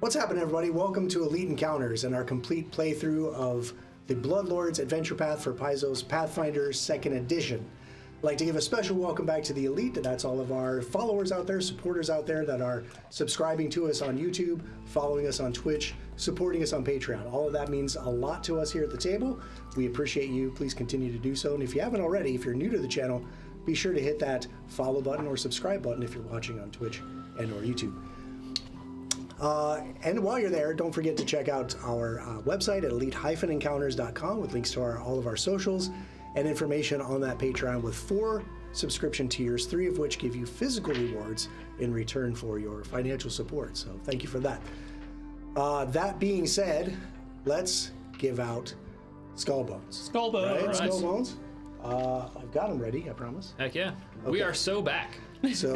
What's happening, everybody? Welcome to Elite Encounters and our complete playthrough of the Bloodlords Adventure Path for Paizo's Pathfinder 2nd Edition. I'd like to give a special welcome back to the Elite. That's all of our followers out there, supporters out there that are subscribing to us on YouTube, following us on Twitch, supporting us on Patreon. All of that means a lot to us here at the table. We appreciate you. Please continue to do so. And if you haven't already, if you're new to the channel, be sure to hit that follow button or subscribe button if you're watching on Twitch and or YouTube. And while you're there, don't forget to check out our website at elite-encounters.com with links to all of our socials and information on that Patreon with 4 subscription tiers, 3 of which give you physical rewards in return for your financial support. So thank you for that. That being said, let's give out Skull Bones. Skull Bones. Right? Skull Bones. I've got them ready, I promise. Heck yeah. Okay. We are so back. So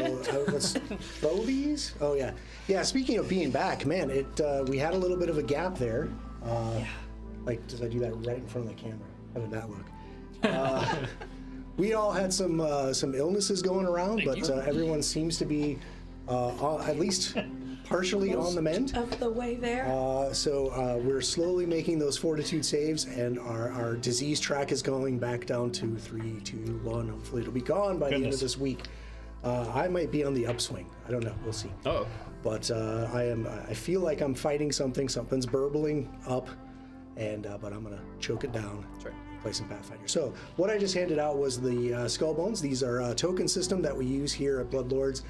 let's throw these. Oh yeah, yeah. Speaking of being back, man, we had a little bit of a gap there. Like, does I do that right in front of the camera? How did that look? We all had some illnesses going around, but everyone seems to be at least partially on the mend. Of the way there. So we're slowly making those fortitude saves, and our disease track is going back down to 3, 2, 1. Hopefully it'll be gone by the end of this week. I might be on the upswing. I don't know. We'll see. Oh. But I feel like I'm fighting something. Something's burbling up, and but I'm gonna choke it down. That's right. Play some Pathfinder. So what I just handed out was the Skull Bones. These are a token system that we use here at Bloodlords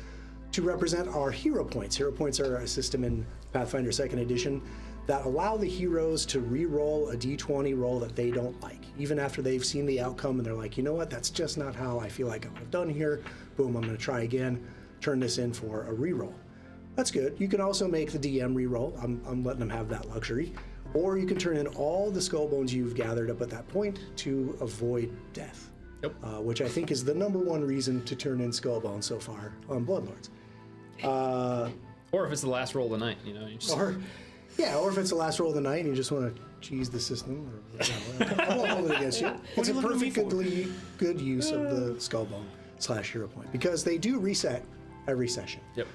to represent our hero points. Hero points are a system in Pathfinder 2nd Edition that allow the heroes to re-roll a d20 roll that they don't like. Even after they've seen the outcome and they're like, you know what, that's just not how I feel like I would have done here. Boom, I'm gonna try again, turn this in for a re-roll. That's good. You can also make the DM re-roll. I'm letting them have that luxury. Or you can turn in all the skull bones you've gathered up at that point to avoid death. Yep. Which I think is the #1 reason to turn in skull bones so far on Bloodlords. Or if it's the last roll of the night, you know. You just... Or if it's the last roll of the night and you just want to cheese the system. I won't hold it against you. It's a perfectly good use of the skull bone / hero point because they do reset every session. Yep.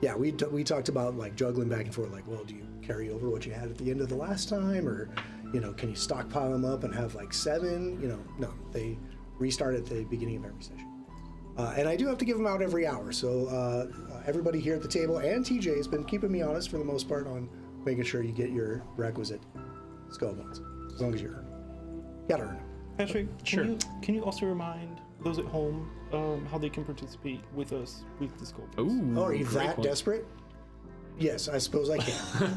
Yeah, we talked about like juggling back and forth. Like, well, do you carry over what you had at the end of the last time, or can you stockpile them up and have like 7? No, they restart at the beginning of every session. And I do have to give them out every hour. So everybody here at the table and TJ has been keeping me honest for the most part on making sure you get your requisite skull bones, as long as you earn them. You gotta earn them. Patrick, can you also remind those at home how they can participate with us with the skull bones? Ooh, are you that desperate? Yes, I suppose I can.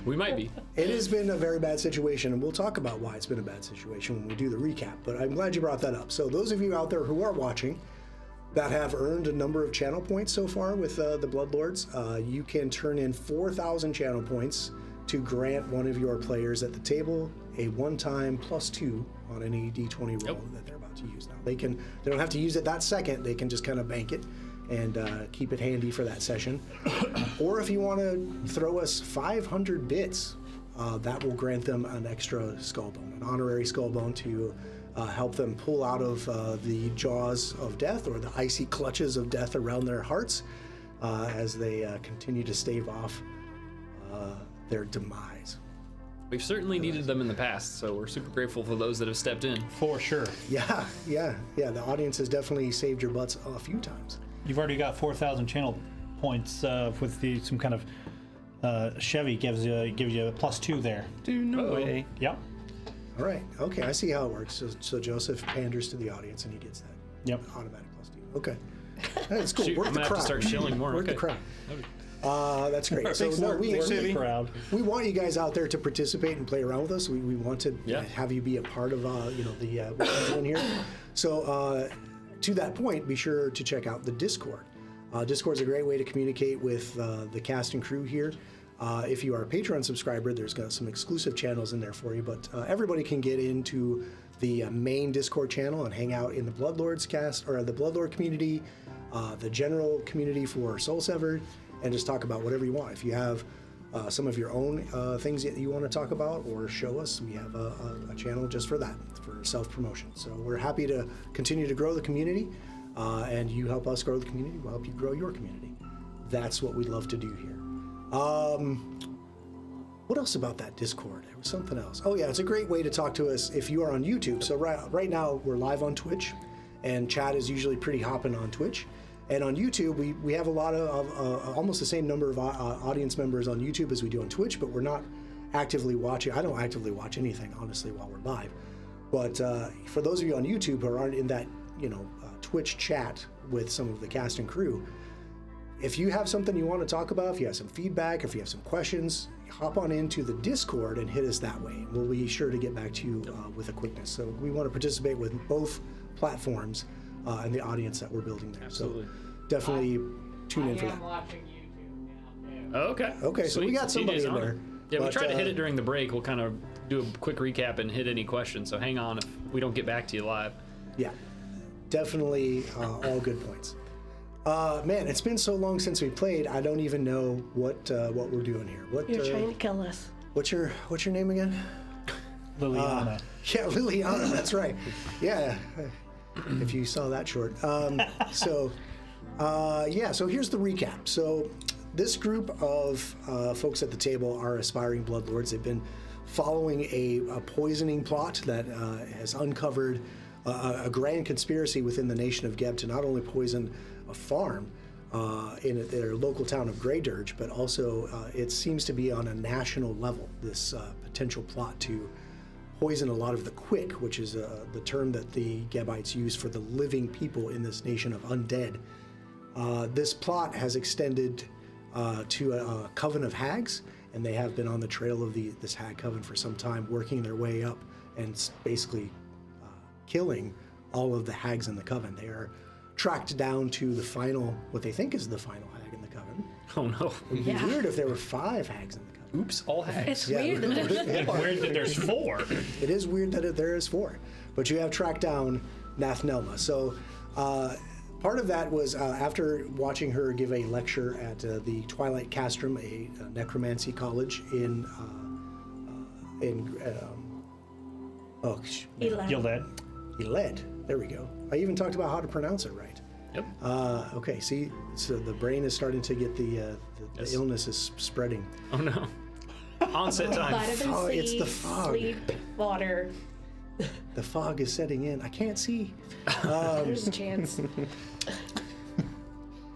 We might be. It has been a very bad situation, and we'll talk about why it's been a bad situation when we do the recap, but I'm glad you brought that up. So those of you out there who are watching that have earned a number of channel points so far with the Bloodlords, you can turn in 4,000 channel points to grant one of your players at the table a one-time +2 on any d20 roll that they're about to use. Now they don't have to use it that second. They can just kind of bank it and keep it handy for that session. Or if you want to throw us 500 bits, that will grant them an extra skull bone, an honorary skull bone to help them pull out of the jaws of death or the icy clutches of death around their hearts as they continue to stave off their demise. We've certainly needed them in the past, so we're super grateful for those that have stepped in. For sure. Yeah. The audience has definitely saved your butts a few times. You've already got 4,000 channel points with some kind of Chevy gives you a +2 there. No way. Yep. All right. Okay, I see how it works. So Joseph panders to the audience and he gets that. Yep. Automatic +2. Okay. That's cool. Shoot, Work I'm the gonna crowd. have to start shilling more. Work the crowd. That's great. So no, we want you guys out there to participate and play around with us. We want to have you be a part of what we're doing here. So to that point, be sure to check out the Discord. Discord's a great way to communicate with the cast and crew here. If you are a Patreon subscriber, there's got some exclusive channels in there for you, but everybody can get into the main Discord channel and hang out in the Bloodlords cast or the Bloodlord community, the general community for Soul Severed, and just talk about whatever you want. If you have some of your own things that you want to talk about or show us, we have a channel just for that, for self-promotion. So we're happy to continue to grow the community, and you help us grow the community, we'll help you grow your community. That's what we love to do here. What else about that Discord? There was something else. Oh yeah, it's a great way to talk to us if you are on YouTube. So right now we're live on Twitch, and Chad is usually pretty hopping on Twitch. And on YouTube, we have a lot of almost the same number of audience members on YouTube as we do on Twitch, but we're not actively watching. I don't actively watch anything, honestly, while we're live. But for those of you on YouTube who aren't in that, Twitch chat with some of the cast and crew, if you have something you want to talk about, if you have some feedback, if you have some questions, hop on into the Discord and hit us that way. We'll be sure to get back to you with a quickness. So we want to participate with both platforms and the audience that we're building there. Absolutely. So definitely tune in for that. I'm watching YouTube now, too. Oh, okay. Okay, so we Sweet. got somebody DJ's in on there. it. Yeah, we but, tried to hit it during the break. We'll kind of do a quick recap and hit any questions. So hang on if we don't get back to you live. Yeah, definitely all good points. Man, it's been so long since we played. I don't even know what we're doing here. What You're trying to kill us. What's your name again? Liliana. Yeah, Liliana. That's right. Yeah, if you saw that short. So here's the recap. So this group of folks at the table are aspiring bloodlords. They've been following a poisoning plot that has uncovered a grand conspiracy within the nation of Geb to not only poison a farm in their local town of Greydirge, but also it seems to be on a national level, this potential plot to poison a lot of the quick, which is the term that the Gebites use for the living people in this nation of undead. This plot has extended to a coven of hags, and they have been on the trail of this hag coven for some time, working their way up and basically killing all of the hags in the coven. They are tracked down to the final, what they think is the final hag in the coven. Oh no. It'd be weird if there were 5 hags in the coven. Oops, all hags. It's weird that there's 4. Weird that there's 4. It is weird that there is 4, but you have tracked down Nathnelma. So part of that was after watching her give a lecture at the Twilight Castrum, a necromancy college in Gilded. Eled. There we go. I even talked about how to pronounce it right. Yep. Okay, see, so the brain is starting to get the Yes. illness is spreading. Oh no. Onset time. Vitamin Oh, C, it's the fog. sleep, water. The fog is setting in. I can't see. There's a chance.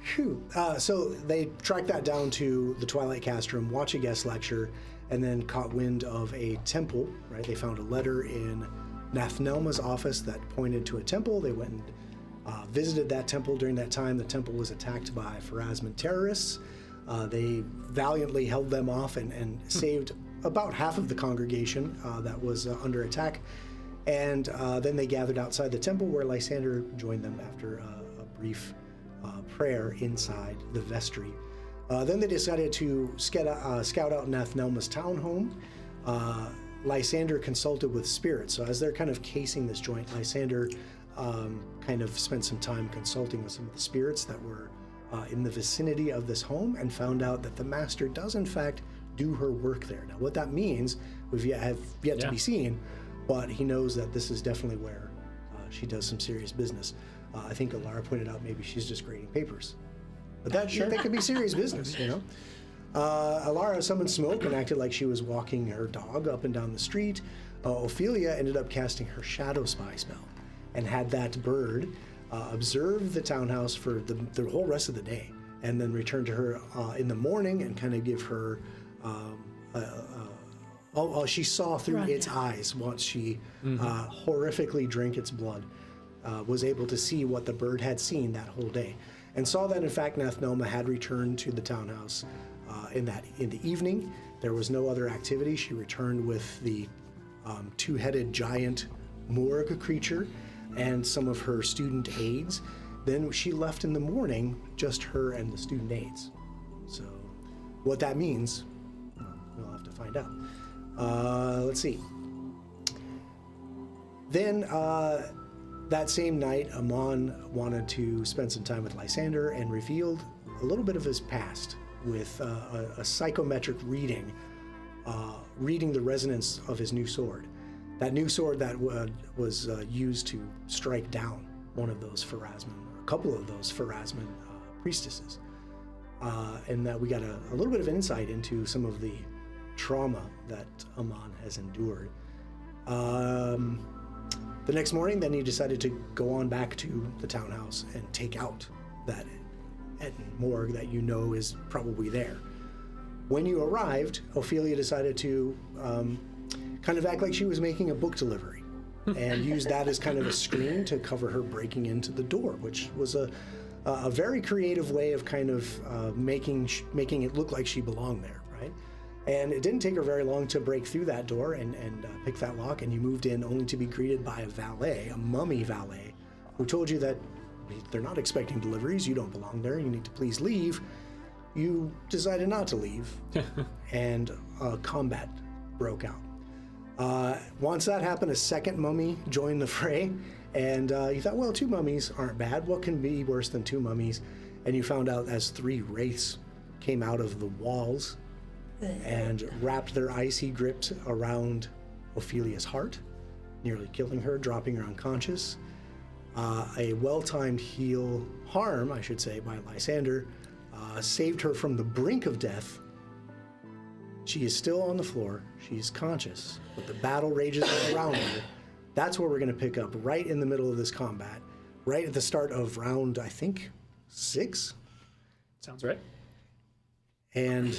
Phew. So they tracked that down to the Twilight Castrum, watch a guest lecture, and then caught wind of a temple, right? They found a letter in Nathnelma's office that pointed to a temple. They went and visited that temple. During that time, the temple was attacked by Pharasman terrorists. They valiantly held them off and saved about half of the congregation that was under attack. And then they gathered outside the temple where Lysander joined them after a brief prayer inside the vestry. Then they decided to scout out Nathnelma's town home. Lysander consulted with spirits. So as they're kind of casing this joint, Lysander kind of spent some time consulting with some of the spirits that were in the vicinity of this home and found out that the master does in fact do her work there. Now what that means, have yet to be seen, but he knows that this is definitely where she does some serious business. I think Alara pointed out maybe she's just grading papers. But that could be serious business, you know? Alara summoned smoke and acted like she was walking her dog up and down the street. Ophelia ended up casting her shadow spy spell and had that bird observe the townhouse for the whole rest of the day, and then return to her in the morning and kind of give her she saw through its eyes once she horrifically drank its blood, was able to see what the bird had seen that whole day, and saw that in fact Nathnelma had returned to the townhouse in the evening. There was no other activity. She returned with the two-headed giant Morg creature and some of her student aides. Then she left in the morning, just her and the student aides. So what that means, we'll have to find out. Let's see. Then that same night, Amon wanted to spend some time with Lysander and revealed a little bit of his past with a psychometric reading, reading the resonance of his new sword. That new sword that was used to strike down one of those Pharasman, or a couple of those Pharasman priestesses. and that we got a little bit of insight into some of the trauma that Amon has endured. The next morning, then you decided to go on back to the townhouse and take out that morgue that you know is probably there. When you arrived, Ophelia decided to kind of act like she was making a book delivery and use that as kind of a screen to cover her breaking into the door, which was a very creative way of kind of making it look like she belonged there, right? And it didn't take her very long to break through that door and pick that lock, and you moved in only to be greeted by a valet, a mummy valet, who told you that they're not expecting deliveries, you don't belong there, you need to please leave. You decided not to leave, and combat broke out. Once that happened, a second mummy joined the fray, and you thought, well, 2 mummies aren't bad. What can be worse than 2 mummies? And you found out as 3 wraiths came out of the walls and wrapped their icy grips around Ophelia's heart, nearly killing her, dropping her unconscious. A well-timed harm, I should say, by Lysander saved her from the brink of death. She is still on the floor. She's conscious, but the battle rages around her. That's where we're going to pick up, right in the middle of this combat, right at the start of round, I think, 6? Sounds right. And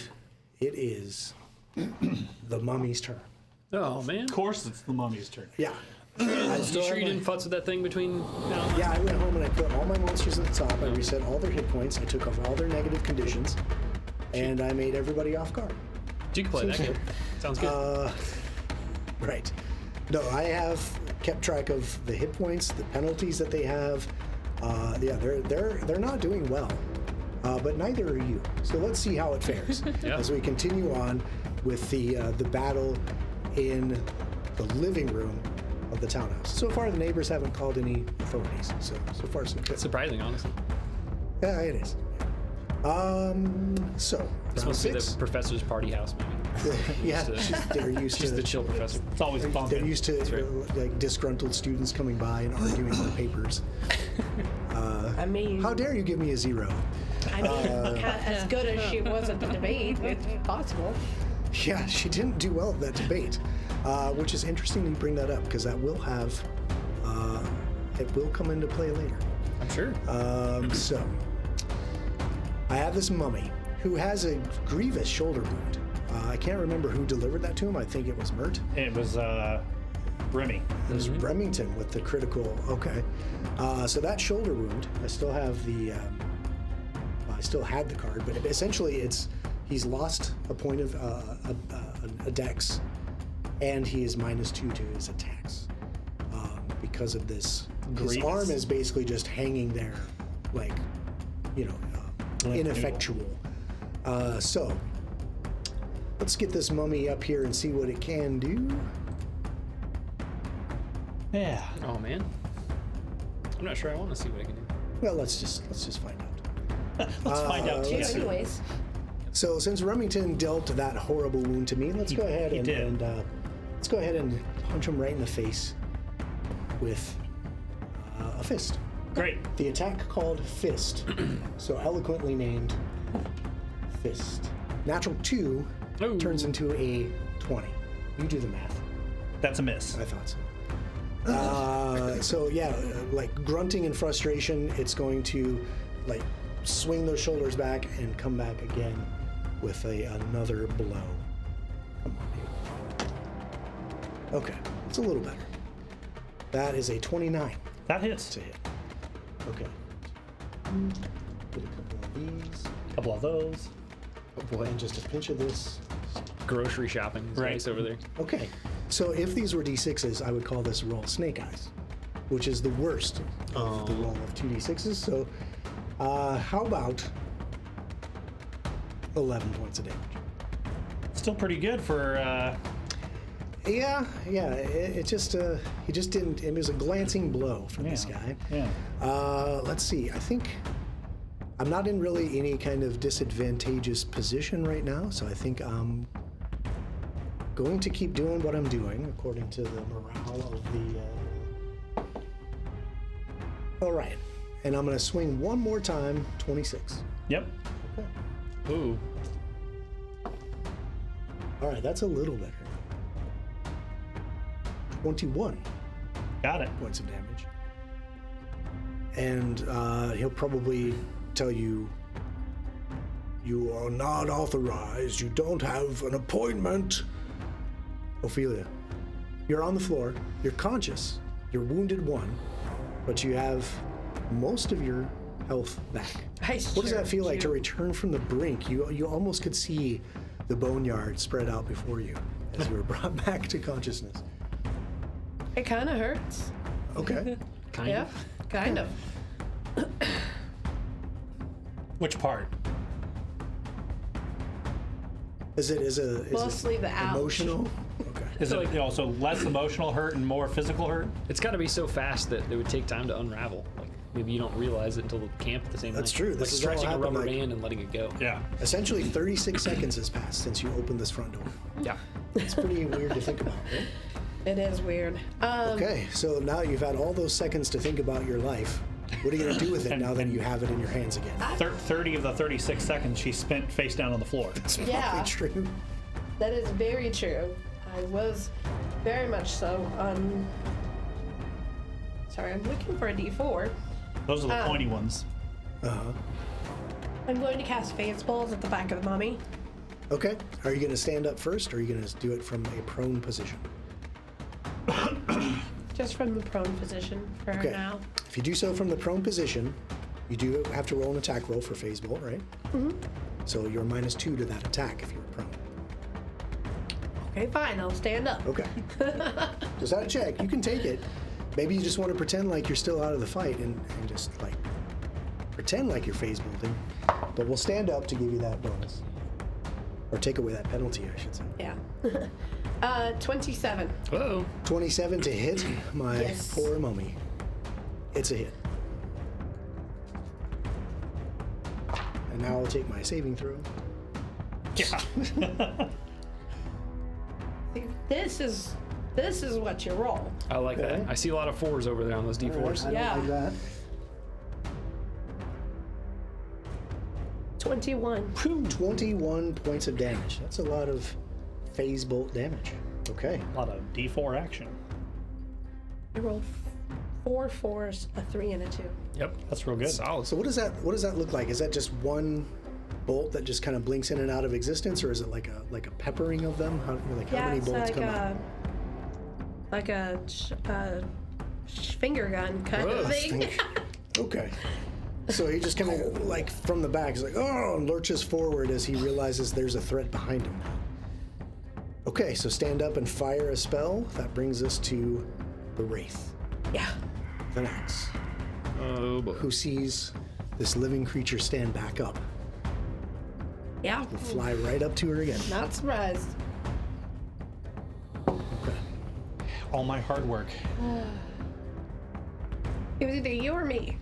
it is the mummy's turn. Oh, man. Of course, it's the mummy's turn. Yeah. You sure you didn't futz with that thing between now and then? Yeah, I went home and I put all my monsters at the top. I reset all their hit points. I took off all their negative conditions. And I made everybody off guard. You can play that game. Sounds good. Right. No, I have kept track of the hit points, the penalties that they have. Yeah, they're not doing well. But neither are you. So let's see how it fares as we continue on with the battle in the living room of the townhouse. So far, the neighbors haven't called any authorities. So far, so good. Surprising, honestly. Yeah, it is. So This round must be 6. the professor's party house, maybe. Yeah, they're used She's to the chill professor. It's always fun. They're used to right. like disgruntled students coming by and arguing their papers. I mean, How dare you give me a 0? I mean, as good as she was at the debate, it's possible. Yeah, she didn't do well at that debate, which is interesting you bring that up because that will have, it will come into play later. I'm sure. So, I have this mummy who has a grievous shoulder wound. I can't remember who delivered that to him. I think it was Mert. It was Remy. It was Remington with the critical. Okay, so that shoulder wound. I still have the. I still had the card, but essentially, he's lost a point of a dex, and he is -2 to his attacks because of this. His Grievous. arm is basically just hanging there, like ineffectual. So let's get this mummy up here and see what it can do. Yeah. Oh, man. I'm not sure I want to see what I can do. Well, let's just find out. Let's find out Yeah, together. anyways. So since Remington dealt that horrible wound to me, let's go ahead he did. and let's go ahead and punch him right in the face with a fist. Great. The attack called Fist, so eloquently named Fist. Natural 2 Ooh. turns into a 20. You do the math. That's a miss. I thought so. So yeah, like grunting in frustration, it's going to like swing those shoulders back and come back again with another blow. Come on, dude. Okay, it's a little better. That is a 29 That hits. to hit. Okay. Get a couple of these. A couple of those. Oh boy, and just a pinch of this. Grocery shopping is Right. nice over there. Okay, so if these were D6s, I would call this roll snake eyes, which is the worst of the roll of 2D6s. So how about 11 points of damage? Still pretty good for. Yeah, it just he just didn't. It was a glancing blow for this guy. Yeah. Let's see. I think I'm not in really any kind of disadvantageous position right now, so I think I'm going to keep doing what I'm doing according to the morale of the. All right, and I'm going to swing one more time. 26. Yep. Okay. Ooh. All right, that's a little better. 21 Got it. points of damage. And he'll probably tell you, you are not authorized. You don't have an appointment. Ophelia, you're on the floor. You're conscious. You're wounded 1, but you have most of your health back. What does that feel like to return from the brink? You almost could see the boneyard spread out before you as you were brought back to consciousness. It kind of hurts. Okay. Kind Yeah, of. kind of. Which part? Is it Mostly the ouch. emotional? Okay. Is it also less emotional hurt and more physical hurt? It's got to be so fast that it would take time to unravel. Like maybe you don't realize it until the camp at the same time. That's true. Like This is all stretching a happened, rubber like- band and letting it go. Yeah. Essentially, 36 seconds has passed since you opened this front door. Yeah. It's pretty weird to think about, right? It is weird. Okay, so now you've had all those seconds to think about your life. What are you going to do with it now that you have it in your hands again? 30 of the 36 seconds she spent face down on the floor. It's Yeah. probably true. That is very true. I was very much so. Sorry, I'm looking for a D4. Those are the pointy ones. Uh-huh. I'm going to cast Phase Balls at the back of the mummy. Okay, are you going to stand up first, or are you going to do it from a prone position? Just from the prone position for Okay. now. If you do so from the prone position, you do have to roll an attack roll for phase bolt, right? Mm-hmm. So you're -2 to that attack if you're prone. Okay, fine. I'll stand up. Okay. Just out of check. You can take it. Maybe you just want to pretend like you're still out of the fight and just like pretend like you're phase bolting. But we'll stand up to give you that bonus. Or take away that penalty, I should say. Yeah. 27. Whoa. 27 to hit my Yes. poor mummy. It's a hit. And now I'll take my saving throw. Yeah. This is what you roll. I like Okay. that. I see a lot of 4s over there on those D4s. I Yeah. don't like that. 21. 21 points of damage. That's a lot of phase bolt damage. Okay. A lot of D4 action. I rolled 4 4s, a 3, and a 2. Yep. That's real good. Solid. So what does that look like? Is that just one bolt that just kind of blinks in and out of existence, or is it like a peppering of them? How many It's bolts like come out? finger gun kind of Whoa. thing. Okay. So he just kind of like from the back, he's like, oh, and lurches forward as he realizes there's a threat behind him. Okay, so stand up and fire a spell. That brings us to the Wraith, Yeah. the axe, Oh boy. who sees this living creature stand back up Yeah. and fly right up to her again. Not surprised. Okay. All my hard work. It was either you or me.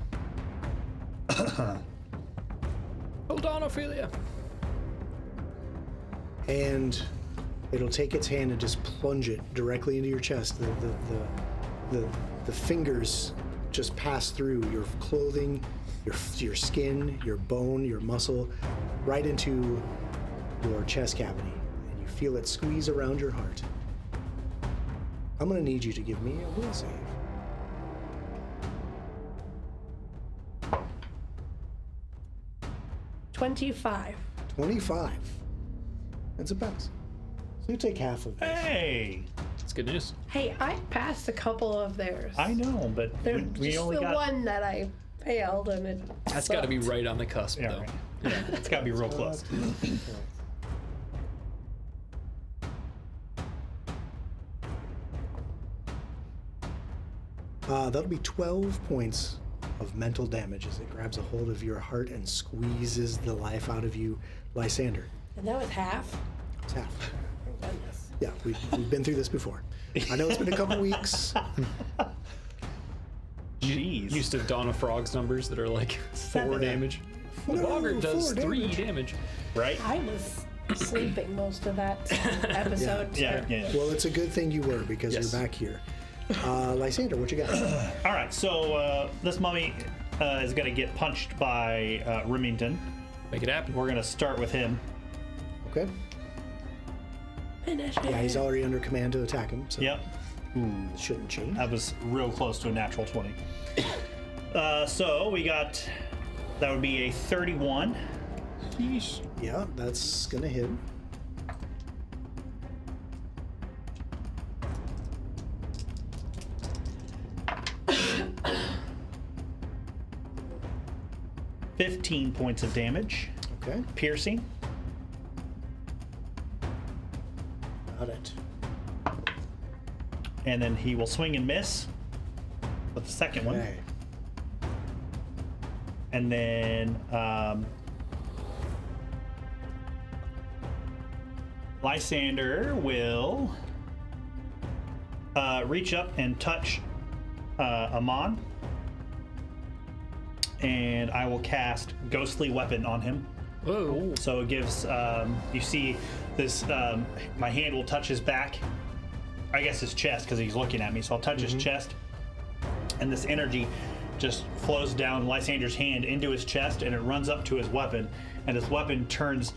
Hold on, Ophelia. And it'll take its hand and just plunge it directly into your chest. The fingers just pass through your clothing, your skin, your bone, your muscle, right into your chest cavity, and you feel it squeeze around your heart. I'm gonna need you to give me a will save. $25. 25. That's a pass. So you take half of this. Hey, That's good news. Hey, I passed a couple of theirs. I know, but They're we just only the got. one that I failed, and it. That's got to be sucked. right on the cusp, Yeah, though. right. Yeah, it's got to be real close. That'll be 12 points of mental damage as it grabs a hold of your heart and squeezes the life out of you, Lysander. And that was half. It's half. Thank goodness. Yeah, we've been through this before. I know it's been a couple weeks. Jeez. Used to Dawn of Frog's numbers that are like 4 7. damage. No, The Boggart does 4 3 damage. damage. Right? I was sleeping most of that episode. Yeah, so- yeah. Well, it's a good thing you were because Yes. you're back here. Lysander, what you got? All right, so this mummy is going to get punched by Remington. Make it happen. We're gonna start with him. Okay. Finish Yeah, he's already under command to attack him, so Yep. it shouldn't change. That was real close to a natural 20. So we got, that would be a 31. Yeesh. Yeah, that's gonna hit. $15 points of damage. Okay, Piercing. got it. And then he will swing and miss with the second one. Okay. And then Lysander will reach up and touch Amon. And I will cast Ghostly Weapon on him. Whoa. So it gives, you see this, my hand will touch his back. I guess his chest because he's looking at me. So I'll touch his chest. And this energy just flows down Lysander's hand into his chest and it runs up to his weapon. And his weapon turns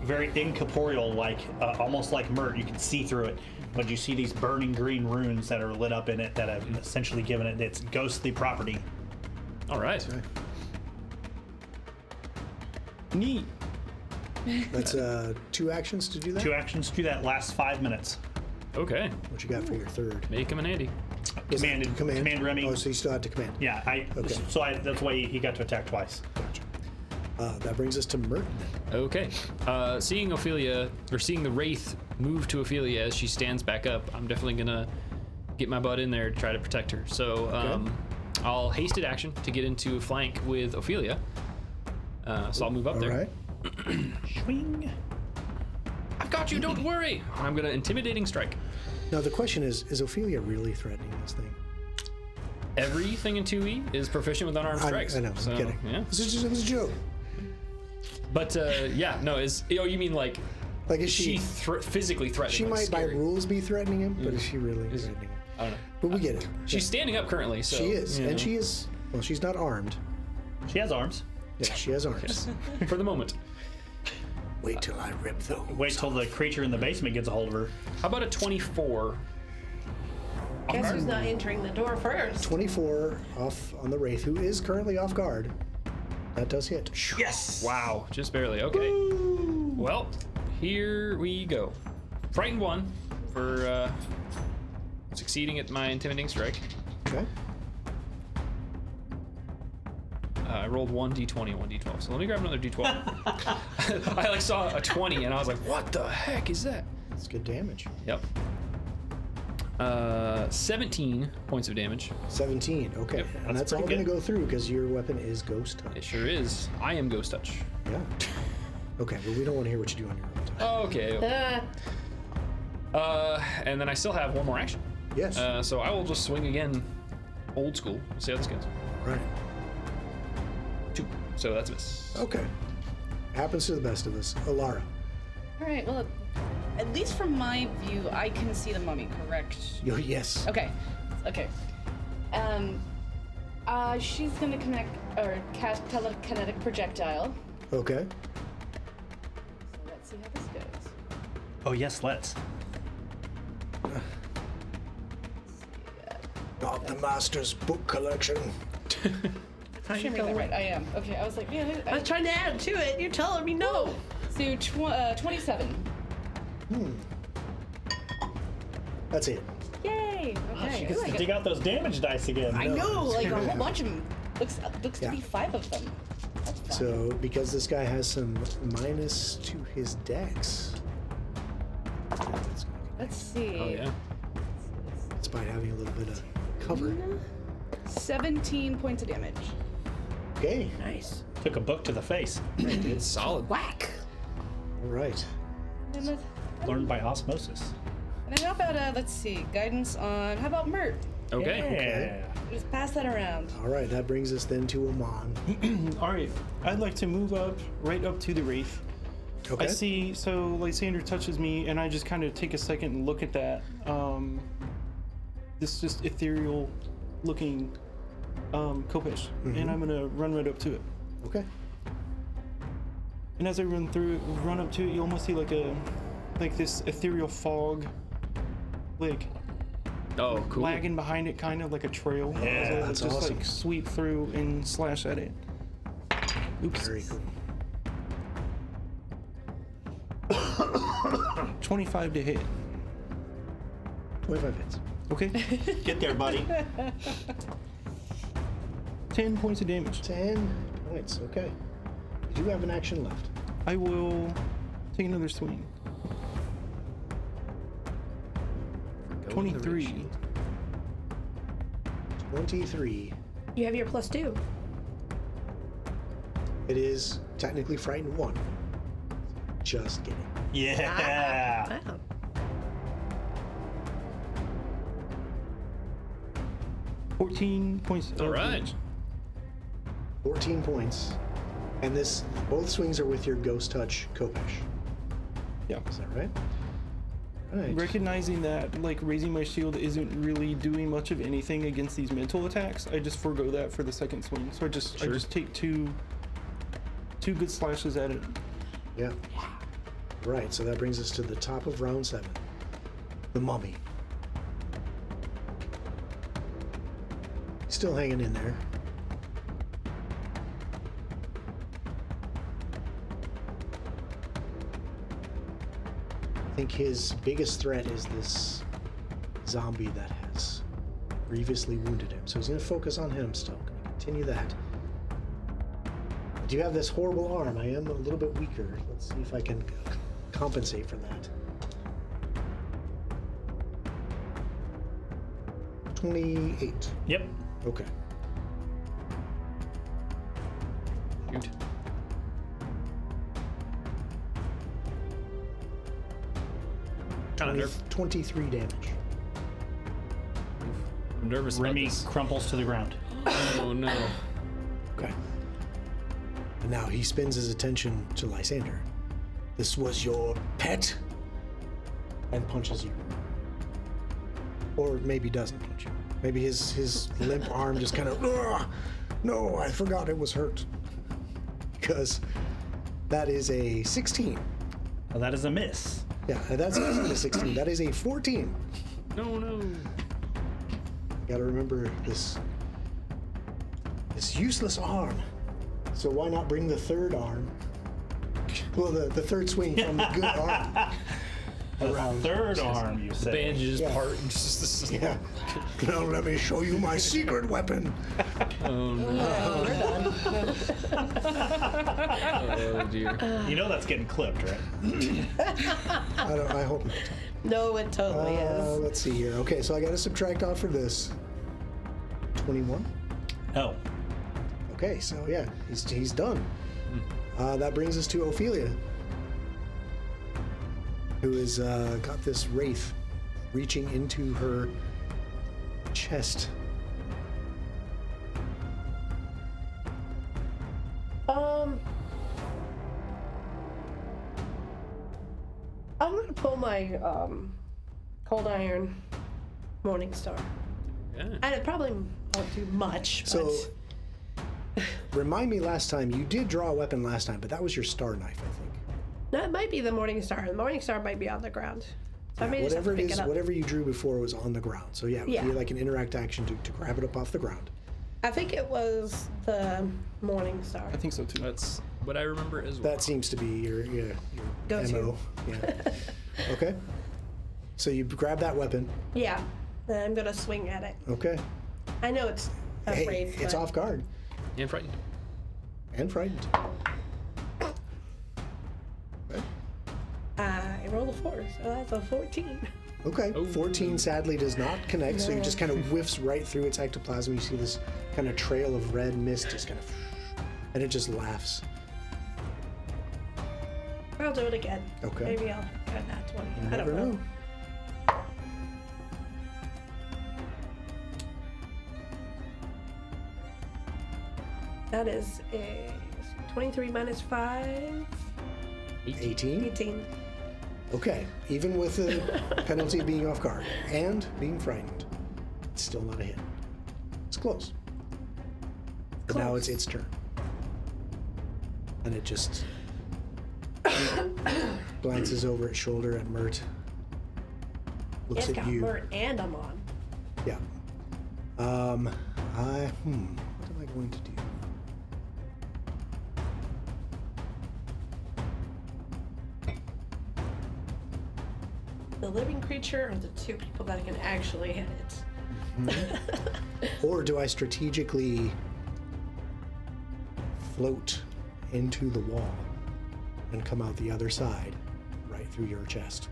very incorporeal, like almost like Mert. You can see through it. But you see these burning green runes that are lit up in it that have essentially given it its ghostly property. All right. Neat. That's 2 actions to do that. 2 actions, do that, last 5 minutes. Okay. What you got for your third? Make him an Andy. Command Remy. Oh, so you still have to command. Yeah, Okay. That's why he got to attack twice. Gotcha. That brings us to Merton. Okay. Seeing Ophelia, or seeing the Wraith move to Ophelia as she stands back up, I'm definitely gonna get my butt in there to try to protect her. So I'll hasted action to get into flank with Ophelia. So I'll move up All there. right. Swing. I've got you, don't worry. And I'm gonna intimidating strike. Now the question is Ophelia really threatening this thing? Everything in 2E is proficient with unarmed strikes. I know. So, I'm kidding. Yeah. It was a joke. But yeah, no, you mean like Like is she she? physically threatening? She like, might by scary. rules be threatening him, but is she really threatening him? I don't know. But we get it. She's standing up currently, so She is, you know, and she is. Well, she's not armed. She has arms. Yeah, she has arms. for the moment. Wait till I rip those. Wait till the creature in the basement gets a hold of her. How about a 24? Guess who's not entering the door first? 24 off on the Wraith, who is currently off guard. That does hit. Yes! Wow, just barely. Okay. Well, here we go. Frightened 1 for succeeding at my intimidating strike. Okay. I rolled 1d20 and 1d12, so let me grab another d12. I like saw a 20 and I was like, what the heck is that? That's good damage. Yep. 17 points of damage. 17. Okay. Yep, And that's that's all pretty going to good. go through because your weapon is Ghost Touch. It sure is. I am Ghost Touch. Yeah. Okay, but we don't want to hear what you do on your own time. Okay. And then I still have one more action. Yes. So I will just swing again, old school. We'll see how this goes. Right. 2. So that's a miss. Okay. Happens to the best of us. Alara. All right. Well, at least from my view, I can see the mummy. Correct. Yes. Okay. Okay. She's gonna cast telekinetic projectile. Okay. So let's see how this goes. Oh, yes, let's. Not the Master's book collection. Should read that right. I am. Okay. I was like, yeah. I was trying to add to it. You're telling me no. So 27. That's it. Yay. Okay. Ooh, I got- Dig out those damage dice again. I know, like a whole bunch of them. Looks to be 5 of them. That's fun. So, because this guy has some minus to his dex, Let's see. Oh, yeah. despite having a little bit of cover. 17 points of damage. Okay. Nice. Took a book to the face. It's solid. Whack. All right. And Learned by osmosis. how about, let's see, guidance on, how about Mert? Okay. Yeah. Just pass that around. All right. That brings us then to Amon. All right, I'd like to move right up to the Wraith. Okay. I see, so Lysander touches me, and I just kind of take a second and look at that. This just ethereal looking Kopesh, and I'm gonna run right up to it. Okay. And as I run up to it, you almost see like this ethereal fog, like Oh, cool. lagging behind it, kind of like a trail. Yeah, as I that's just awesome. like sweep through and slash at it. Oops. Very cool. 25 to hit. 25 hits. Okay. Get there, buddy. 10 points of damage. 10 points. Okay. You do have an action left. I will take another swing. Go 23. with the red 23. You have your +2. It is technically frightened 1. Just kidding. Yeah. Wow. 14 points. All of right. damage. 14 points. And both swings are with your Ghost Touch Kopesh. Yeah. Is that right? Right. Recognizing that, like, raising my shield isn't really doing much of anything against these mental attacks, I just forego that for the second swing. So I just take two good slashes at it. Yeah. Right, so that brings us to the top of round 7. The mummy. Still hanging in there. I think his biggest threat is this zombie that has grievously wounded him. So he's going to focus on him still. Going to continue that. I do have this horrible arm. I am a little bit weaker. Let's see if I can compensate for that. 28. Yep. Okay. Shoot. Kind of 23 damage. I'm nervous about Remy this. crumples to the ground. Oh no. Okay. And now he spins his attention to Lysander. This was your pet? And punches you. Or maybe doesn't punch you. Maybe his limp arm just kind of, no, I forgot it was hurt. Because that is a 16. Well, that is a miss. Yeah, that's not a 16. That is a 14. No. Gotta remember this useless arm. So why not bring the third arm? Well, the third swing from the good arm. Around. Third arm, you say. Bandages Yeah. part and just Yeah. Now let me show you my secret weapon. Oh no. We're done. Oh dear. You know that's getting clipped, right? I hope not. No, it totally is. Let's see here. Okay, so I got to subtract off for this. 21. Oh. Okay, so yeah, he's done. That brings us to Ophelia, who has got this wraith reaching into her chest. I'm gonna pull my cold iron morning star. Yeah. And it probably won't do much, but So, remind me last time, you did draw a weapon last time, but that was your star knife, I think. no, it might be the morning star. The morning star might be on the ground. So I may just have Whatever to it pick is, it up. whatever you drew before was on the ground. So yeah, it would Yeah. be like an interact action to grab it up off the ground. I think it was the morning star. I think so too. That's what I remember as well. That seems to be your Go-to. MO. Yeah. Okay. So you grab that weapon. Yeah, and I'm gonna swing at it. Okay. I know it's a Hey, wraith, it's but off guard And frightened. and frightened. I rolled a 4, so that's a 14. Okay. Oh. 14 sadly does not connect, so you just kind of whiffs right through its ectoplasm. You see this kind of trail of red mist just kind of, and it just laughs. I'll do it again. Okay. Maybe I'll add that 20. You I don't never know. know. That is a 23 minus 5, 18. 18. Okay. Even with the penalty of being off guard and being frightened, it's still not a hit. It's close. But now it's its turn. And it just Glances over its shoulder at Mert. Looks It's at got you. Mert and Amon. Yeah. What am I going to do? The living creature or the two people that can actually hit it? Or do I strategically float into the wall and come out the other side, right through your chest?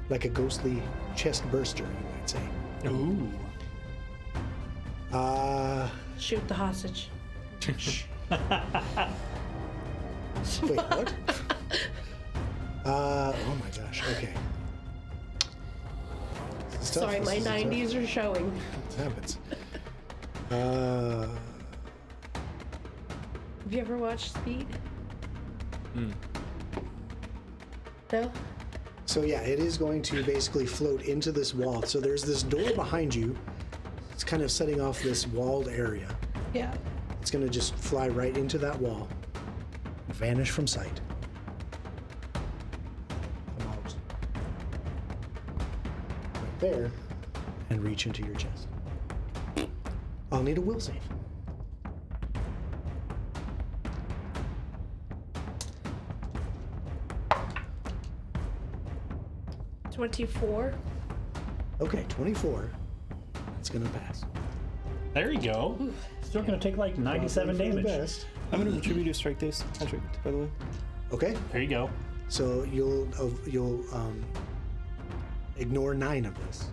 Like a ghostly chest burster, you might say. Ooh. Shoot the hostage. Wait, what? Oh my gosh, okay. This is tough. Sorry, This my is tough. 90s are showing. It happens. Have you ever watched Speed? No? So yeah, it is going to basically float into this wall. So there's this door behind you. It's kind of setting off this walled area. Yeah. It's going to just fly right into that wall, vanish from sight. Come out right there and reach into your chest. I'll need a will save. $24. Okay, 24. It's going to pass. There you go. Still gonna take like 97 Probably for the damage. best. I'm gonna retributive strike this. I'll strike it, by the way. Okay, There you go. so you'll ignore 9 of this.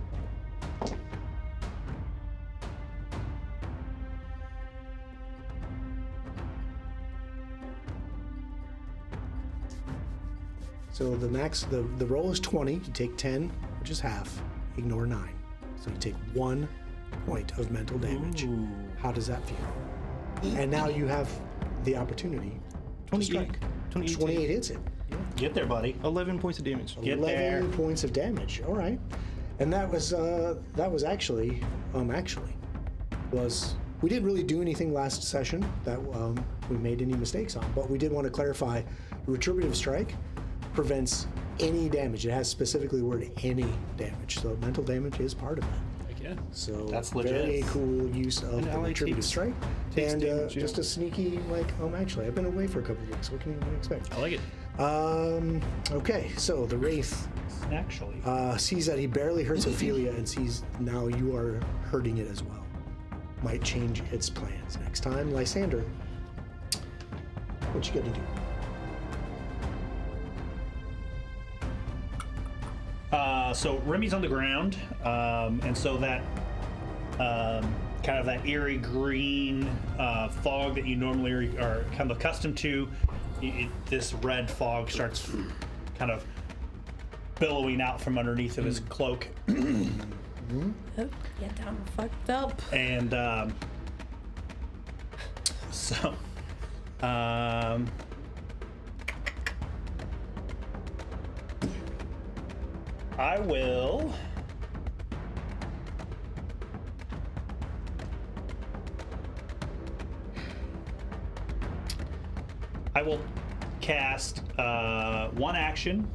So the max, the roll is 20. You take 10, which is half. Ignore 9. So you take 1 point of mental damage. Ooh. How does that feel? And now you have the opportunity to 28. strike. 28. 28 hits it. Get there, buddy. 11 points of damage. Get 11 there. points of damage. All right, and that was actually was we didn't really do anything last session that we made any mistakes on, but we did want to clarify. Retributive strike prevents any damage. It has specifically the word any damage, so mental damage is part of that. Heck yeah. So That's legit. very cool use of An the ally retributive takes strike, and damage, yeah. just a sneaky like actually I've been away for a couple of weeks. What can you expect? I like it. Okay, so the Wraith Actually. sees that he barely hurts Ophelia and sees now you are hurting it as well. Might change its plans next time. Lysander, what you gonna do? So Remy's on the ground, and so that kind of that eerie green fog that you normally are kind of accustomed to, this red fog starts kind of billowing out from underneath of his cloak, Oh, get down fucked up. and so. I will. I will cast one action.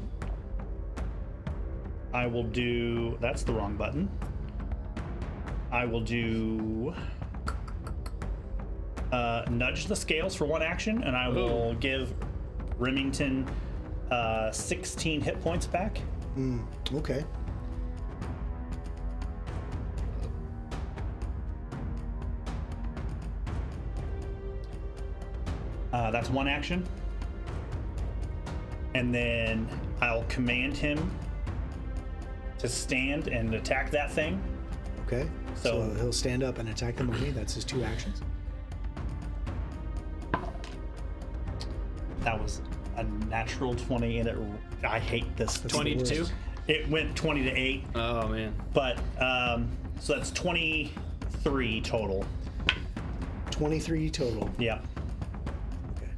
I will do. That's the wrong button. I will do. Nudge the scales for one action, and I will give Remington 16 hit points back. Okay. That's one action. And then I'll command him to stand and attack that thing. Okay. So- So he'll stand up and attack the mummy. That's his 2 actions. That was a natural 20, and I hate this. 20 to 2? It went 20 to 8, Oh, man. but so that's 23 total. 23 total. Yeah. Okay.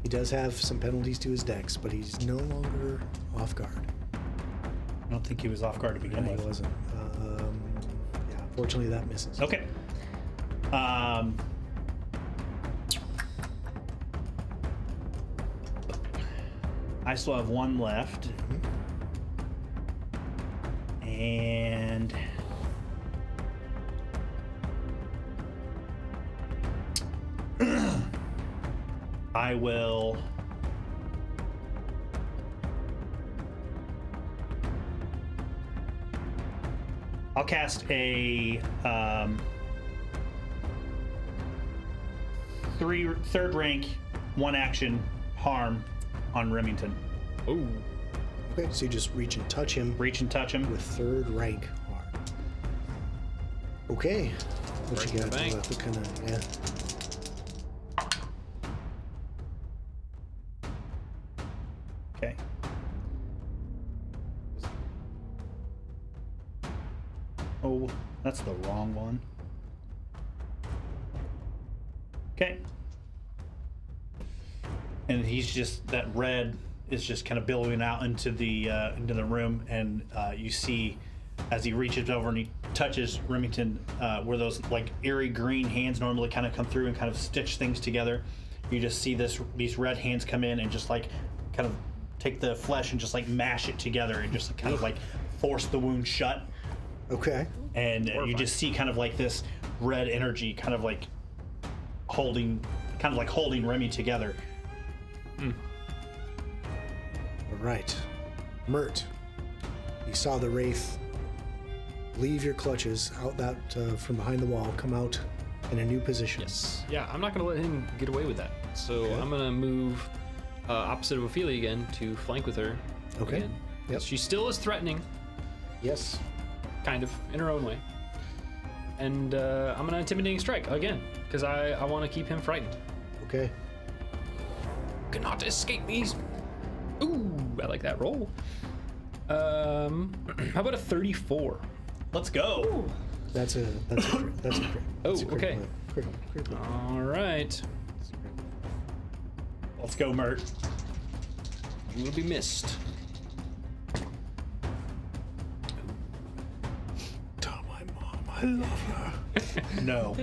He does have some penalties to his dex, but he's no longer off guard. I don't think he was off guard to begin No, he with. wasn't. Yeah, fortunately that misses. Okay. I still have one left. And I will I'll cast a third rank, 1 action harm on Remington. Oh, Okay, so you just reach and touch him Reach and touch him. with 3rd rank harm. Okay. What Right you in got? the bank. What kind of, yeah. Okay. Oh, that's the wrong one. Okay. And he's just, that red is just kind of billowing out into the room, and you see as he reaches over and he touches Remington, where those like eerie green hands normally kind of come through and kind of stitch things together. You just see these red hands come in and just like kind of take the flesh and just like mash it together and just kind of like force the wound shut. Okay. And you just see kind of like this red energy kind of like holding Remy together. All right. Mert, you saw the wraith leave your clutches out that from behind the wall, come out in a new position. yes. Yeah, I'm not gonna let him get away with that. So I'm gonna move opposite of Ophelia again to flank with her. Okay. Again. Yep. She still is threatening, Yes. kind of, in her own way. And I'm gonna intimidating strike again, because I want to keep him frightened. Okay. Cannot escape these. Ooh, I like that roll. How about a 34? Let's go. That's a crit. That's a crit. Oh, That's a critical okay. hit. Critical. All right. Let's go, Mert. You will be missed. Tell my mom I love her. No.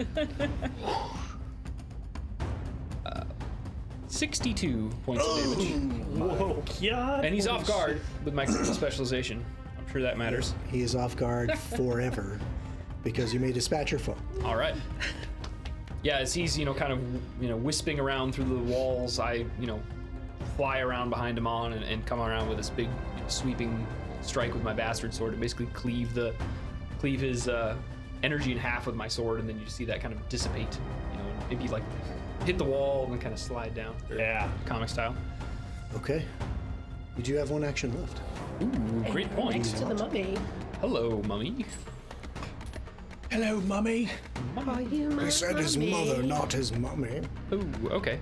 62 points of damage. Whoa, God. And he's off guard with my critical specialization. I'm sure that matters. He is off guard forever because you may dispatch your foe. All right. Yeah, as he's, kind of, wisping around through the walls, I, fly around behind him and come around with this big sweeping strike with my bastard sword to basically cleave his energy in half with my sword, and then you just see that kind of dissipate, maybe like hit the wall and then kind of slide down. Yeah. Comic style. Okay. You do have 1 action left. Ooh, great Next point. to the mummy. Hello, mummy. Hello, Mummy. Are you my I said his mummy? mother, not his mummy. Ooh, okay.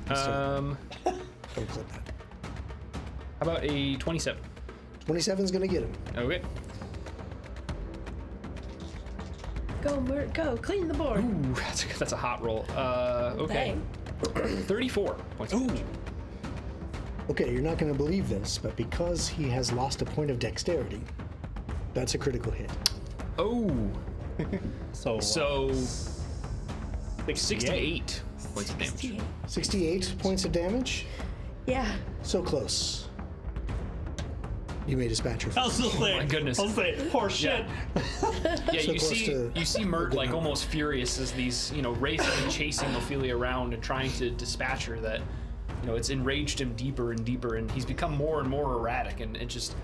Don't clip that. How about a 27? 27's gonna get him. Okay. Go, Mert, go. Clean the board. Ooh, that's a hot roll. Okay. Dang. 34 points of damage. Okay, you're not gonna believe this, but because he has lost a point of dexterity, that's a critical hit. Oh, So 68 points of damage. 68 points of damage. Yeah. So close. You may dispatch your I was foe. gonna say, my goodness. I was gonna say, horse shit. Yeah, So you close to- see Mert like almost furious as these wraiths have been chasing Ophelia around and trying to dispatch her. That it's enraged him deeper and deeper, and he's become more and more erratic, and it just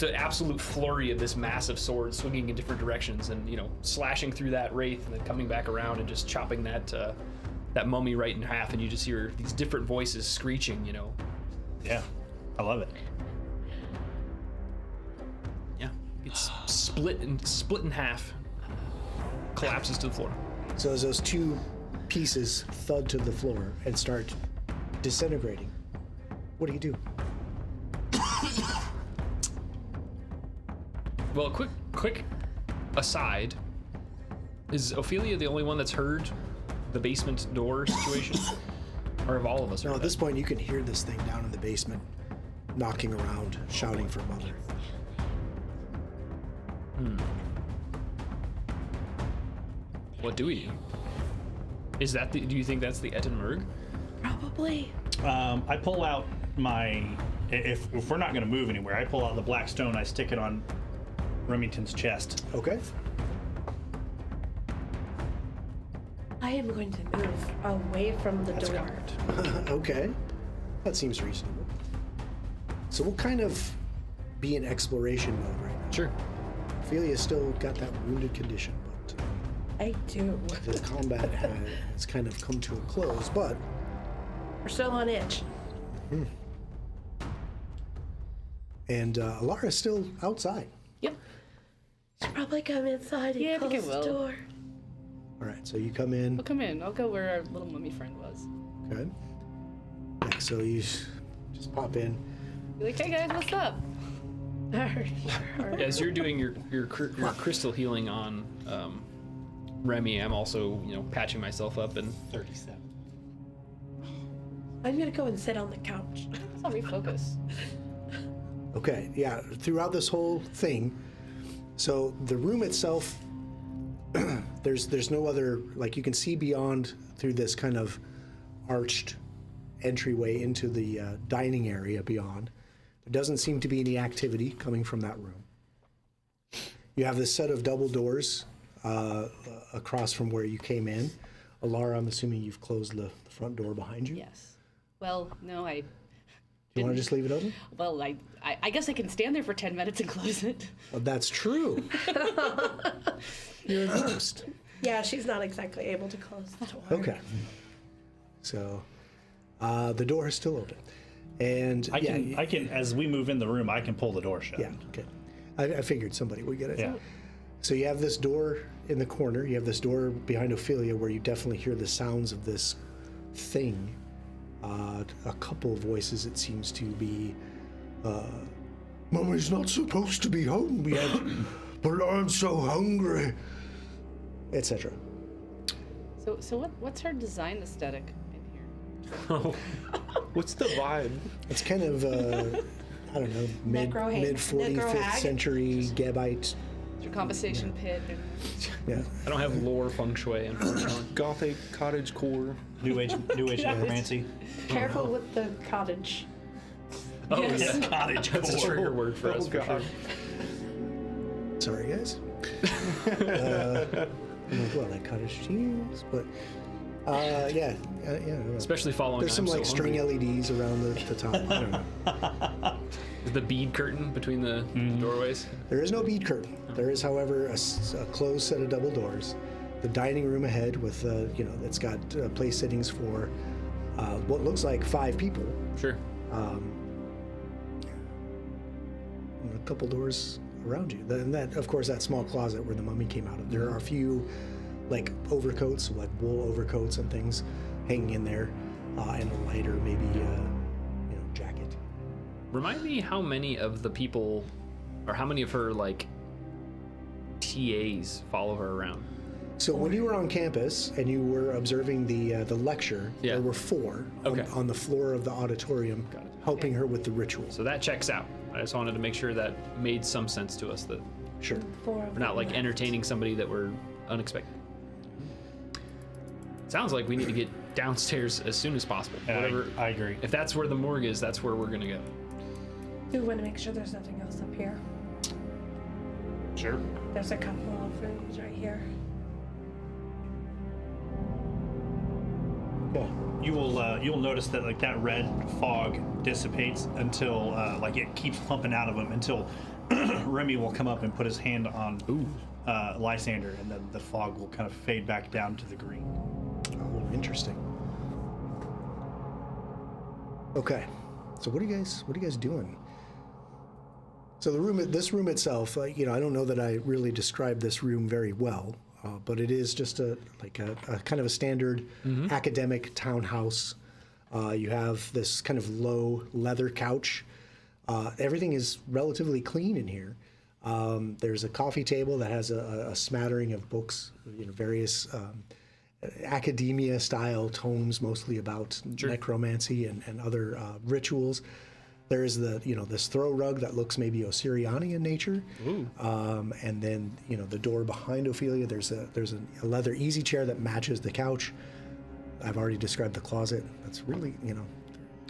an absolute flurry of this massive sword swinging in different directions, and slashing through that wraith and then coming back around and just chopping that mummy right in half, and you just hear these different voices screeching. Yeah, I love it. Yeah, it's split in half, collapses to the floor. So as those 2 pieces thud to the floor and start disintegrating, what do you do? Well, quick aside. Is Ophelia the only one that's heard the basement door situation? Or have all of us heard Now, at that? this point, you can hear this thing down in the basement, knocking around, shouting for mother. What do we do? Do you think that's the Etten Merg? Probably. I pull out my if we're not going to move anywhere, I pull out the black stone, I stick it on Remington's chest. Okay. I am going to move away from the door. Okay. That seems reasonable. So we'll kind of be in exploration mode right now. Sure. Ophelia's still got that wounded condition, but I do. the combat has kind of come to a close, but We're still on edge. and Alara's still outside. Yep. Should probably come inside and Yeah, I close think I the will. door. All right, so you come in. I'll come in. I'll go where our little mummy friend was. Okay. Yeah, so you just pop in. Be like, hey guys, what's up? As you're doing your crystal healing on Remy, I'm also patching myself up and 37. I'm gonna go and sit on the couch. Let's all refocus. Okay, yeah, throughout this whole thing, so the room itself, there's no other, like you can see beyond through this kind of arched entryway into the dining area beyond. There doesn't seem to be any activity coming from that room. You have this set of double doors across from where you came in. Alara, I'm assuming you've closed the front door behind you. Yes. Well, no, I. Do you want to just leave it open? Well, I guess I can stand there for 10 minutes and close it. Oh, that's true. You're a ghost. Yeah, she's not exactly able to close the door. Okay. So the door is still open. And I can, as we move in the room, I can pull the door shut. yeah, okay. I figured somebody would get it. Yeah. So you have this door in the corner. You have this door behind Ophelia where you definitely hear the sounds of this thing. A couple of voices, it seems to be, Mummy's not supposed to be home yet, but I'm so hungry, etc. So what's her design aesthetic in here? What's the vibe? It's kind of, I don't know, mid Necro 45th hag? century Gabite. Your conversation pit. Yeah. I don't have lore feng shui, unfortunately. Gothic cottage core. New age necromancy. Careful with the cottage. Oh, Yes. yeah. Cottage That's a core. trigger word for us. Oh For god. sure. Sorry, guys. I'm like, well, that cottage cheese, but yeah. I don't know. Especially following. There's some I'm like so string hungry. LEDs around the top. I don't know. Is the bead curtain between the doorways? There is no bead curtain. There is, however, a closed set of double doors. The dining room ahead with, it's got place sittings for what looks like 5 people. Sure. And a couple doors around you. And that, of course, that small closet where the mummy came out of. There are a few, like overcoats, like wool overcoats and things, hanging in there, and a lighter, maybe, jacket. Remind me how many of the people, or how many of her like TAs follow her around? So when you were on campus and you were observing the lecture, Yeah. there were 4 Okay. on the floor of the auditorium, helping her with the ritual. So that checks out. I just wanted to make sure that made some sense to us, that Sure. 4 of we're not them like left. entertaining somebody that we're unexpected. Sounds like we need to get downstairs as soon as possible. Yeah, Whatever. I agree. If that's where the morgue is, that's where we're gonna go. Do want to make sure there's nothing else up here. Sure. There's a couple of rooms right here. Okay. You'll notice that like that red fog dissipates until like it keeps pumping out of him until Remy will come up and put his hand on Lysander, and then the fog will kind of fade back down to the green. Oh, interesting. Okay. So what are you guys doing? So this room itself, I don't know that I really described this room very well, but it is just a kind of a standard academic townhouse. You have this kind of low leather couch. Everything is relatively clean in here. There's a coffee table that has a smattering of books, various academia-style tomes, mostly about necromancy and other rituals. There is this throw rug that looks maybe Osiriani in nature, and then the door behind Ophelia. There's a leather easy chair that matches the couch. I've already described the closet. That's really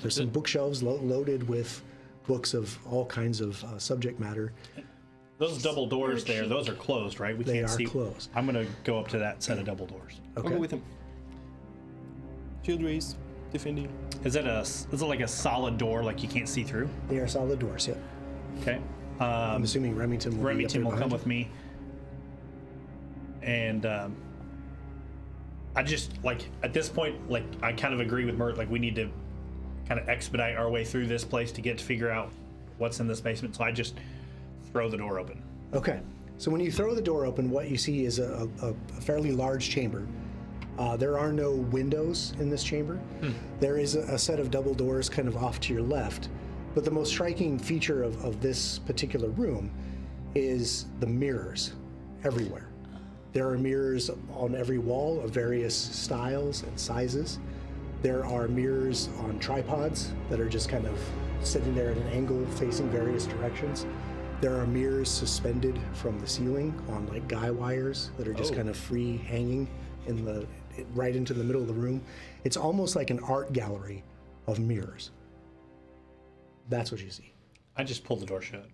there's some bookshelves loaded with books of all kinds of subject matter. Those double doors there, those are closed, right? We They can't are see. closed. I'm gonna go up to that set of double doors. I'll go with him. Shield raise, defending. Is it like a solid door, like you can't see through? They are solid doors, yep. Okay. I'm assuming Remington will Remington will be up come there with me, and I just like at this point, like I kind of agree with Mert. Like we need to kind of expedite our way through this place to figure out what's in this basement. So I just throw the door open. Okay. So when you throw the door open, what you see is a fairly large chamber. There are no windows in this chamber. There is a set of double doors kind of off to your left. But the most striking feature of this particular room is the mirrors everywhere. There are mirrors on every wall of various styles and sizes. There are mirrors on tripods that are just kind of sitting there at an angle facing various directions. There are mirrors suspended from the ceiling on like guy wires that are just kind of free hanging right into the middle of the room. It's almost like an art gallery of mirrors. That's what you see. I just pull the door shut.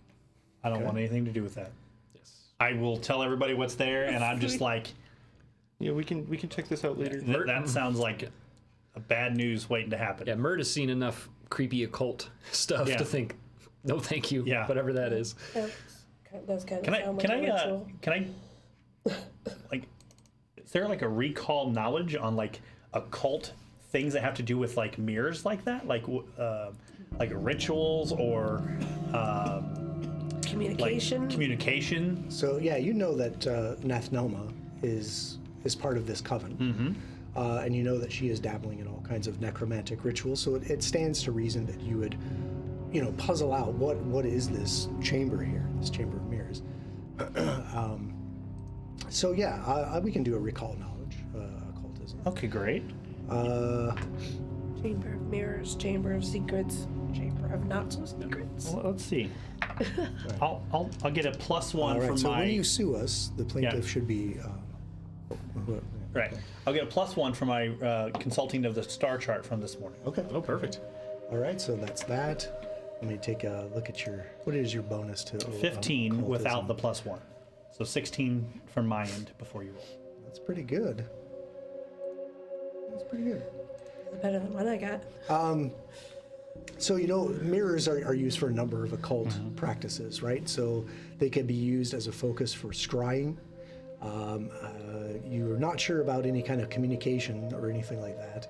I don't want anything to do with that. Yes. I will tell everybody what's there, and I'm just like, Yeah, we can check this out later. that sounds like a bad news waiting to happen. Yeah, Mert has seen enough creepy occult stuff Yeah. to think, no, thank you. Yeah. Whatever that is. Those kind of Can I sound can like a I ritual. like is there like a recall knowledge on like occult things that have to do with like mirrors like that, like rituals or Communication. like communication? So yeah, you know that Nathnelma is part of this coven, and you know that she is dabbling in all kinds of necromantic rituals. So it stands to reason that you would, puzzle out what is this chamber here, this chamber of mirrors. So yeah, we can do a recall knowledge occultism. Okay, great. Chamber of mirrors, chamber of secrets, chamber of not so secrets. Well, let's see. I'll get a +1 All right. from So my. when you sue us, the plaintiff Yeah. should be. Right. I'll get a +1 for my consulting of the star chart from this morning. Okay. Oh, perfect. All right. So that's that. Let me take a look at what is your bonus to 15 without the occultism? +1. So 16 from my end before you roll. That's pretty good. That's pretty good. Better than what I got. So, mirrors are used for a number of occult practices, right? So they can be used as a focus for scrying. You're not sure about any kind of communication or anything like that.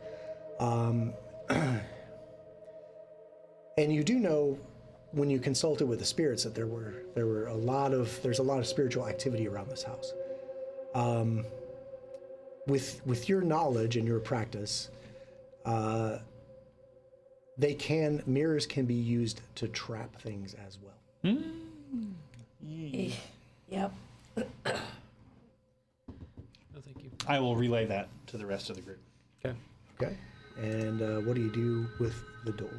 And you do know when you consulted with the spirits that there's a lot of spiritual activity around this house. With your knowledge and your practice, mirrors can be used to trap things as well. Yep. No, thank you. I will relay that to the rest of the group. Okay. Okay. And what do you do with the doors?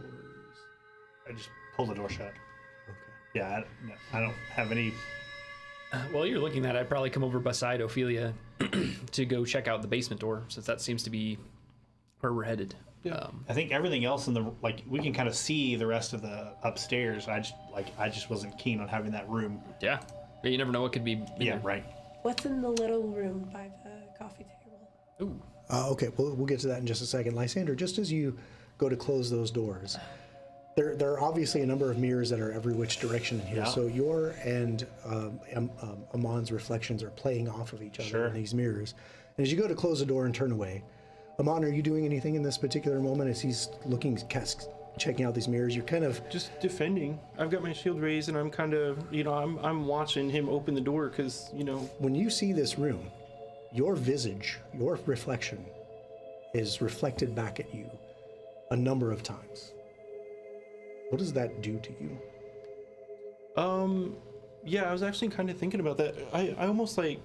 I just pull the door shut. Okay. Yeah, I don't have any. While you're looking at it, I'd probably come over beside Ophelia to go check out the basement door, since that seems to be where we're headed. Yeah. I think everything else we can kind of see the rest of the upstairs. I just wasn't keen on having that room. Yeah. You never know what could be in Yeah, there. right. What's in the little room by the coffee table? Ooh. Okay, we'll get to that in just a second. Lysander, just as you go to close those doors, there are obviously a number of mirrors that are every which direction in here. Yeah. So your and Amon's reflections are playing off of each other Sure. in these mirrors. And as you go to close the door and turn away, Amon, are you doing anything in this particular moment as he's checking out these mirrors? You're kind of Just defending. I've got my shield raised, and I'm kind of, I'm watching him open the door because, when you see this room, your visage, your reflection, is reflected back at you a number of times. What does that do to you? Yeah, I was actually kind of thinking about that. I almost like,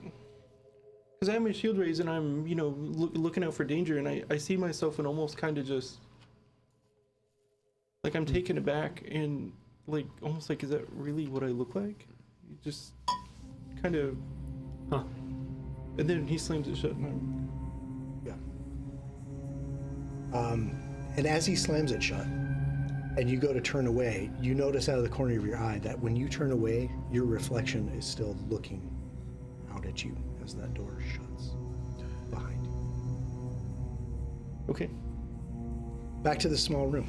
because I have my shield raised and I'm, looking out for danger, and I see myself and almost kind of just, like I'm taken aback and like, almost like, is that really what I look like? Just kind of, Huh. And then he slams it shut and I'm, Yeah. And as he slams it shut, and you go to turn away, you notice out of the corner of your eye that when you turn away, your reflection is still looking out at you as that door shuts behind you. Okay. Back to the small room.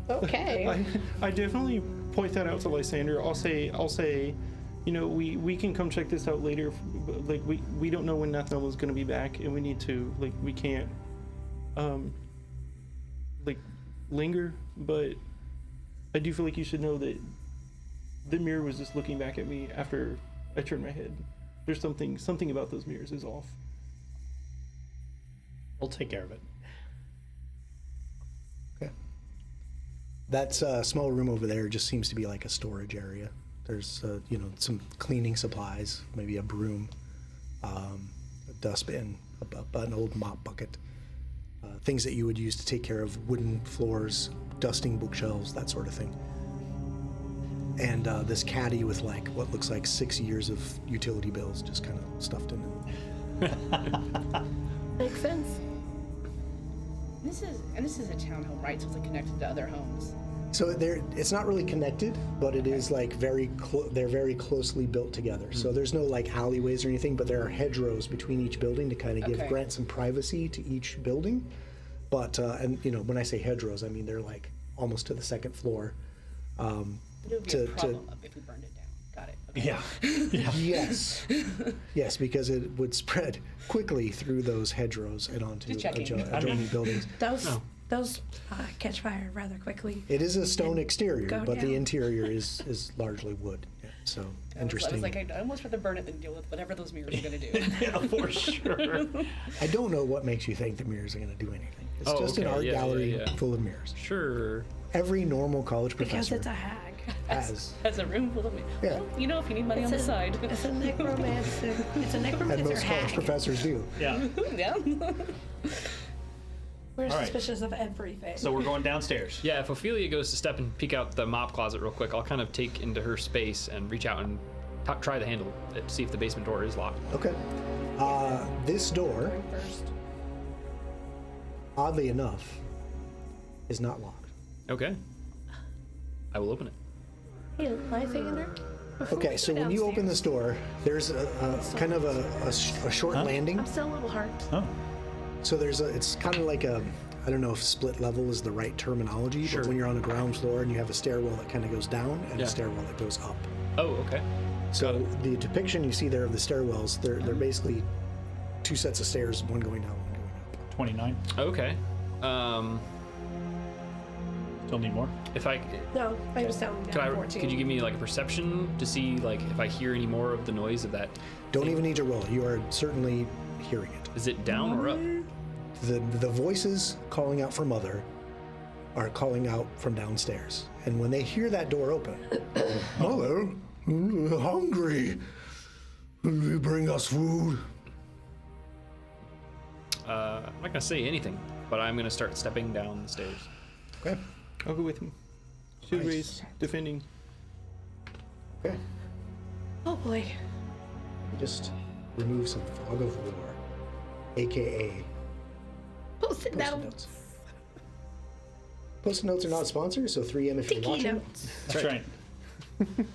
Okay. I definitely point that out to Lysander. I'll say, you know, we can come check this out later. But, like, we don't know when Nathnelma's going to be back, and we need to, like, we can't, like, linger. But I do feel like you should know that the mirror was just looking back at me after I turned my head. There's something about those mirrors is off. We'll take care of it. Okay. That small room over there just seems to be like a storage area. There's, you know, some cleaning supplies, maybe a broom, a dustbin, an old mop bucket, things that you would use to take care of wooden floors, dusting bookshelves, that sort of thing. And this caddy with like what looks like 6 years of utility bills just kind of stuffed in it. Makes sense. This is a townhome, right? So it's like connected to other homes. So it's not really connected, but it is like they're very closely built together. So there's no like alleyways or anything, but there are hedgerows between each building to kind of grant some privacy to each building. But and you know, when I say hedgerows, I mean they're like almost to the second floor. It would be a problem if we burned it down. Got it. Okay. Yeah. Yes, because it would spread quickly through those hedgerows and onto Just checking. adjoining buildings. Those catch fire rather quickly. It is a stone exterior, go but the down. interior is largely wood. Yeah, so interesting. I was like, I'd almost rather burn it than deal with whatever those mirrors are going to do. Yeah, for sure. I don't know what makes you think the mirrors are going to do anything. It's just an art gallery full of mirrors. Sure. Every normal college Because professor it's a hag. has. Has a room full of mirrors. Yeah. Well, you know, if you need money on the side. It's a necromancer. It's a And necromancer most college hag. professors do. Yeah. Yeah. We're All right. suspicious of everything. So we're going downstairs. Yeah, if Ophelia goes to step and peek out the mop closet real quick, I'll kind of take into her space and reach out and try the handle to see if the basement door is locked. Okay. This door, First. oddly enough, is not locked. Okay. I will open it. Hey, Lysander. Before Okay, we so go when you open downstairs- this door, there's a kind of a short landing. I'm still a little hurt. Oh. So it's kind of like I don't know if split level is the right terminology, but when you're on the ground floor and you have a stairwell that kind of goes down and a stairwell that goes up. Oh, okay. So the depiction you see there of the stairwells, they're basically two sets of stairs, one going down, one going up. 29. Okay. Still need more? If I No, I was down could 14. could you give me like a perception to see like if I hear any more of the noise of that? Don't even need to roll. You are certainly hearing it. Is it down or up? The voices calling out for mother are calling out from downstairs. And when they hear that door open, Mother, we're hungry. Will you bring us food? I'm not gonna say anything, but I'm gonna start stepping down the stairs. Okay. I'll go with him. Shield raise, defending. Okay. Oh boy. Just remove some fog of war, aka Post-it Post-it notes. notes. Post-it notes are not sponsored, so 3M if you're Sticky watching. notes. That's right.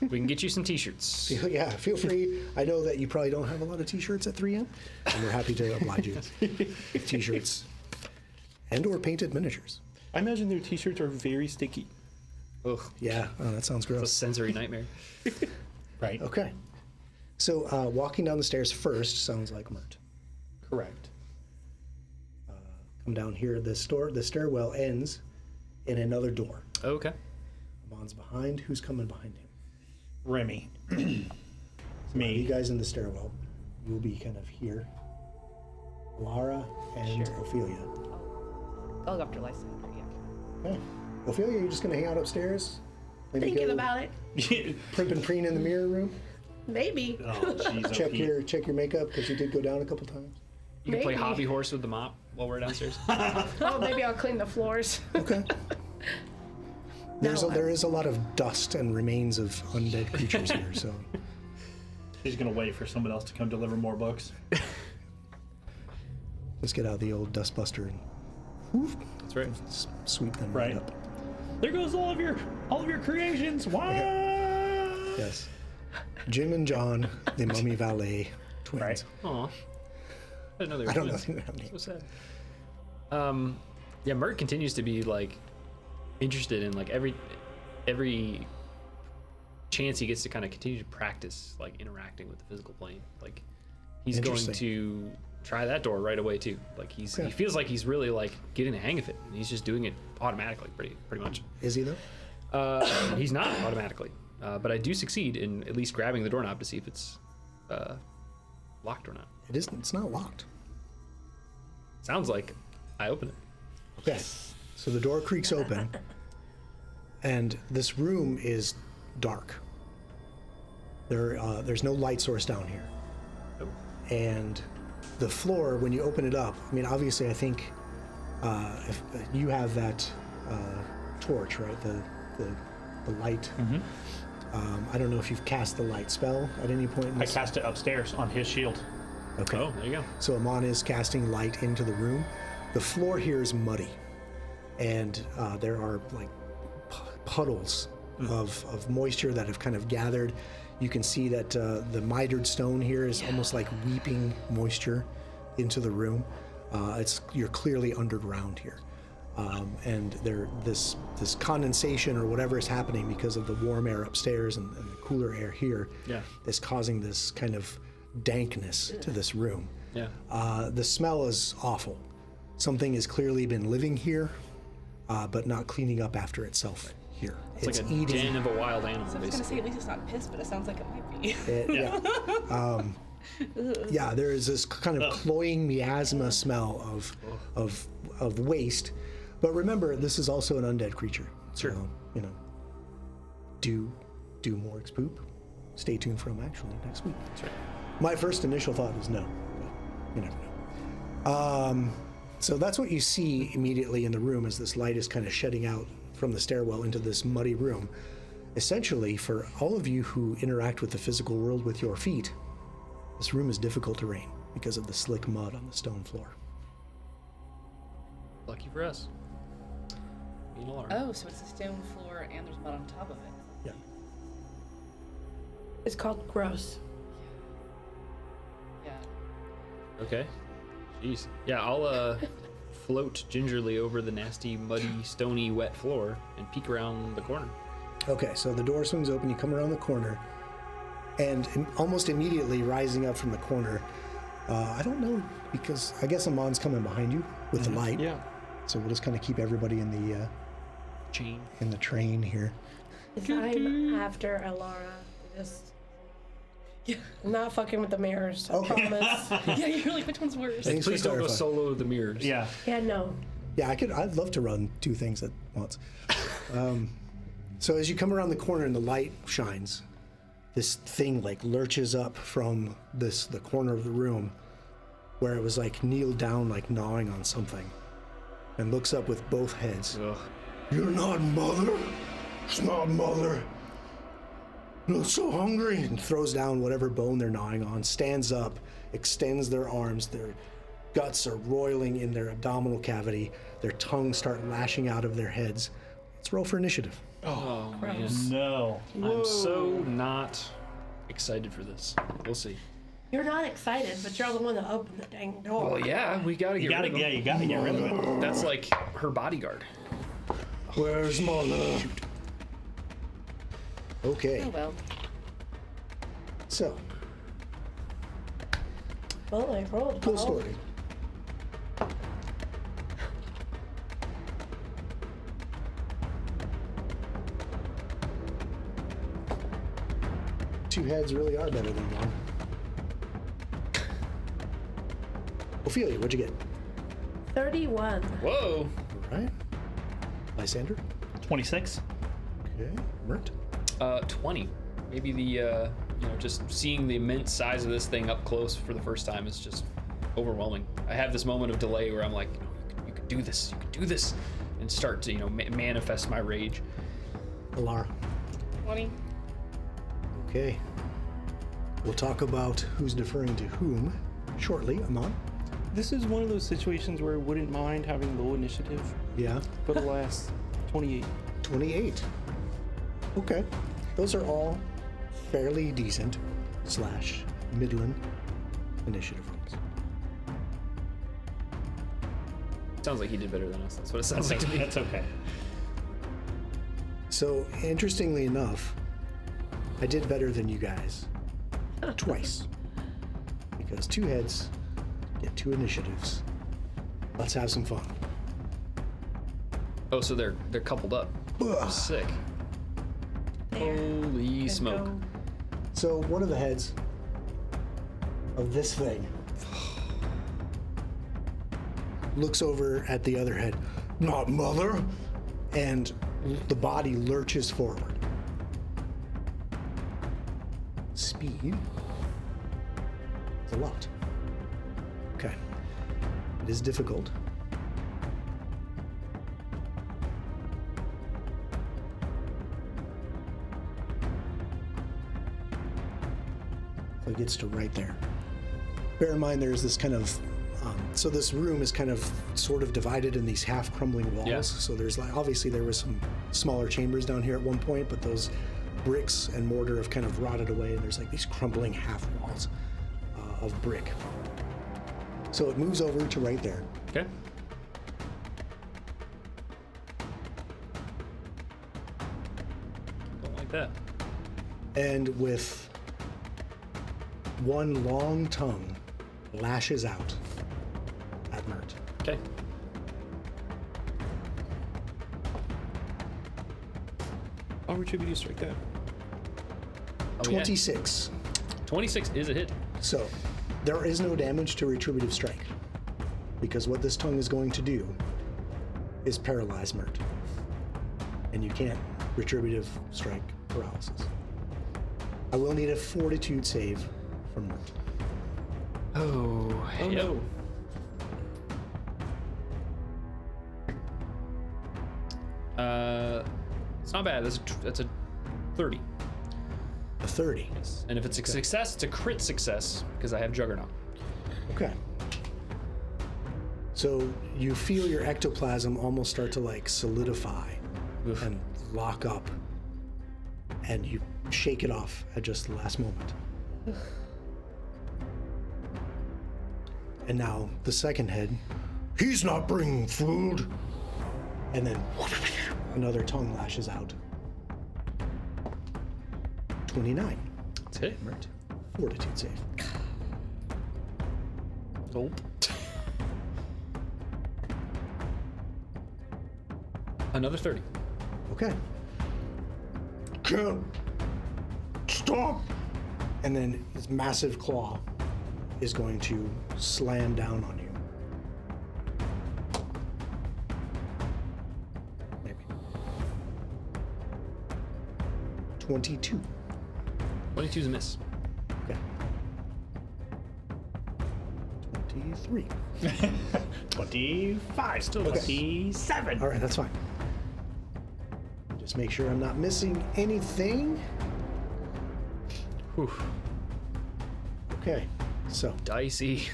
We can get you some T-shirts. Yeah, feel free. I know that you probably don't have a lot of T-shirts at 3M, and we're happy to oblige you with T-shirts and/or painted miniatures. I imagine their t-shirts are very sticky. Ugh, Yeah, that sounds a gross. sensory nightmare. Right. Okay. So walking down the stairs first sounds like Mert. Correct. Come down here. The stairwell ends in another door. Okay. Amon's behind. Who's coming behind him? Remy. You Me. guys in the stairwell. You'll be kind of here. Lara and Ophelia. I'll go after Lysander, yeah. Okay. Ophelia, you're just gonna hang out upstairs? Maybe Thinking go about it. primp and preen in the mirror room? Maybe. Oh, jeez. Check OP. your makeup because you did go down a couple times. You can play Maybe. hobby horse with the mop while we're downstairs. Oh, maybe I'll clean the floors. Okay. No, There is a lot of dust and remains of undead creatures here, so She's gonna wait for someone else to come deliver more books. let's get out the old dustbuster and That's right. Sweep them Right. up. There goes all of your creations. Why? Yes. Jim and John, the Mummy Valet twins. Right. Aw. I didn't know they were I don't twins. know their names. So sad. Yeah, Mert continues to be like interested in like every chance he gets to kind of continue to practice like interacting with the physical plane. Like he's going Interesting. to try that door right away too. Like he feels like he's really like getting the hang of it, and he's just doing it automatically, pretty much. Is he though? He's not automatically, but I do succeed in at least grabbing the doorknob to see if it's locked or not. It isn't. It's not locked. Sounds like I open it. Okay. So the door creaks open, and this room is dark. There's no light source down here. Nope. And the floor, when you open it up, I mean, obviously, I think if you have that torch, right? The light. I don't know if you've cast the light spell at any point in I this. cast it upstairs on his shield. Okay. Oh, there you go. So Amon is casting light into the room. The floor here is muddy, and there are like puddles of moisture that have kind of gathered. You can see that the mitered stone here is almost like weeping moisture into the room. You're clearly underground here, and this condensation or whatever is happening because of the warm air upstairs and the cooler air here is causing this kind of dankness to this room. Yeah. The smell is awful. Something has clearly been living here, but not cleaning up after itself here. It's like a den of a wild animal, I was gonna say basically. at least it's not piss, but it sounds like it might be. Yeah, there is this kind of cloying miasma smell of waste. But remember, this is also an undead creature. Sure. So, do Morg's poop. Stay tuned for him actually next week. That's right. My first initial thought is no, but you never know. So that's what you see immediately in the room as this light is kind of shedding out from the stairwell into this muddy room. Essentially, for all of you who interact with the physical world with your feet, this room is difficult terrain because of the slick mud on the stone floor. Lucky for us. Being alarmed. Oh, so it's a stone floor and there's mud on top of it. Yeah. It's called gross. Yeah. Okay. Jeez. Yeah, I'll float gingerly over the nasty, muddy, stony, wet floor and peek around the corner. Okay, so the door swings open, you come around the corner, and almost immediately rising up from the corner, I don't know, because I guess Amon's coming behind you with the light. Yeah. So we'll just kind of keep everybody in the Chain. train here. I'm after Alara. Just I'm not fucking with the mirrors. I Okay. promise. Yeah, you're like, which one's worse? Thanks for Please don't go clarifying. solo the mirrors. Yeah. Yeah, no. Yeah, I'd love to run two things at once. So as you come around the corner and the light shines, this thing like lurches up from the corner of the room where it was like kneeled down, like gnawing on something, and looks up with both heads. Ugh. You're not mother? It's not mother. I'm so hungry. And throws down whatever bone they're gnawing on, stands up, extends their arms, their guts are roiling in their abdominal cavity, their tongues start lashing out of their heads. Let's roll for initiative. Oh, man. Gross. No. I'm so not excited for this. We'll see. You're not excited, but you're the one that opened the dang door. Well, yeah, we gotta get rid of him. You gotta get rid of it. That's like her bodyguard. Where's mother? Okay, Oh well. so, Well, I rolled. cool well. story. Two heads really are better than one. Ophelia, what'd you get? 31. Whoa. All right. Lysander? 26. Okay. Mert? 20. Maybe the, just seeing the immense size of this thing up close for the first time is just overwhelming. I have this moment of delay where I'm like, you can do this, and start to, manifest my rage. Alara. 20. Okay. We'll talk about who's deferring to whom shortly, Amon. This is one of those situations where I wouldn't mind having low initiative, Yeah. but alas, 28. 28. Okay. Those are all fairly decent / middling initiative rolls. Sounds like he did better than us. That's what it sounds like to me. That's okay. So, interestingly enough, I did better than you guys twice. Because 2 heads get 2 initiatives. Let's have some fun. Oh, so they're coupled up. Ugh. Sick. There. Holy Good smoke. go. So, one of the heads of this thing looks over at the other head. Not mother! And the body lurches forward. Speed is a lot. Okay. It is difficult. So it gets to right there. Bear in mind there's this kind of so this room is kind of sort of divided in these half crumbling walls. Yeah. So there's like obviously there was some smaller chambers down here at one point, but those bricks and mortar have kind of rotted away, and there's like these crumbling half walls of brick. So it moves over to right there. Okay. Don't like that. And with one long tongue lashes out at Mert. Okay. I'll retributive strike that. Oh, yeah. 26. 26 is a hit. So there is no damage to retributive strike, because what this tongue is going to do is paralyze Mert. And you can't retributive strike paralysis. I will need a fortitude save from Mert. Oh, Oh yep. no. It's not bad. That's a 30. A 30. Yes. And if it's a success, it's a crit success because I have Juggernaut. Okay. So you feel your ectoplasm almost start to like solidify Oof. and lock up, and you shake it off at just the last moment. And now the second head, he's not bringing food. And then another tongue lashes out. 29. It's hit, Mert. Fortitude save. Gulp. Another 30. Okay. Can't stop. And then his massive claw is going to slam down on you. Maybe. 22. 22's a miss. Okay. 23. 25, still 27. All right, that's fine. Just make sure I'm not missing anything. Whew. Okay, so Dicey.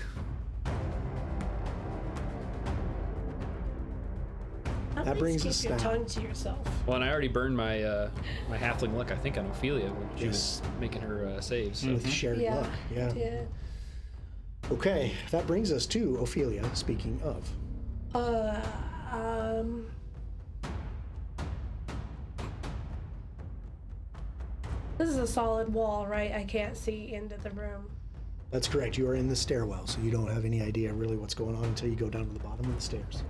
At That least brings keep us your down. tongue to yourself. Well, and I already burned my my halfling luck, I think, on Ophelia when she Yes. was making her saves. So. with shared luck, yeah. Okay, that brings us to Ophelia. Speaking of, This is a solid wall, right? I can't see into the room. that's correct. You are in the stairwell, so you don't have any idea really what's going on until you go down to the bottom of the stairs.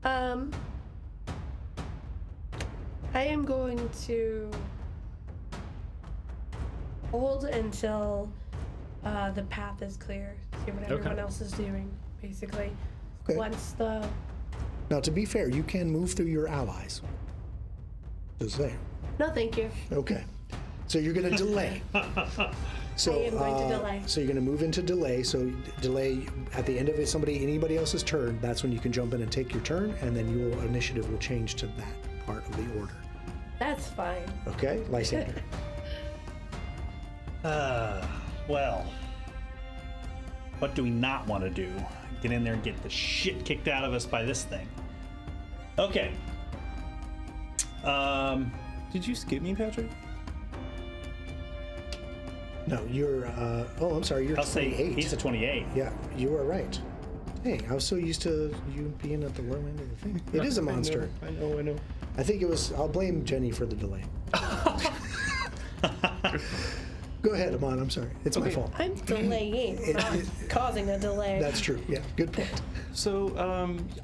I am going to hold until the path is clear. See what everyone else is doing, basically. Okay. Once the Now, to be fair, you can move through your allies. Just saying. no, thank you. Okay. So you're going to delay. So, I am going to delay. So you're going to move into delay. So delay at the end of anybody else's turn. That's when you can jump in and take your turn, and then your initiative will change to that part of the order. That's fine. Okay, Lysander. Well. What do we not want to do? Get in there and get the shit kicked out of us by this thing. Okay. Did you skip me, Patrick? No, you're. Oh, I'm sorry. You're I'll 28. say he's a 28. Yeah, you are right. Dang, I was so used to you being at the low end of the thing. It is a monster. I know. I think it was. I'll blame Jenny for the delay. Go ahead, Amon. I'm sorry. It's my fault. I'm delaying, not causing a delay. That's true. Yeah, good point. So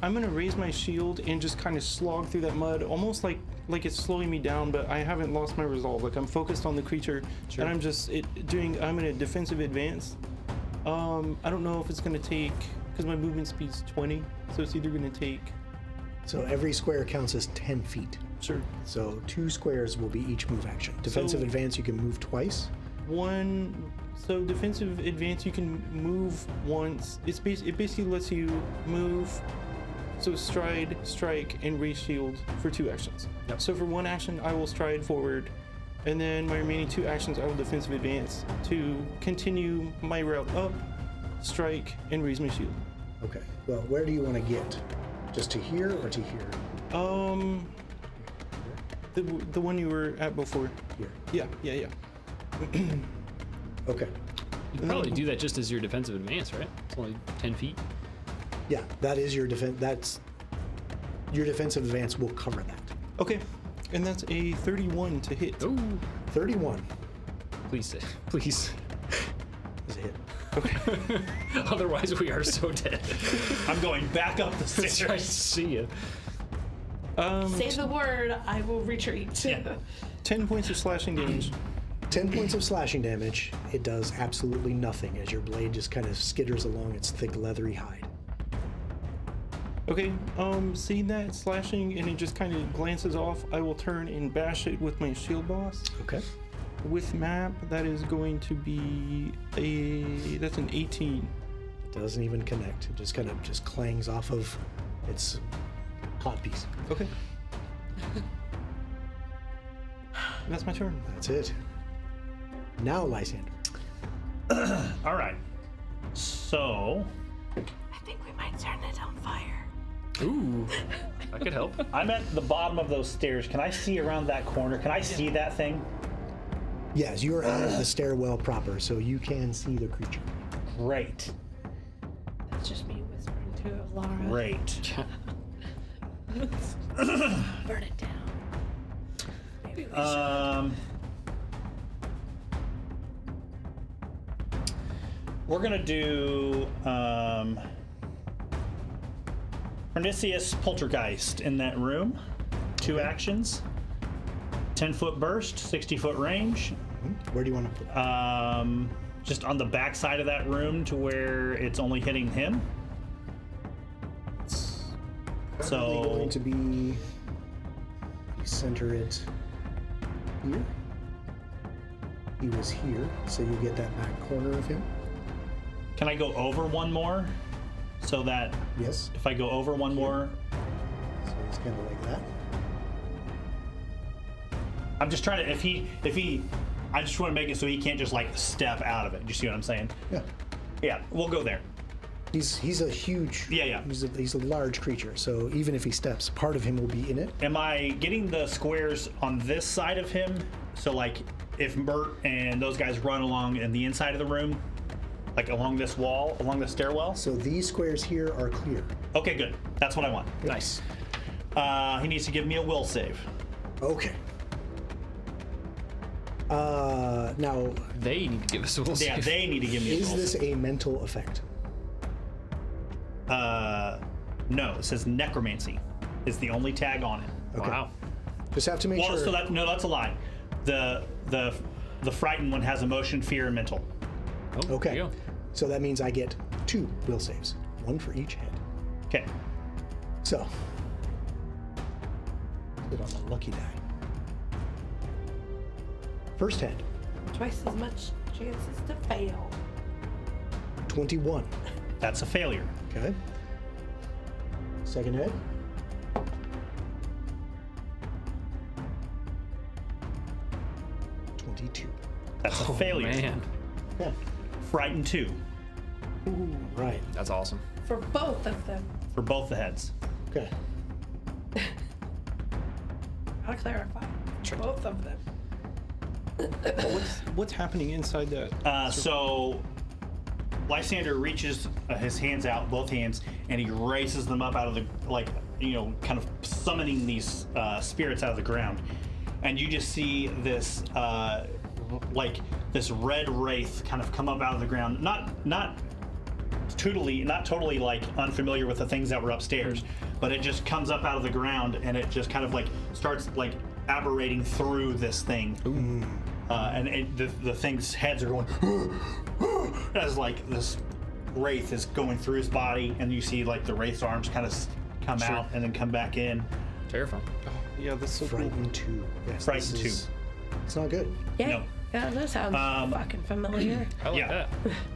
I'm gonna raise my shield and just kind of slog through that mud, almost like it's slowing me down, but I haven't lost my resolve. Like I'm focused on the creature, and I'm just I'm in a defensive advance. I don't know if it's gonna take, because my movement speed's 20, so it's either gonna take. So every square counts as 10 feet. Sure. So 2 squares will be each move action. Defensive advance, you can move twice. So defensive advance, you can move once. It basically lets you move. So stride, strike, and raise shield for 2 actions. Yep. So for 1 action, I will stride forward, and then my remaining 2 actions, I will defensive advance to continue my route up, strike, and raise my shield. Okay. Well, where do you want to get? Just to here or to here? The one you were at before. Here. Yeah. Okay. You can probably do that just as your defensive advance, right? It's only 10 feet. Yeah, that is your defense. That's your defensive advance will cover that. Okay, and that's a 31 to hit. Ooh. 31 Please. Please. is a hit. Okay. Otherwise, we are so dead. I'm going back up the I stairs. see you. Say the word, I will retreat. Yeah. 10 points of slashing damage. 10 points of slashing damage. It does absolutely nothing as your blade just kind of skitters along its thick leathery hide. Okay, seeing that slashing and it just kind of glances off, I will turn and bash it with my shield boss. Okay. With map, that is going to be that's an 18. Doesn't even connect. It just kind of just clangs off of its hot piece. Okay. That's my turn. That's it. Now, Lysander. All right. So I think we might turn it on fire. Ooh. That could help. I'm at the bottom of those stairs. Can I see around that corner? Can I see that thing? Yes, you are out of the stairwell proper, so you can see the creature. Great. That's just me whispering to it, Laura. Great. Burn it down. Maybe we We're gonna do Pernicious Poltergeist in that room. 2 actions. 10-foot burst, 60-foot range. Where do you want to put it? Just on the back side of that room to where it's only hitting him. Probably going to be center it here. He was here, so you get that back corner of him. Can I go over one more? So that Yes. if I go over one more, So he's kind of like that. I'm just trying to, if he, I just want to make it so he can't just like step out of it. Do you see what I'm saying? Yeah. Yeah, we'll go there. He's a huge. Yeah. He's a large creature, so even if he steps, part of him will be in it. Am I getting the squares on this side of him? So like if Mert and those guys run along in the inside of the room, like along this wall, along the stairwell? So these squares here are clear. Okay, good. That's what I want. Nice. He needs to give me a will save. Okay. Now, They need to give us a will Yeah, save. they need to give me a is will this save. a mental effect? No, it says necromancy is the only tag on it. Okay. Wow. Just have to make Well, sure. so that, no, that's a lie. The frightened one has emotion, fear, and mental. Oh, there Okay. you go. So that means I get 2 will saves, 1 for each head. Okay. So, put on the lucky die. First head, twice as much chances to fail. 21. That's a failure. Okay. Second head. 22. That's a failure. Man. Yeah. Frightened 2. Right. That's awesome. For both of them. For both the heads. Okay. I'll clarify. Both of them. What's happening inside that? So Lysander reaches his hands out, both hands, and he raises them up out of the, kind of summoning these spirits out of the ground. And you just see this, this red wraith kind of come up out of the ground. Not totally like unfamiliar with the things that were upstairs, but it just comes up out of the ground and it just kind of starts aberrating through this thing. And the thing's heads are going as this wraith is going through his body, and you see the wraith's arms kind of come out and then come back in. Terrifying. Yeah, that's so cool. Frightened 2. Yes, Frightened 2. It's not good. Yeah. No. Yeah, that sounds fucking familiar. I like Yeah. that.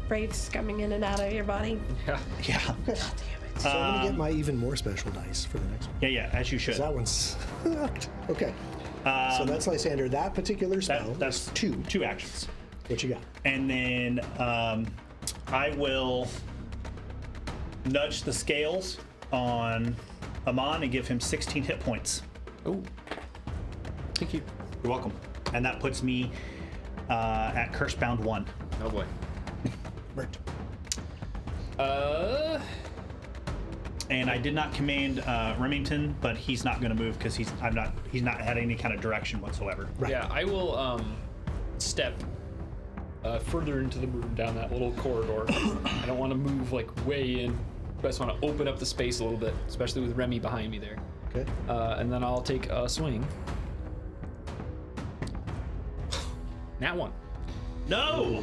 Wraiths coming in and out of your body. Yeah. Yeah. God damn it. So I'm gonna get my even more special dice for the next one. Yeah, as you should. 'Cause that one's sucked. Okay. So that's Lysander. That particular spell. That's is 2. 2 actions. What you got? And then I will nudge the scales on Amon and give him 16 hit points. Oh. Thank you. You're welcome. And that puts me at Cursebound 1. Oh boy. Mert. And I did not command Remington, but he's not going to move because he's not had any kind of direction whatsoever. Right. Yeah, I will step further into the room down that little corridor. I don't want to move way in. I just want to open up the space a little bit, especially with Remy behind me there. Okay. And then I'll take a swing. Nat 1. No!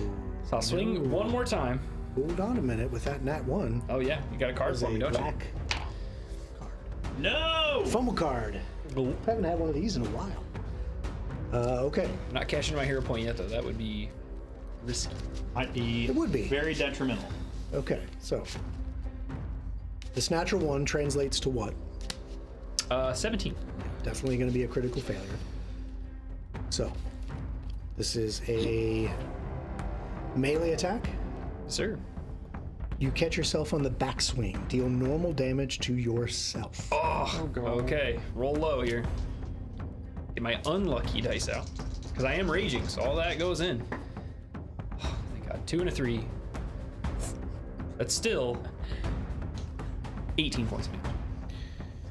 So I'll swing one more time. Hold on a minute with that nat 1. Oh yeah, you got a card There's for me, a don't black No! fumble card. you? Haven't had one of these in a while. Okay. I'm not cashing my hero point yet, though. That would be risky. Might be, It would be. very detrimental. Okay. So this natural 1 translates to what? 17. Definitely going to be a critical failure. So this is a melee attack. Sir. You catch yourself on the backswing. Deal normal damage to yourself. Oh, God. okay. Roll low here. Get my unlucky dice out. Because I am raging, so all that goes in. Oh, thank God. 2 and a 3. That's still 18 points of damage.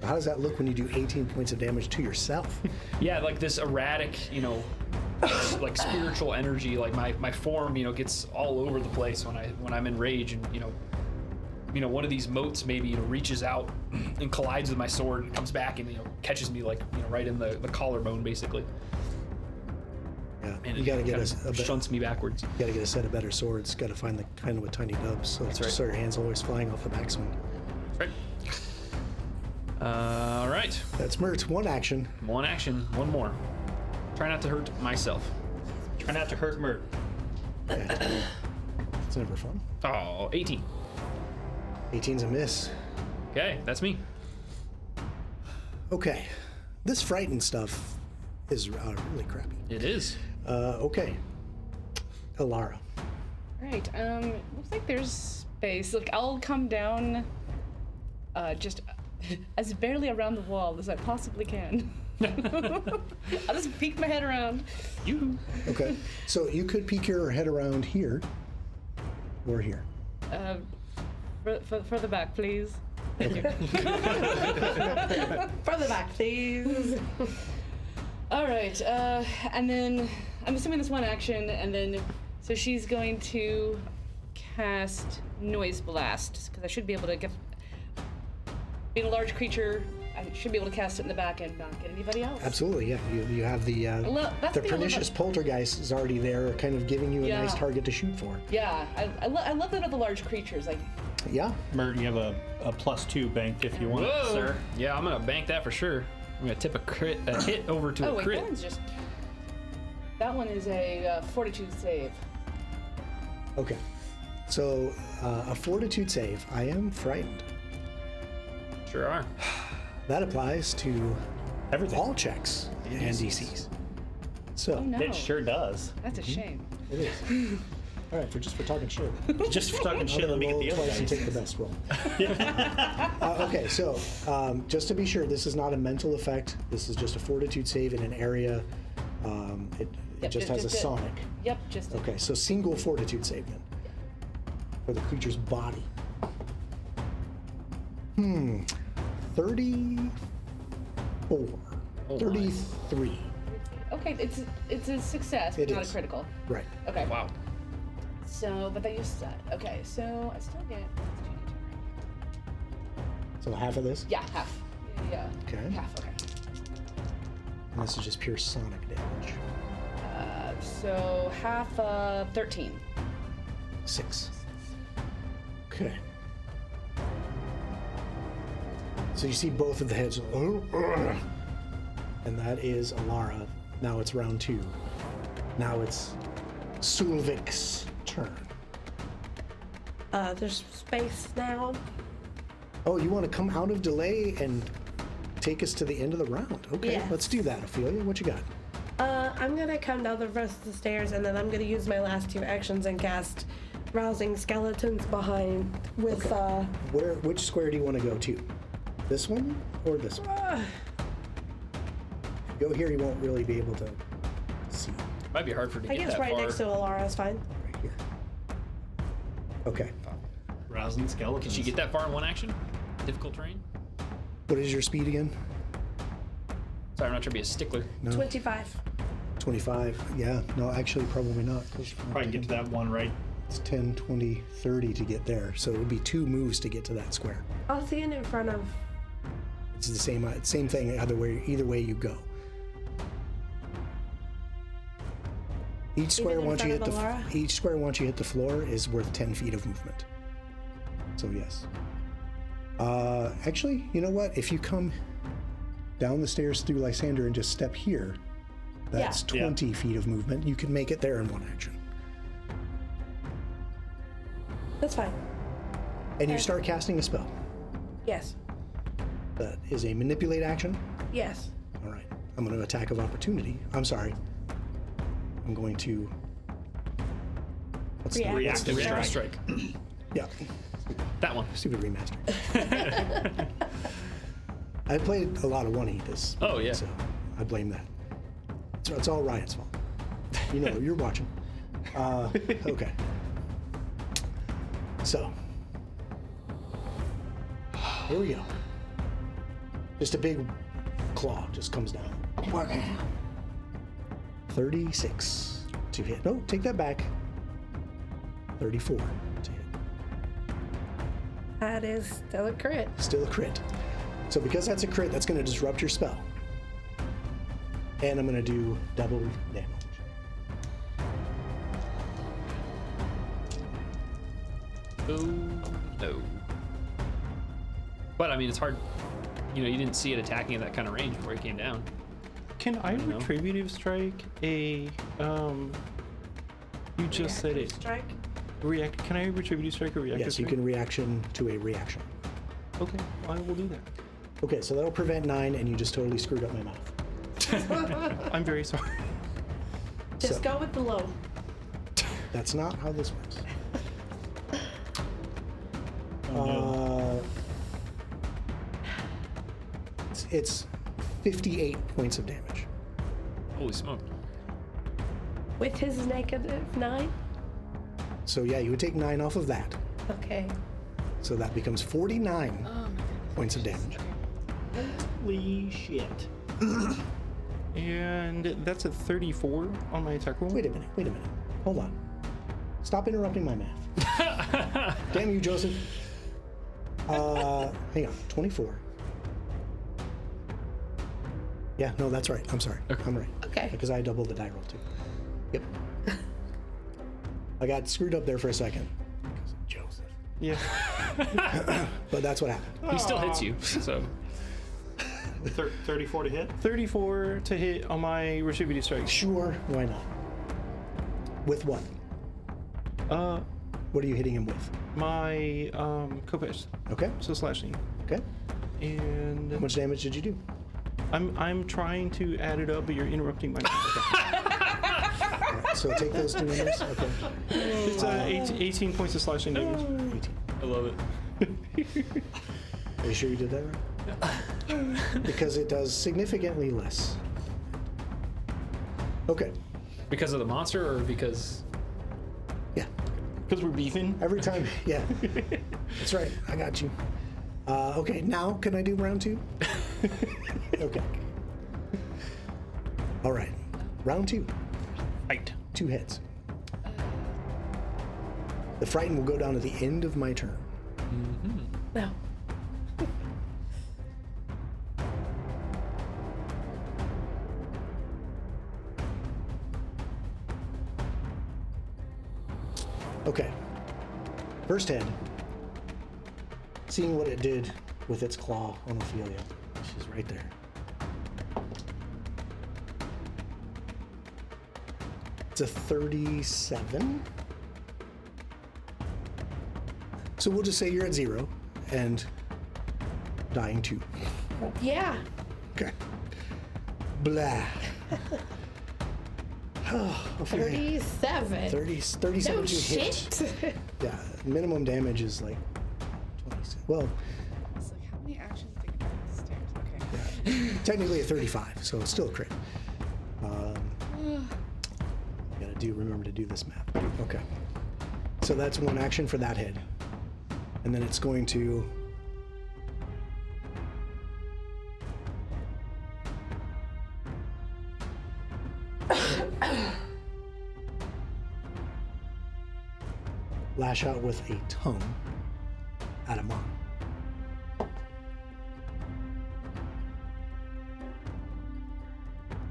How does that look when you do 18 points of damage to yourself? Yeah, this erratic, spiritual energy. My form, gets all over the place when I'm in rage, and one of these motes maybe reaches out and collides with my sword, and comes back and catches me right in the collarbone basically. Yeah, And you it got to get kinda shunts me backwards. You got to get a set of better swords. Got to find the kind with tiny nubs, so That's right. so your hands always flying off the backswing. Right. All right. That's Mert. 1 action. One action. One more. Try not to hurt myself. Try not to hurt Mert. Okay. It's never fun. Oh, 18. 18's a miss. Okay, that's me. Okay. This frightened stuff is really crappy. It is. Okay. Elara. Right. Looks like there's space. Look, I'll come down just as barely around the wall as I possibly can. I'll just peek my head around. You. Okay. So you could peek your head around here or here. Further back, please. Further back, please. All right. And then I'm assuming this one action, and then so she's going to cast Noise Blast because I should be able to get. Being a large creature, I should be able to cast it in the back and not get anybody else. Absolutely, yeah. You have the that's the being a little pernicious bit- poltergeist is already there, kind of giving you a Yeah. nice target to shoot for. Yeah, I love that about the large creatures. Like, Yeah. Mert, you have a +2 banked if you want it, Whoa. sir. Yeah, I'm gonna bank that for sure. I'm gonna tip a hit over to oh a wait, crit. that one's just. That one is a fortitude save. Okay. So a fortitude save. I am frightened. Sure are. That applies to Everything. all checks and DCs. So Oh no, It sure does. that's a shame. it is. All right, for talking shit. Just for talking shit, let me get Roll the other twice and dice. take the best roll. Okay, so just to be sure, this is not a mental effect. This is just a fortitude save in an area. It Yep, just has a just sonic. Yep, just Okay, so single fortitude save then for the creature's body. 34. Oh, 33. Okay, it's a success, It but not is. a critical. Right. Okay. Wow. So, but that you said. Okay, so I still get. So half of this? Yeah, half. Yeah. Okay. Half. Okay. And this is just pure sonic damage. So half. 13. 6. Okay. So you see both of the heads. And that is Alara. Now it's round 2. Now it's Sulvik's turn. There's space now. Oh, you want to come out of delay and take us to the end of the round? Okay, Yeah. let's do that, Ophelia. What you got? I'm gonna come down the rest of the stairs, and then I'm gonna use my last 2 actions and cast Rousing Skeletons behind with, Which square do you want to go to? This one or this one? Go here, you won't really be able to see. Might be hard for her to I get guess that right far. next to Alara is fine. Right here. Okay. Rousing skeletons. Can she get that far in one action? Difficult terrain? What is your speed again? Sorry, I'm not trying to be a stickler. No. 25. 25. Yeah. No, actually, probably not. Probably get to that one, right? It's 10, 20, 30 to get there. So it would be 2 moves to get to that square. I'll stand in front of. It's the same thing either way you go. Each square in once you front hit of Alara? each square once you hit the floor is worth 10 feet of movement. So yes. Actually, you know what? If you come down the stairs through Lysander and just step here, that's Yeah. 20 feet of movement. You can make it there in one action. That's fine. And you start casting a spell. Yes. That is a manipulate action. Yes. All right. I'm going to attack of opportunity. I'm sorry. I'm going to. What's the- Reactive Reactive strike. Yeah. That one. Stupid remaster. I played a lot of 1E this. Oh, yeah. So I blame that. It's all Ryan's fault. You know, you're watching. Okay. So. Here we go. Just a big claw just comes down. 36 to hit. No, take that back. 34 to hit. That is still a crit. Still a crit. So because that's a crit, that's going to disrupt your spell. And I'm going to do double damage. Oh, no. But, I mean, it's hard. You know, you didn't see it attacking at that kind of range before he came down. Can I know. retributive strike a you just said it. Strike. React. Can I retributive strike a reactive Yes, you strike? can reaction to a reaction. Okay, I will do that. Okay, so that'll prevent 9, and you just totally screwed up my mouth. I'm very sorry. Just So- go with the low. That's not how this works. It's 58 points of damage. Holy smoke. With his -9? So yeah, you would take 9 off of that. Okay. So that becomes 49 points of damage. Holy shit. And that's a 34 on my attack roll. Wait a minute. Hold on. Stop interrupting my math. Damn you, Joseph. Hang on. 24. Yeah, no, that's right. I'm sorry. I'm right. Okay. Because I doubled the die roll too. Yep. I got screwed up there for a second. Because of Joseph. Yeah. But that's what happened. He still hits you, so. 34 to hit. 34 to hit on my retributive strike. Sure, why not? With what? What are you hitting him with? My Kopesh, Okay. so slashing. Okay. And How much damage did you do? I'm trying to add it up, but you're interrupting my. So take those 2 numbers. Okay. It's 18 points of slashing damage. 18. I love it. Are you sure you did that right? Because it does significantly less. Okay. Because of the monster, or because? Yeah. Because we're beefing. Every time. Yeah. That's right. I got you. Okay. Now can I do round 2? Okay. All right. Round 2. Right. 2 heads. The frighten will go down at the end of my turn. No. Okay. First head. Seeing what it did with its claw on Ophelia. She's right there. It's a 37. So we'll just say you're at 0 and dying 2. Yeah. Okay. Blah. Oh, Ophelia. 37. 37 No to hit. shit. Yeah, minimum damage is like 26. Well, It's like, how many actions do you get down the stairs? Okay. technically a 35, so it's still a crit. Remember to do this math. Okay. So that's 1 action for that head. And then it's going to lash out with a tongue at a mon.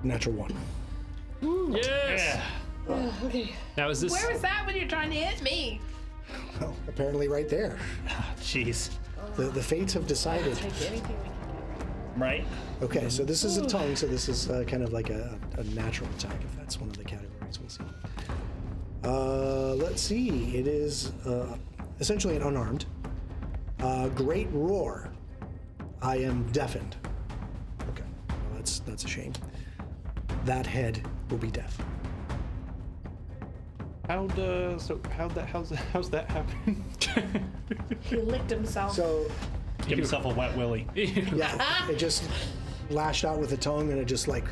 Natural 1. Yes. Okay. Now is this? Where was that when you're trying to hit me? Well, apparently right there. Jeez. The fates have decided. Take anything we can get. Right? Okay, so this is a tongue, so this is kind of like a natural attack, if that's one of the categories. We'll see. Let's see. It is essentially an unarmed. Great roar. I am deafened. Okay, well, that's a shame. That head will be deaf. How's that happen? He licked himself. So Give himself a wet willy. yeah, it just lashed out with the tongue, and it just like,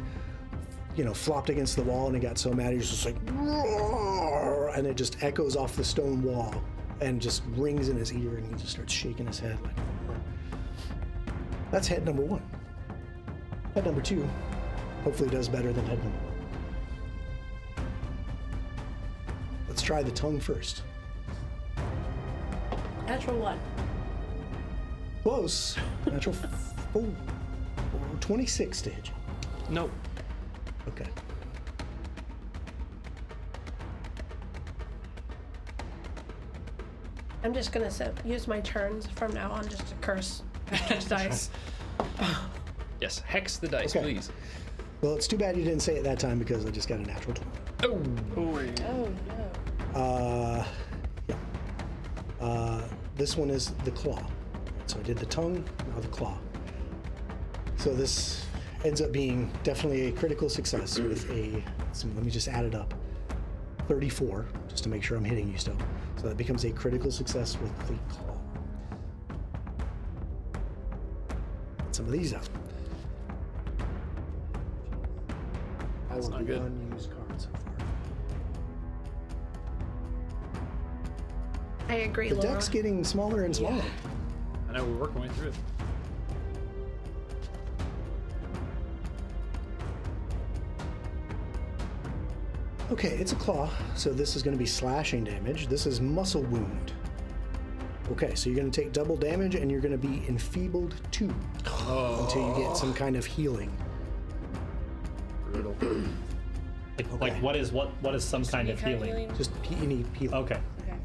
flopped against the wall, and it got so mad he was just like, roar, and it just echoes off the stone wall, and just rings in his ear, and he just starts shaking his head like. That's head number 1. Head number 2, hopefully does better than head number 1. Let's try the tongue first. Natural 1. Close. Natural 26 to hit you. Nope. Okay. I'm just gonna use my turns from now on just to curse Patrick's dice. Yes. Hex the dice, Okay. please. Well, it's too bad you didn't say it that time because I just got a natural 20. Oh. Oh no. Yeah. This one is the claw. So I did the tongue, now the claw. So this ends up being definitely a critical success with let me just add it up. 34, just to make sure I'm hitting you still. So that becomes a critical success with the claw. Get some of these out. That's All of not the good. unused cards so far. I agree, The Laura. deck's getting smaller and smaller. I know we're working our way through it. Okay, it's a claw, so this is going to be slashing damage. This is muscle wound. Okay, so you're going to take double damage, and you're going to be enfeebled 2 until you get some kind of healing. Brutal. Like what is some kind of healing? Just you need healing. Okay. Okay.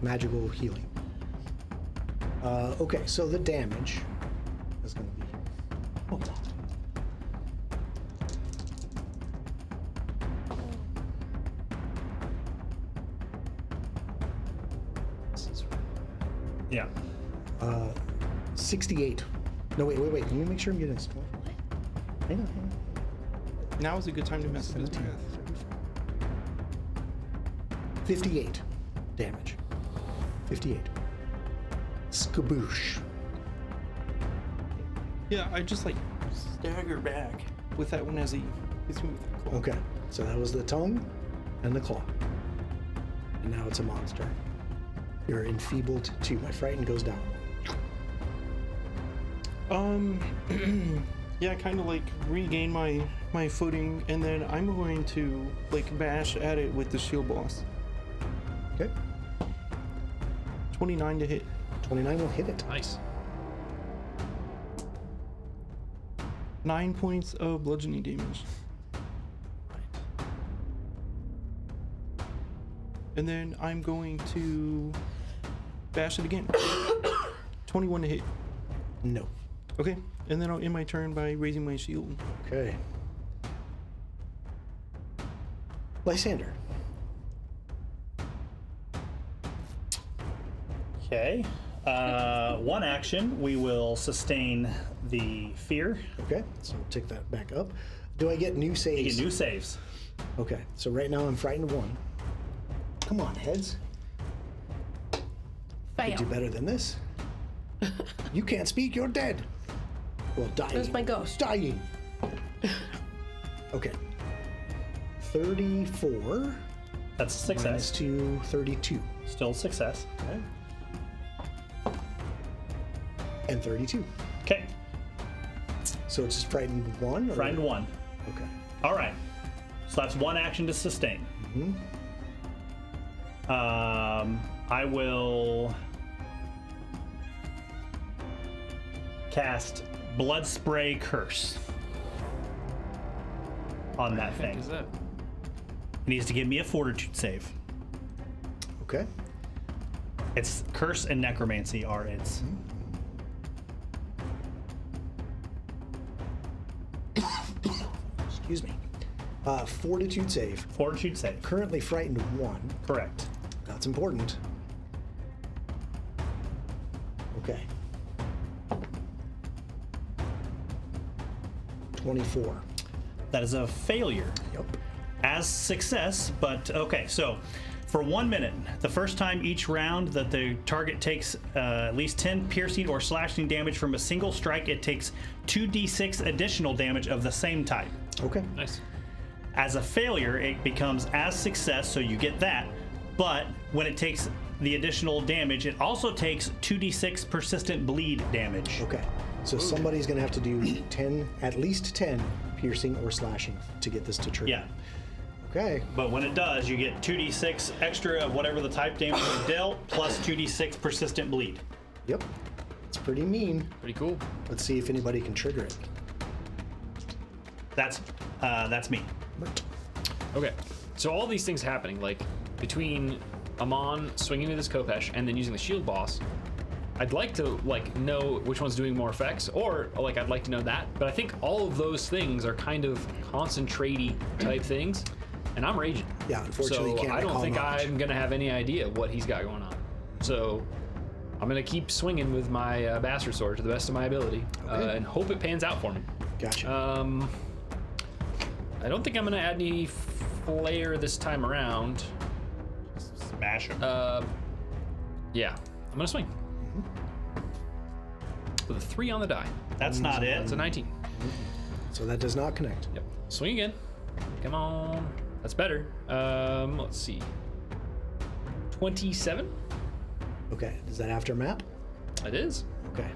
Magical healing. Okay, so the damage is going to be. Hold on. Yeah. 68. No, wait. Let me make sure I'm getting this. Hang on. Now is a good time to mess with this math. 58 damage. 58. Skaboosh. Yeah, I just like stagger back with that one as he hits me with the claw. Okay, so that was the tongue and the claw. And now it's a monster. You're enfeebled 2. My frightened goes down. Yeah, kind of like regain my footing, and then I'm going to like bash at it with the shield boss. Okay, 29 to hit. 29 will hit it. Nice. 9 points of bludgeoning damage. And then I'm going to bash it again. 21 to hit. No. Okay, and then I'll end my turn by raising my shield. Okay. Lysander. Okay. One action, we will sustain the fear. Okay, so we'll tick that back up. Do I get new You saves? get new saves. Okay, so right now I'm frightened 1. Come on, heads. You Fail. do better than this. You can't speak, you're dead. Well, dying. Where's my ghost? Dying. Okay. 34 That's a success. minus 2, 32. Still a success. Okay. And 32. Okay. So it's just frightened 1? Or? Frightened 1. Okay. All right. So that's one action to sustain. I will cast Blood Spray Curse on that What the heck thing. is that? It needs to give me a Fortitude save. Okay. It's Curse and Necromancy are its. Excuse me. Fortitude save. Fortitude save. Currently frightened 1. Correct. That's important. Okay. 24. That is a failure. Yep. As success, but okay, so for 1 minute, the first time each round that the target takes at least 10 piercing or slashing damage from a single strike, it takes 2d6 additional damage of the same type. Okay. Nice. As a failure, it becomes as success, so you get that, but when it takes the additional damage, it also takes 2d6 persistent bleed damage. Okay. So somebody's going to have to do 10, at least 10 piercing or slashing to get this to trigger. Yeah. Okay. But when it does, you get 2d6 extra of whatever the type damage was dealt, plus 2d6 persistent bleed. Yep. It's pretty mean. Pretty cool. Let's see if anybody can trigger it. That's me. Okay. So all these things happening, like between Amon swinging with his Kopesh and then using the shield boss, I'd like to like know which one's doing more effects, or like I'd like to know that. But I think all of those things are kind of concentrate-y type things, and I'm raging. Yeah, unfortunately, you So can't I don't recall think knowledge. I'm gonna have any idea what he's got going on. So I'm gonna keep swinging with my bastard sword to the best of my ability, Okay. and hope it pans out for me. Gotcha. I don't think I'm gonna add any flare this time around. Smash him. Yeah, I'm gonna swing with a 3 on the die. That's not it. That's a 19. So that does not connect. Yep. Swing again. Come on. That's better. Let's see. 27. Okay. Is that after map? It is. Okay.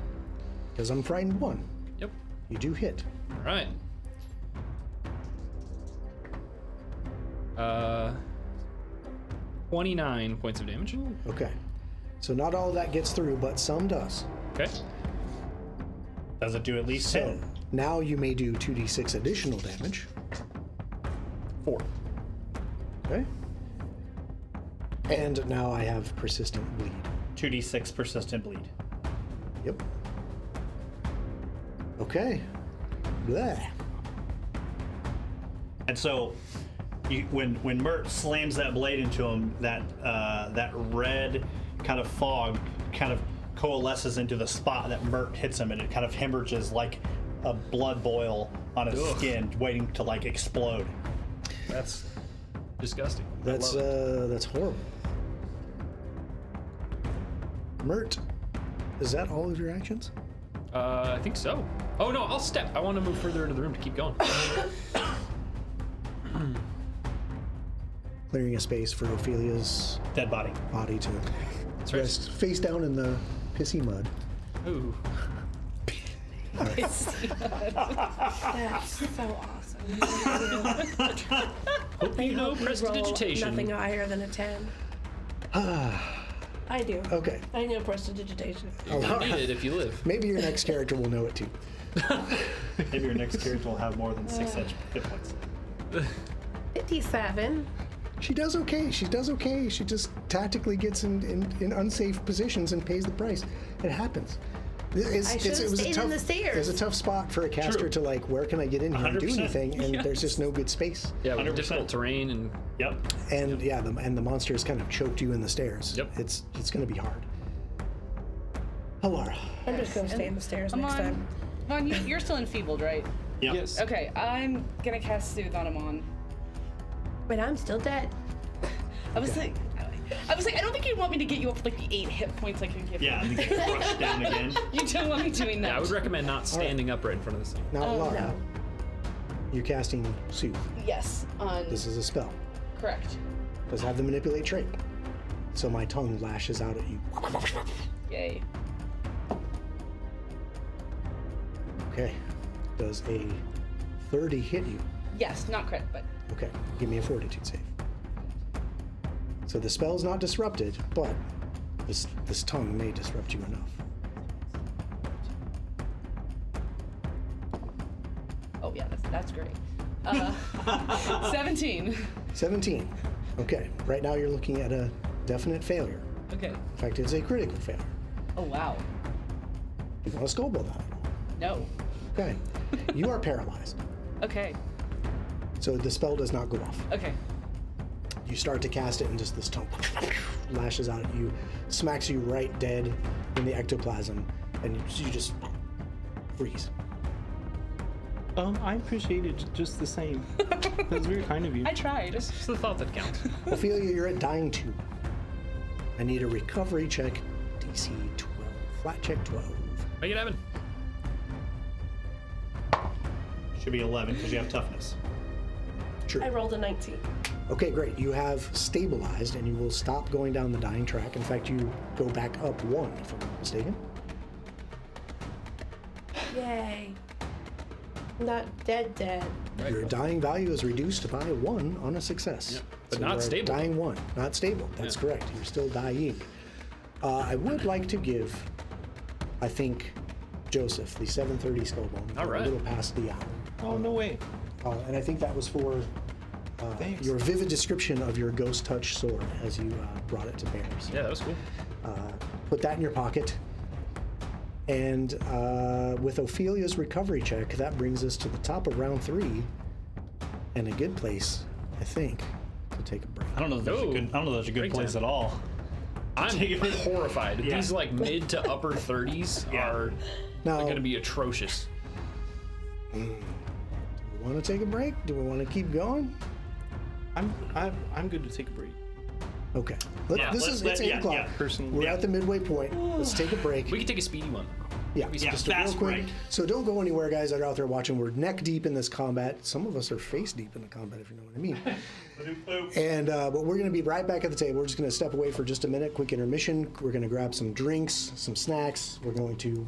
Because I'm frightened 1. Yep. You do hit. All right. 29 points of damage. Okay. So not all of that gets through, but some does. Okay. Does it do at least So 10? now you may do 2d6 additional damage. 4. Okay. And now I have persistent bleed. 2d6 persistent bleed. Yep. Okay. Bleh. And so, when Mert slams that blade into him, that red kind of fog kind of coalesces into the spot that Mert hits him, and it kind of hemorrhages like a blood boil on his skin, waiting to like explode. That's disgusting. That's I love it. that's horrible. Mert, is that all of your actions? I think so. Oh no, I'll step. I want to move further into the room to keep going. Clearing a space for Ophelia's Dead body. body to right. rest face down in the pissy mud. Ooh. That's so awesome. Hope you know Roll prestidigitation. nothing higher than a 10. I do. Okay. I know prestidigitation. You need it if you live. Maybe your next character will know it too. Maybe your next character will have more than 6 hit points. 57. She does okay. She does okay. She just tactically gets in unsafe positions and pays the price. It happens. I should have stayed in the stairs. It's a tough spot for a caster True. to like, where can I get in here and do 100%. anything? And Yes. there's just no good space. Yeah, with 100%. difficult terrain and Yep. And yeah, the monster has kind of choked you in the stairs. Yep. It's going to be hard. Halara. I'm just going to stay in the stairs next time. Amon, you're still enfeebled, right? Yep. Yes. Okay, I'm gonna cast Soothe on Amon. But I'm still dead. I was like, I don't think you'd want me to get you up to like the 8 hit points I can give Yeah, and you. then get crushed down again. You don't want me doing that. yeah, I would recommend not standing upright in front of this thing. Now, Oh, Halara, no. you're casting Soothe. Yes, on This is a spell. correct. Does have the manipulate trait. So my tongue lashes out at you. Yay. Okay. Does a 30 hit you? Yes, not crit, but Okay. Give me a fortitude save. So the spell's not disrupted, but this tongue may disrupt you enough. oh yeah, that's great. 17. 17. Okay. Right now you're looking at a definite failure. Okay. In fact, it's a critical failure. Oh wow. You want to skullbowl that? No. Okay. You are paralyzed. Okay. So the spell does not go off. Okay. You start to cast it, and just this tongue lashes out at you, smacks you right dead in the ectoplasm, and you just freeze. I appreciate it just the same. That's very kind of you. I tried. It's the thought that counts. Ophelia, you're at dying 2. I need a recovery check, DC 12. Flat check 12. Make it happen. Should be 11 because you have toughness. True. I rolled a 19. Okay, great. You have stabilized, and you will stop going down the dying track. In fact, you go back up 1, if I'm not mistaken. Yay. Not dead. Your dying value is reduced by 1 on a success. Yep, but So not you are stable. Dying 1, not stable. That's Yeah. correct. You're still dying. I would like to give, I think, Joseph the 730 skull bone. All right. A little past the hour. Oh, no way. And I think that was for Thanks. your vivid description of your ghost touch sword as you brought it to bear. So, Yeah, that was cool. put that in your pocket. And with Ophelia's recovery check, that brings us to the top of round 3, and a good place, I think, to take a break. I don't know if there's a No. good. I don't know if there's a good Break place time. at all. I'm horrified. Yeah. These like mid to upper 30s Yeah. are Now, going to be atrocious. do we want to take a break? Do we want to keep going? I'm good to take a break. Okay. Yeah, It's 8 o'clock. yeah. Personally. We're Yeah. at the midway point. Let's take a break. We can take a speedy one. Yeah, Yeah, just a fast real quick. break. So don't go anywhere, guys that are out there watching. We're neck deep in this combat. Some of us are face deep in the combat, if you know what I mean. And but we're going to be right back at the table. We're just going to step away for just a minute, quick intermission. We're going to grab some drinks, some snacks. We're going to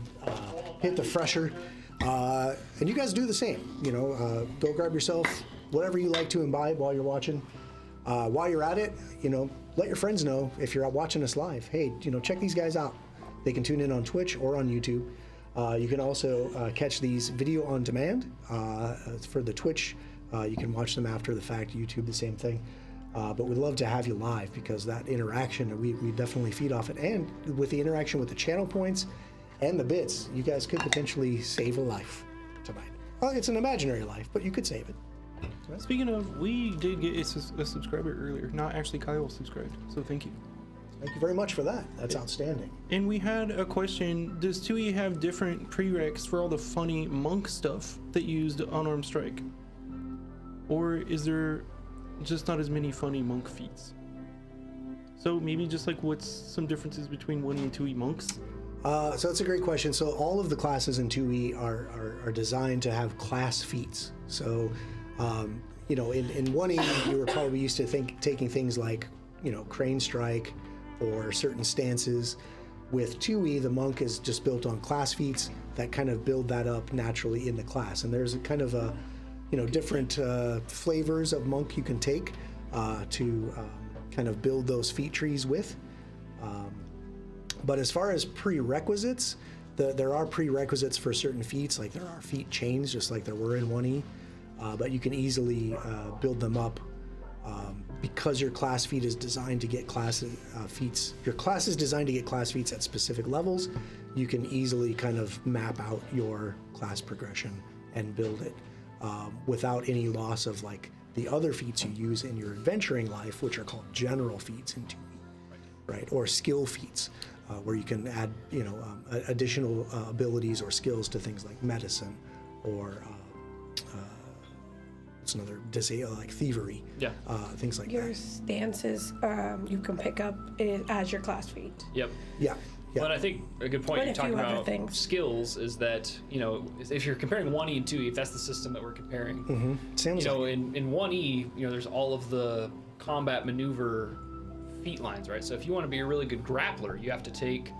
hit the fresher, and you guys do the same. Go grab yourself whatever you like to imbibe while you're watching. While you're at it, let your friends know if you're watching us live. Hey, check these guys out. They can tune in on Twitch or on YouTube. You can also catch these video on demand for the Twitch. You can watch them after the fact. YouTube, the same thing. But we'd love to have you live because that interaction, we definitely feed off it. And with the interaction with the channel points and the bits, you guys could potentially save a life tonight. Well, it's an imaginary life, but you could save it. Speaking of, we did get a subscriber earlier. Not actually Kyle subscribed, so thank you. Thank you very much for that. That's outstanding. And we had a question. Does 2E have different prereqs for all the funny monk stuff that used unarmed strike? Or is there just not as many funny monk feats. So maybe just like what's some differences between 1E and 2E monks? So it's a great question. So all of the classes in 2E are designed to have class feats. So, in 1E, you were probably used to taking things like, crane strike or certain stances. With 2E, the monk is just built on class feats that kind of build that up naturally in the class. And there's a kind of different flavors of monk you can take to kind of build those feat trees with. But as far as prerequisites, there are prerequisites for certain feats, like there are feat chains, just like there were in 1E, but you can easily build them up because your class feat is designed to get class feats. Your class is designed to get class feats at specific levels. You can easily kind of map out your class progression and build it without any loss of like the other feats you use in your adventuring life, which are called general feats in 2E, right? Or skill feats. Where you can add, additional abilities or skills to things like medicine, or what's another like thievery. Yeah. Things like Your that. stances you can pick up as your class feat. Yep. Yeah. But I think a good point Quite you're a few talking other about things. skills is that, if you're comparing 1E and 2E, if that's the system that we're comparing, Sounds like in 1E, there's all of the combat maneuver feat lines, right? So if you want to be a really good grappler, you have to take,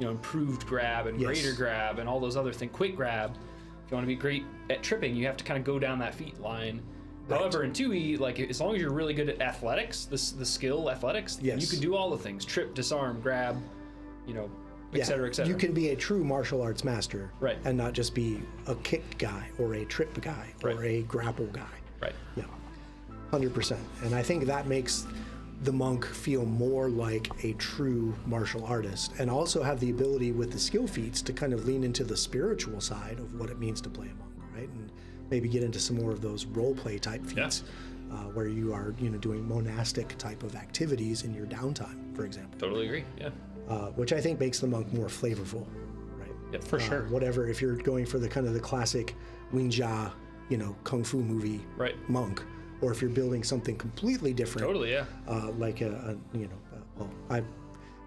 improved grab and Yes. greater grab and all those other things, quick grab. If you want to be great at tripping, you have to kind of go down that feat line. Right. However, in 2E, like as long as you're really good at athletics, the skill athletics, Yes. you can do all the things: trip, disarm, grab, et cetera, et cetera. You can be a true martial arts master, Right. and not just be a kick guy or a trip guy or Right. a grapple guy. Right. Yeah, 100%. And I think that makes the monk feel more like a true martial artist, and also have the ability with the skill feats to kind of lean into the spiritual side of what it means to play a monk, right? And maybe get into some more of those role play type feats, where you are, doing monastic type of activities in your downtime, for example. Totally agree. Yeah. Which I think makes the monk more flavorful, right? Yeah, for sure. Whatever, if you're going for the kind of the classic Winjia, kung fu movie Right. monk, or if you're building something completely different, Totally. Yeah. like I've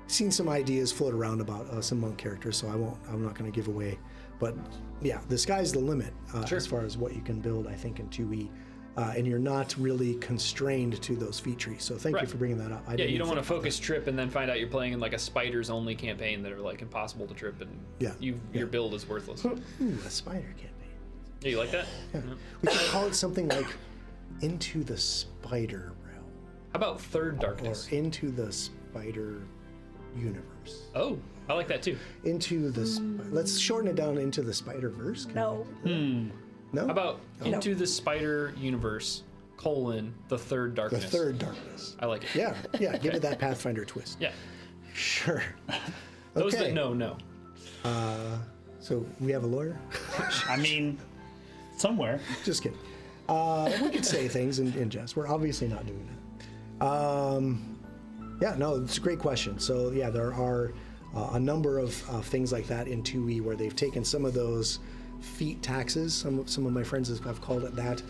seen some ideas float around about some monk characters, so I'm not going to give away, but yeah, the sky's the limit Sure. as far as what you can build, I think, in 2E. And you're not really constrained to those feat trees. So thank you Right. for bringing that up. I Yeah, didn't you don't even want to think about focus trip and then find out you're playing in like a spiders only campaign that are like impossible to trip, and Yeah. your build is worthless. that. Ooh, a spider campaign. Yeah, you like that? Yeah. We could call it something like Into the Spider Realm, How about Third or Darkness? Into the Spider Universe. Oh, I like that too. Into the let's shorten it down into the Spider Verse. No. No. How about Into the Spider Universe, the Third the Darkness? Third Darkness? I like it. Yeah, yeah. Give it that Pathfinder twist. Yeah. Sure. Those Okay. that know. So we have a lawyer. I mean, somewhere. Just kidding. We could say things in jest. We're obviously not doing that. Yeah, no, it's a great question. So yeah, there are a number of things like that in 2E where they've taken some of those feat taxes. Some of my friends have called it that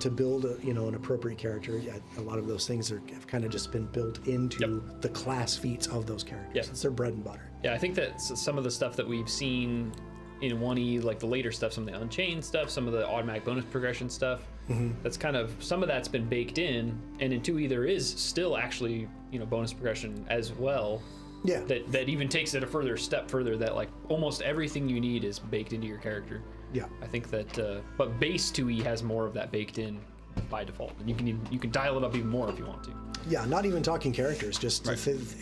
to build an appropriate character. Yeah, a lot of those things have kind of just been built into the class feats of those characters. Yep. It's their bread and butter. Yeah, I think that some of the stuff that we've seen in 1E, like the later stuff, some of the Unchained stuff, some of the automatic bonus progression stuff, that's kind of, some of that's been baked in, and in 2E there is still actually, bonus progression as well. Yeah. That even takes it a further step further, that like almost everything you need is baked into your character. Yeah. I think that, but base 2E has more of that baked in by default, and you can dial it up even more if you want to. Yeah, not even talking characters, just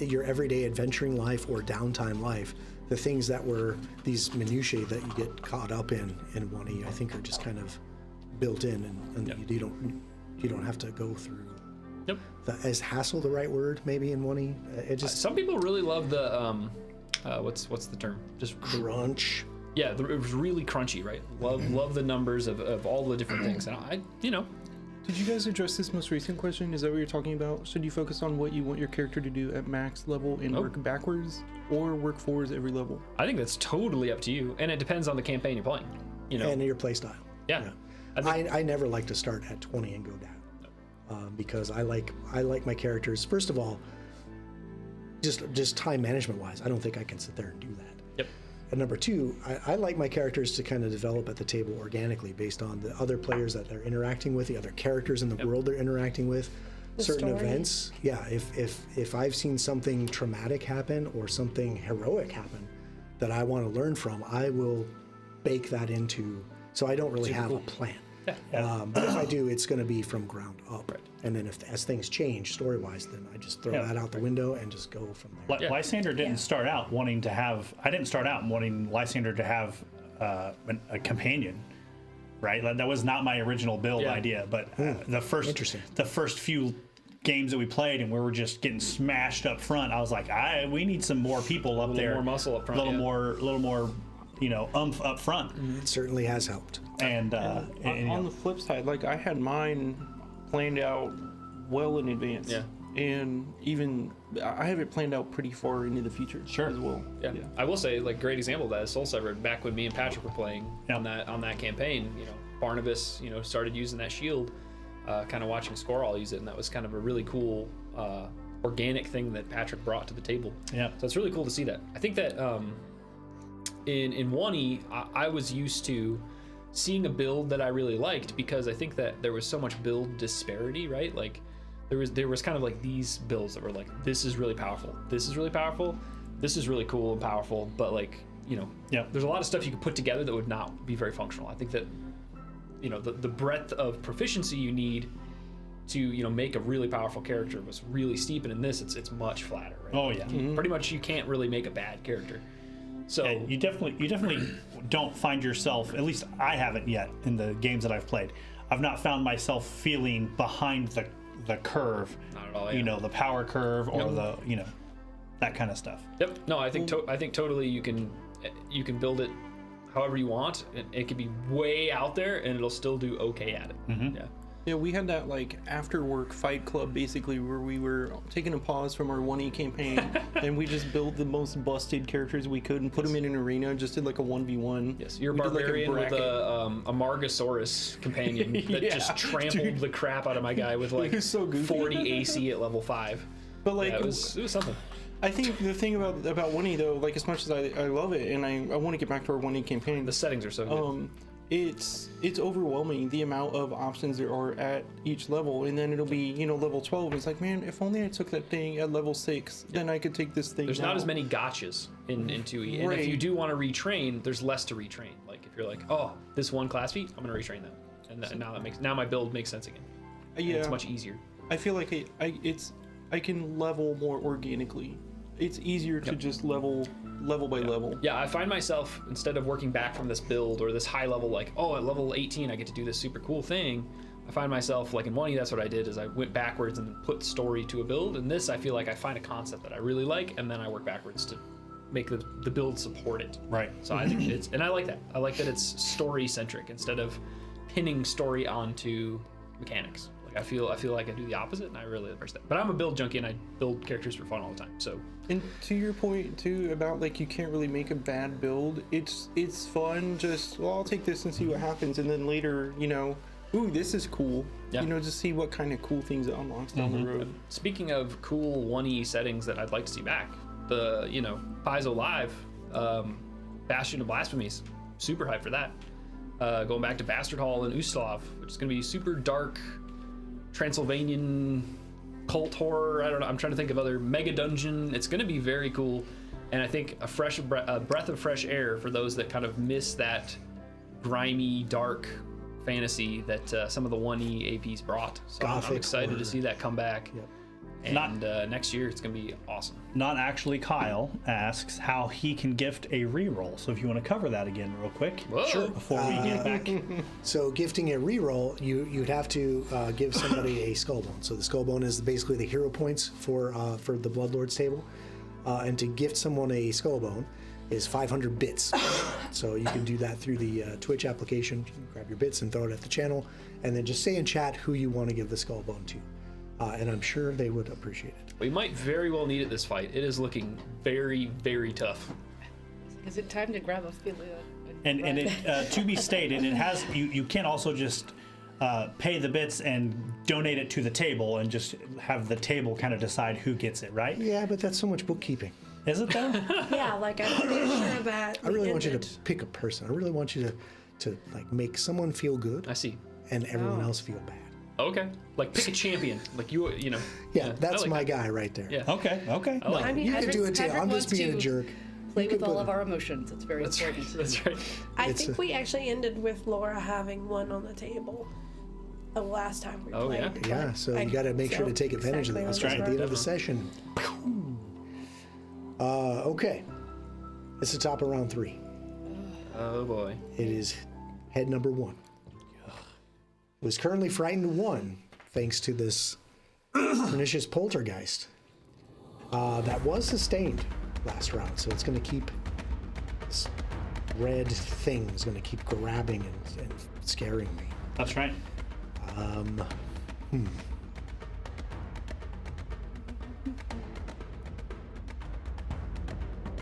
your everyday adventuring life or downtime life. The things that were these minutiae that you get caught up in 1E, I think are just kind of built in, and you don't have to go through. Yep. Is hassle the right word? Maybe in 1E, it just Some people really love the what's the term? Just crunch. yeah, it was really crunchy, right? Love the numbers of all the different things, and Did you guys address this most recent question? Is that what you're talking about? Should you focus on what you want your character to do at max level and work backwards, or work forwards every level? I think that's totally up to you, and it depends on the campaign you're playing. And your play style. Yeah. I never like to start at 20 and go down. because I like my characters. First of all, just time management wise, I don't think I can sit there and do that. Yep. And number two, I like my characters to kind of develop at the table organically based on the other players that they're interacting with, the other characters in the world they're interacting with, certain story. events. Yeah, if I've seen something traumatic happen or something heroic happen that I want to learn from, I will bake that into, so I don't really have a plan. But if I do, it's going to be from ground up. Right. And then as things change story-wise, then I just throw that out the window and just go from there. Lysander didn't start out wanting to have. I didn't start out wanting Lysander to have a companion, right? That was not my original build idea. But the first few games that we played, and we were just getting smashed up front, I was like, we need some more people up there, more muscle up front, a little more, oomph up front. It certainly has helped. And on the flip side, like I had mine planned out well in advance. Yeah. And even I have it planned out pretty far into the future as well. Yeah. I will say, like, great example of that is Soul Severed. Back when me and Patrick were playing on that campaign, Barnabas, started using that shield, kind of watching Squirrel use it, and that was kind of a really cool organic thing that Patrick brought to the table. Yeah. So it's really cool to see that. I think that in 1E, I was used to seeing a build that I really liked because I think that there was so much build disparity, right? Like there was kind of like these builds that were like, this is really powerful, this is really powerful, this is really cool and powerful, but like, there's a lot of stuff you could put together that would not be very functional. I think that the breadth of proficiency you need to make a really powerful character was really steep, and in this it's much flatter, right? Oh yeah. Pretty much you can't really make a bad character. So you definitely don't find yourself, at least I haven't yet in the games that I've played, I've not found myself feeling behind the curve, not at all, yeah. The power curve or that kind of stuff. Yep. No, I think totally you can build it however you want. It could be way out there and it'll still do okay at it. Mm-hmm. Yeah. Yeah, we had that like after work fight club basically where we were taking a pause from our 1E campaign and we just built the most busted characters we could and put them in an arena, just did like a 1v1. Yes, you're a barbarian with a Margosaurus companion that just trampled the crap out of my guy with like so goofy. 40 AC at level 5. But like it was something. I think the thing about 1E though, like as much as I love it and I want to get back to our 1E campaign, The settings are so good. It's overwhelming the amount of options there are at each level, and then it'll be level 12 and it's like, man, if only I took that thing at level 6, then I could take this thing. There's not as many gotchas in 2E, and if you do want to retrain, there's less to retrain. Like if you're like, oh, this one class feat, I'm gonna retrain that, and now my build makes sense again. Yeah, it's much easier. I feel like I can level more organically. It's easier to just level by level. Yeah, I find myself, instead of working back from this build or this high level, like, oh, at level 18 I get to do this super cool thing, I find myself, like in 1E, that's what I did, is I went backwards and put story to a build. And this, I feel like I find a concept that I really like, and then I work backwards to make the build support it. Right. So I think and I like that. I like that it's story-centric instead of pinning story onto mechanics. Like I feel like I do the opposite, and I really embrace that. But I'm a build junkie, and I build characters for fun all the time. So. And to your point too about like you can't really make a bad build. It's fun. Just I'll take this and see what happens, and then later ooh, this is cool. Yeah. Just see what kind of cool things it unlocks down the road. Speaking of cool 1E settings that I'd like to see back, the Paizo Live, Bastion of Blasphemies, super hyped for that. Going back to Bastard Hall in Ustalav, which is going to be super dark. Transylvanian cult horror. I don't know. I'm trying to think of other mega dungeon. It's going to be very cool, and I think a breath of fresh air for those that kind of miss that grimy, dark fantasy that some of the 1E APs brought. So I'm excited to see that come back. Yep. And next year it's going to be awesome. Not actually Kyle asks how he can gift a reroll. So if you want to cover that again real quick. Whoa. Sure. Before we get back. So gifting a reroll, you'd have to give somebody a skull bone. So the skull bone is basically the hero points for the Bloodlord's table. And to gift someone a skull bone is 500 bits. So you can do that through the Twitch application. You can grab your bits and throw it at the channel. And then just say in chat who you want to give the skull bone to. And I'm sure they would appreciate it. We might very well need it this fight. It is looking very, very tough. Is it time to grab Ophelia? And it, to be stated, it has you can also just pay the bits and donate it to the table and just have the table kind of decide who gets it, right? Yeah, but that's so much bookkeeping. Is it though? Yeah, like I'm pretty sure that. I really want you to pick a person. I really want you to like make someone feel good I see. and everyone else feel bad. Okay. Like pick a champion. Like you know. Yeah, I that's like my that. guy right there. Yeah. Okay. I like I it. mean, You I could do it too. Patrick I'm just wants being a to jerk. Play You with could all put- of our emotions. It's very That's important. right. That's right. I It's think we actually ended with Laura having one on the table the last time we Oh, played. yeah? Yeah, so you got to make sure to take advantage of that. exactly At what the end I of the session. Okay. It's the top of round 3. Oh boy. It is head number 1. Was currently frightened 1 thanks to this pernicious poltergeist that was sustained last round. So it's going to keep this red thing is going to keep grabbing and scaring me. That's right.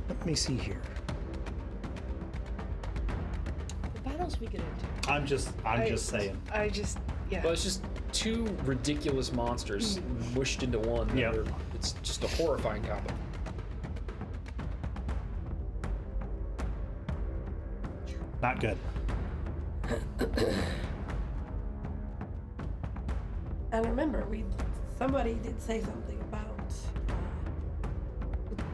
Let me see here. The battles we get into. I'm just saying. Yeah. Well, it's just 2 ridiculous monsters mushed into one. that Yeah. It's just a horrifying combo. Not good. And remember, somebody did say something about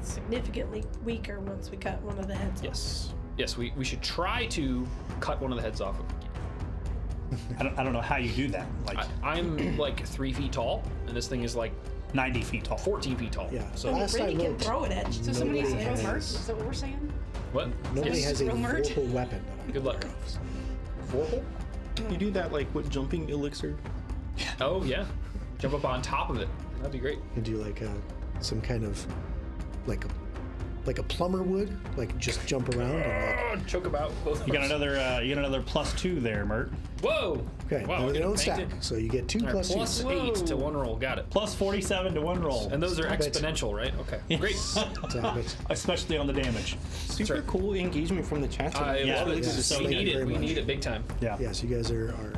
significantly weaker once we cut one of the heads off. Yes. Yes, we should try to cut one of the heads off if we can. I don't know how you do that. Like I'm like 3 feet tall, and this thing is like 90 feet tall. 14 feet tall. Yeah. So And Last Brady I can looked, throw it at you. So somebody nobody throw has- Mert? Is that what we're saying? what? Nobody Yes. has a Throw Mert? vorpal weapon. That I Good luck. know of, so. Vorpal? You do that like with jumping elixir. Oh yeah. Jump up on top of it. That'd be great. You can do like some kind of like a plumber would, like just jump around and like. Choke about both. You got another +2 there, Mert. Whoa. Okay, Wow. no, we're they getting don't stack, banked in. so you get 2 All right, plus 2. plus 8 to 1 roll. Got it. +47 to 1 roll. And those are Stop it. exponential, right? Okay. Great. Stop it. Especially on the damage. Super right. cool engagement from the chat. I Yeah, love it. this is so We need good. it. Very We much. need it big time. Yeah. Yes, you guys are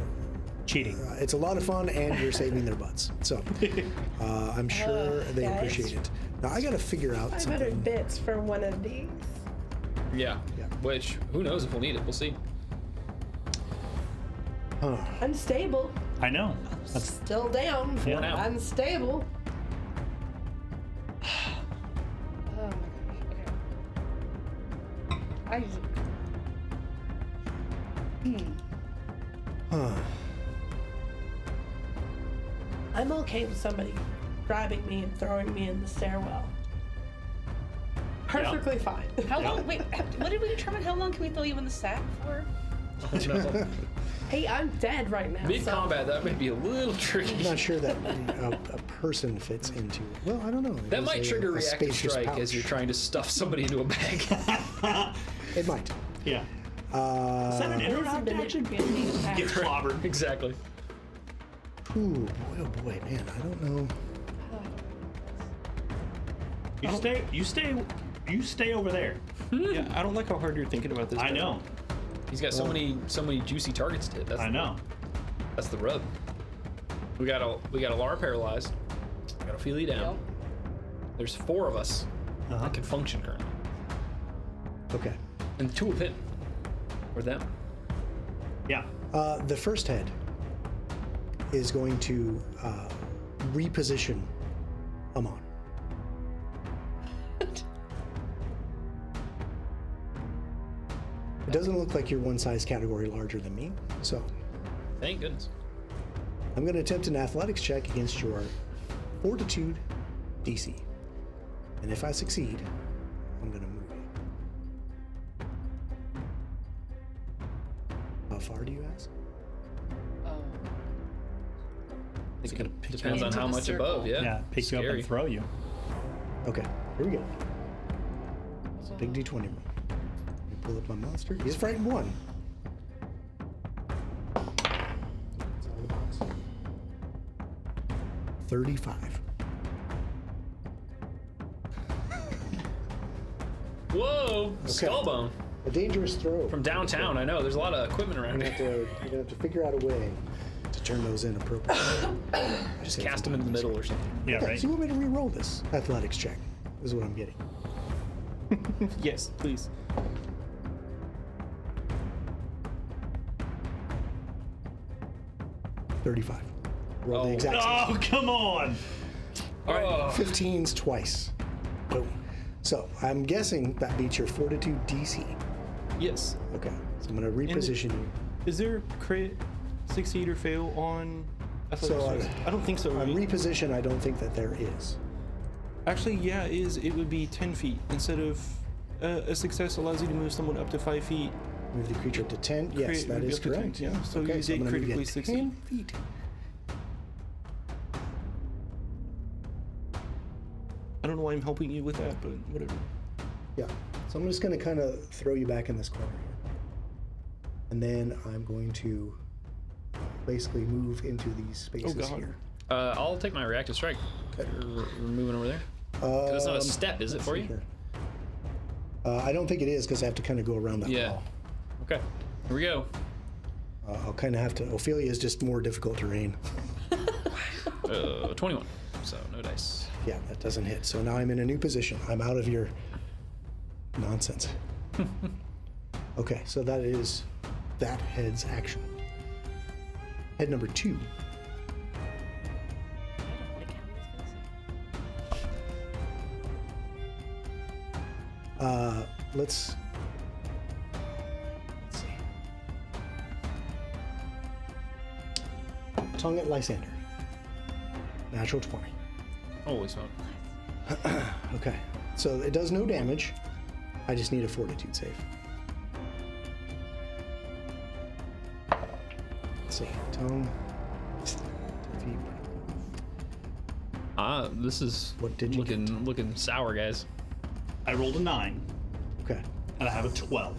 Cheating. it's a lot of fun, and you're saving their butts. So I'm sure they yeah, appreciate it. Now I got to figure out 500 something. bits for one of these. Yeah. Yeah. Which, who knows if we'll need it? We'll see. Unstable. I know. That's Still down. Yeah. now. Unstable. Oh my gosh. Okay. I'm okay with somebody grabbing me and throwing me in the stairwell. Perfectly fine. How long? Wait, what did we determine? How long can we throw you in the sack for? No. Hey, I'm dead right now. Mid so- combat, that may be a little I'm tricky. not sure that a person fits into it. Well, I don't know. That It might is trigger a reactive spacious strike pouch. as you're trying to stuff somebody into a bag. It might. yeah. Is that an interrupt action? Get clobbered. Exactly. Ooh, boy, oh boy, man, I don't know. You stay over there. Yeah, I don't like how hard you're thinking about this. I but- know. He's got so many juicy targets to hit. That's I know. That's the rub. We got a Lara paralyzed. We got Ophelia down. Yep. There's 4 of us that can function currently, Okay. and 2 of him or them. Yeah. The first head is going to reposition Amon. It doesn't look like you're one size category larger than me, so Thank goodness. I'm going to attempt an athletics check against your fortitude DC. And if I succeed, I'm going to move you. How far do you ask? I think gonna it pick you depends up on into how the much circle. above. Yeah. Yeah. Pick you up Scary. and throw you. Okay, here we go. It's a big D20 roll. Let me pull up my monster. He is frightened 1. It's out of the box. 35. Whoa! Skullbone A dangerous throw. from downtown. I know. There's a lot of equipment around You're here. gonna have to figure out a way to turn those in appropriately. Just cast them in the middle or something. Yeah, Okay, right. so you want me to re-roll this athletics check? Is what I'm getting. Yes, please. $35. Roll the exact same. Oh, come on. All right. 15s twice. Boom. So I'm guessing that beats your fortitude DC. Yes. Okay. So I'm going to reposition you. Is there crit, succeed, or fail on athletics? So, checks? I don't think so. On Right? reposition, I don't think that there is. Actually, yeah, it would be 10 feet instead of a success allows you to move someone up to 5 feet. Move the creature up to 10. Yes, Crit that would be is up to 10, correct. yeah. So okay, you so did I'm gonna move you critically at succeed. 10 feet. I don't know why I'm helping you with that, but whatever. Yeah. So I'm just going to kind of throw you back in this corner here. And then I'm going to basically move into these spaces God. here. I'll take my reactive strike. Okay. We're moving over there. 'Cause that's not a step, is it for you? Here. I don't think it is because I have to kind of go around that Yeah. wall. Okay. Here we go. I'll kind of have to. Ophelia is just more difficult terrain. 21. So no dice. Yeah, that doesn't hit. So now I'm in a new position. I'm out of your nonsense. Okay, so that is that head's action. Head number 2. Let's see. Tongue at Lysander. Natural 20. Holy smoke. Okay, so it does no damage. I just need a fortitude save. Let's see. Tongue. This is What did you looking sour, guys. I rolled a 9, Okay, and I have a 12.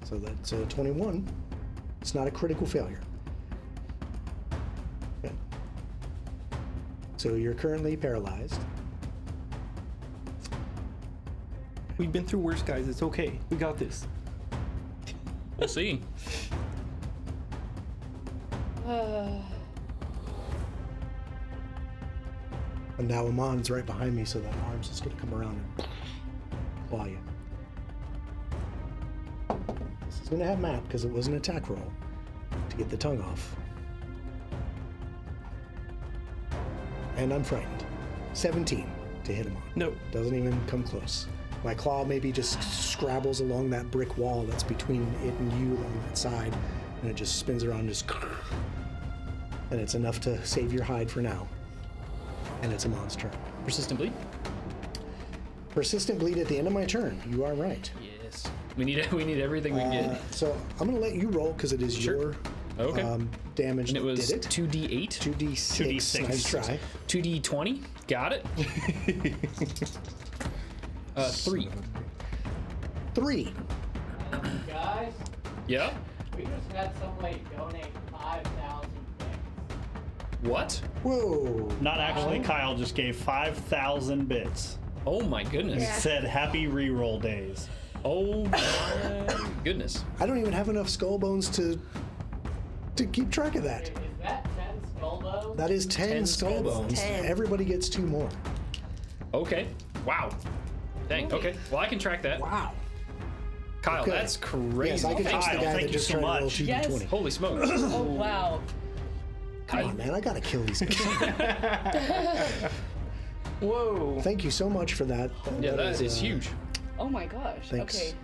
so that's a 21. It's not a critical failure. Okay. So you're currently paralyzed. We've been through worse, guys. It's okay. We got this. We'll see. And now Amon's right behind me, so that arm's just gonna come around and claw you. This is gonna have map because it was an attack roll to get the tongue off. And I'm frightened. 17 to hit him on. No. Doesn't even come close. My claw maybe just scrabbles along that brick wall that's between it and you on that side, and it just spins around, just, and it's enough to save your hide for now. And it's Amon's turn. Persistent bleed. Persistent bleed at the end of my turn. You are right. Yes. We need everything we can get. So I'm going to let you roll because it is Sure. your Okay. damage And it that was did it. 2d8. 2d6. 2d6. Nice try. 2d20. Got it. 3. 3. Guys, Yeah. we just had somebody donate 5,000 bits. What? Whoa. Not actually. Kyle just gave 5,000 bits. Oh my goodness. Yeah. Said happy reroll days. Oh my goodness. I don't even have enough skull bones to keep track of that. Is that 10 skull bones? That is 10 skull skull bones. 10. Everybody gets 2 more. Okay. Wow. Dang. Okay. Well, I can track that. Wow. Kyle, Okay. that's crazy. Yes, I can Kyle, trust the guy thank that you just so tried to roll much. 2d20. Yes. Holy smokes. Oh wow. Come on, man. I got to kill these guys. Whoa. Thank you so much for that. Yeah, that is huge. Oh my gosh. Thanks. Okay.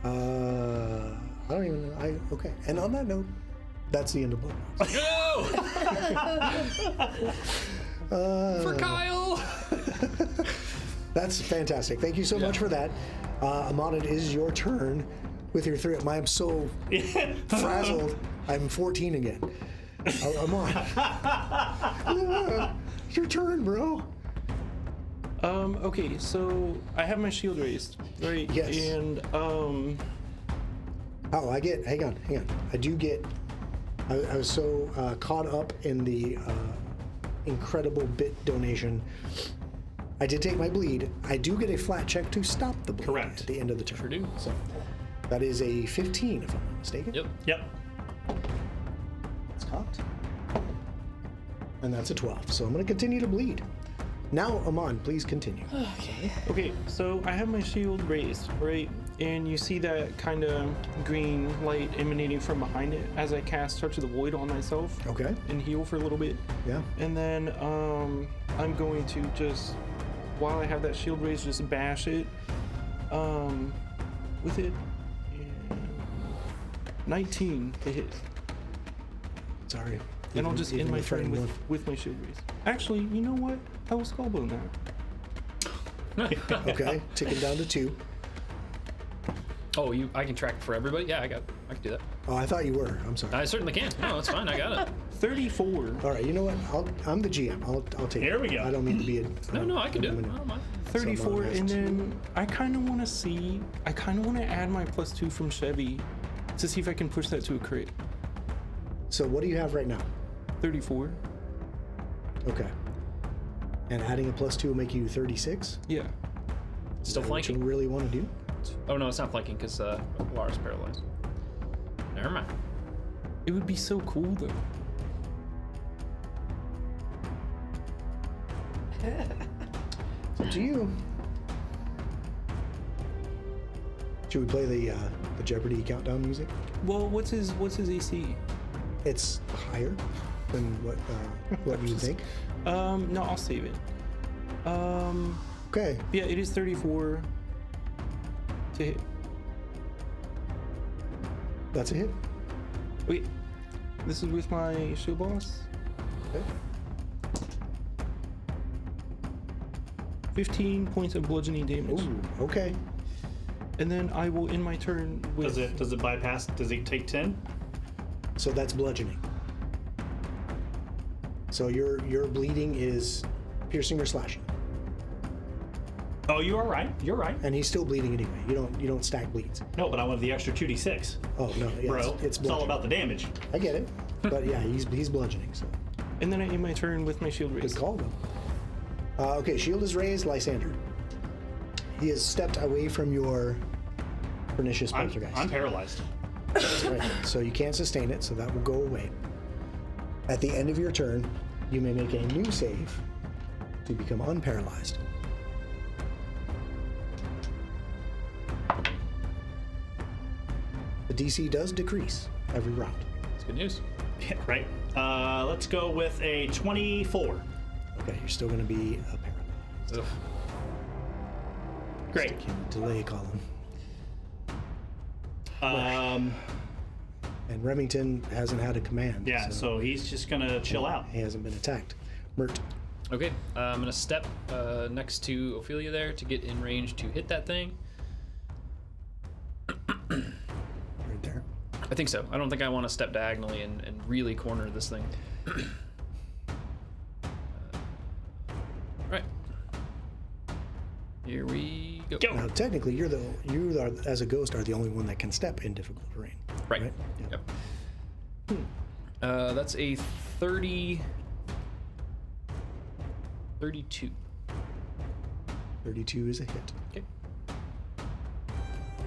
I don't even know. Okay. And on that note, that's the end of Blood No! For Kyle! That's fantastic. Thank you so much for that. Amon, it is your turn with your 3. I'm so frazzled. I'm 14 again. Amon. It's your turn, bro. Okay, so I have my shield raised, right? Yes. And Oh, hang on. I do get, I was so caught up in the incredible bit donation. I did take my bleed. I do get a flat check to stop the bleed Correct. at the end of the turn. Sure do. So that is a 15, if I'm not mistaken. Yep. Yep. And that's a 12. So I'm going to continue to bleed. Now, Amon, please continue. Okay, so I have my shield raised, right? And you see that kind of green light emanating from behind it as I cast Touch of the Void on myself. Okay. And heal for a little bit. Yeah. And then I'm going to just, while I have that shield raised, just bash it with it. And 19 to hit. Sorry. And I'll just end my turn with my shield raised. Actually, you know what? I will skullbone that. Okay, ticking down to 2. Oh, I can track for everybody? Yeah, I can do that. Oh, I thought you were. I'm sorry. I certainly can. No, it's fine. I got it. 34. All right, you know what? I'm the GM. I'll take it. Here we go. I don't mean to be a... No, I can do it. I don't mind. 34, and then I kind of want to add my +2 from Chevy to see if I can push that to a crit. So what do you have right now? 34. Okay. And adding a +2 will make you 36? Yeah. Is Still that what you flanking? really want to do? Oh, no, it's not flanking because Lara's paralyzed. Never mind. It would be so cool though. It's up to you. Should we play the Jeopardy countdown music? Well, what's his AC? It's higher than what you would think. No, I'll save it. Okay. Yeah, it is 34 to hit. That's a hit. Wait, this is with my shield boss. Okay. 15 points of bludgeoning damage. Ooh, okay. And then I will end my turn with. Does it bypass? Does it take 10? So that's bludgeoning. So your bleeding is piercing or slashing, Oh, you are right. You're right. and he's still bleeding anyway. You don't stack bleeds. No, but I want the extra 2d6. Oh no, yeah, Bro, it's it's all bludgeoning. about the damage. I get it, but yeah, he's bludgeoning. So And then I end my turn with my shield good raised. call though. Okay, shield is raised. Lysander. He has stepped away from your pernicious poltergeist. I'm paralyzed. Right. So you can't sustain it, so that will go away. At the end of your turn, you may make a new save to become unparalyzed. The DC does decrease every round. That's good news. Yeah, right. Let's go with a 24. Okay, you're still going to be paralyzed. Ugh. Great. Delay column. And Remington hasn't had a command. Yeah, so he's just gonna chill out. He hasn't been attacked. Mert. Okay, I'm going to step next to Ophelia there to get in range to hit that thing. Right there. I think so. I don't think I want to step diagonally and really corner this thing. Right. Here we go. Go. Now, technically, you are, as a ghost, are the only one that can step in difficult terrain. Right. Right? Yeah. Yep. That's a 32. 32 is a hit. Okay.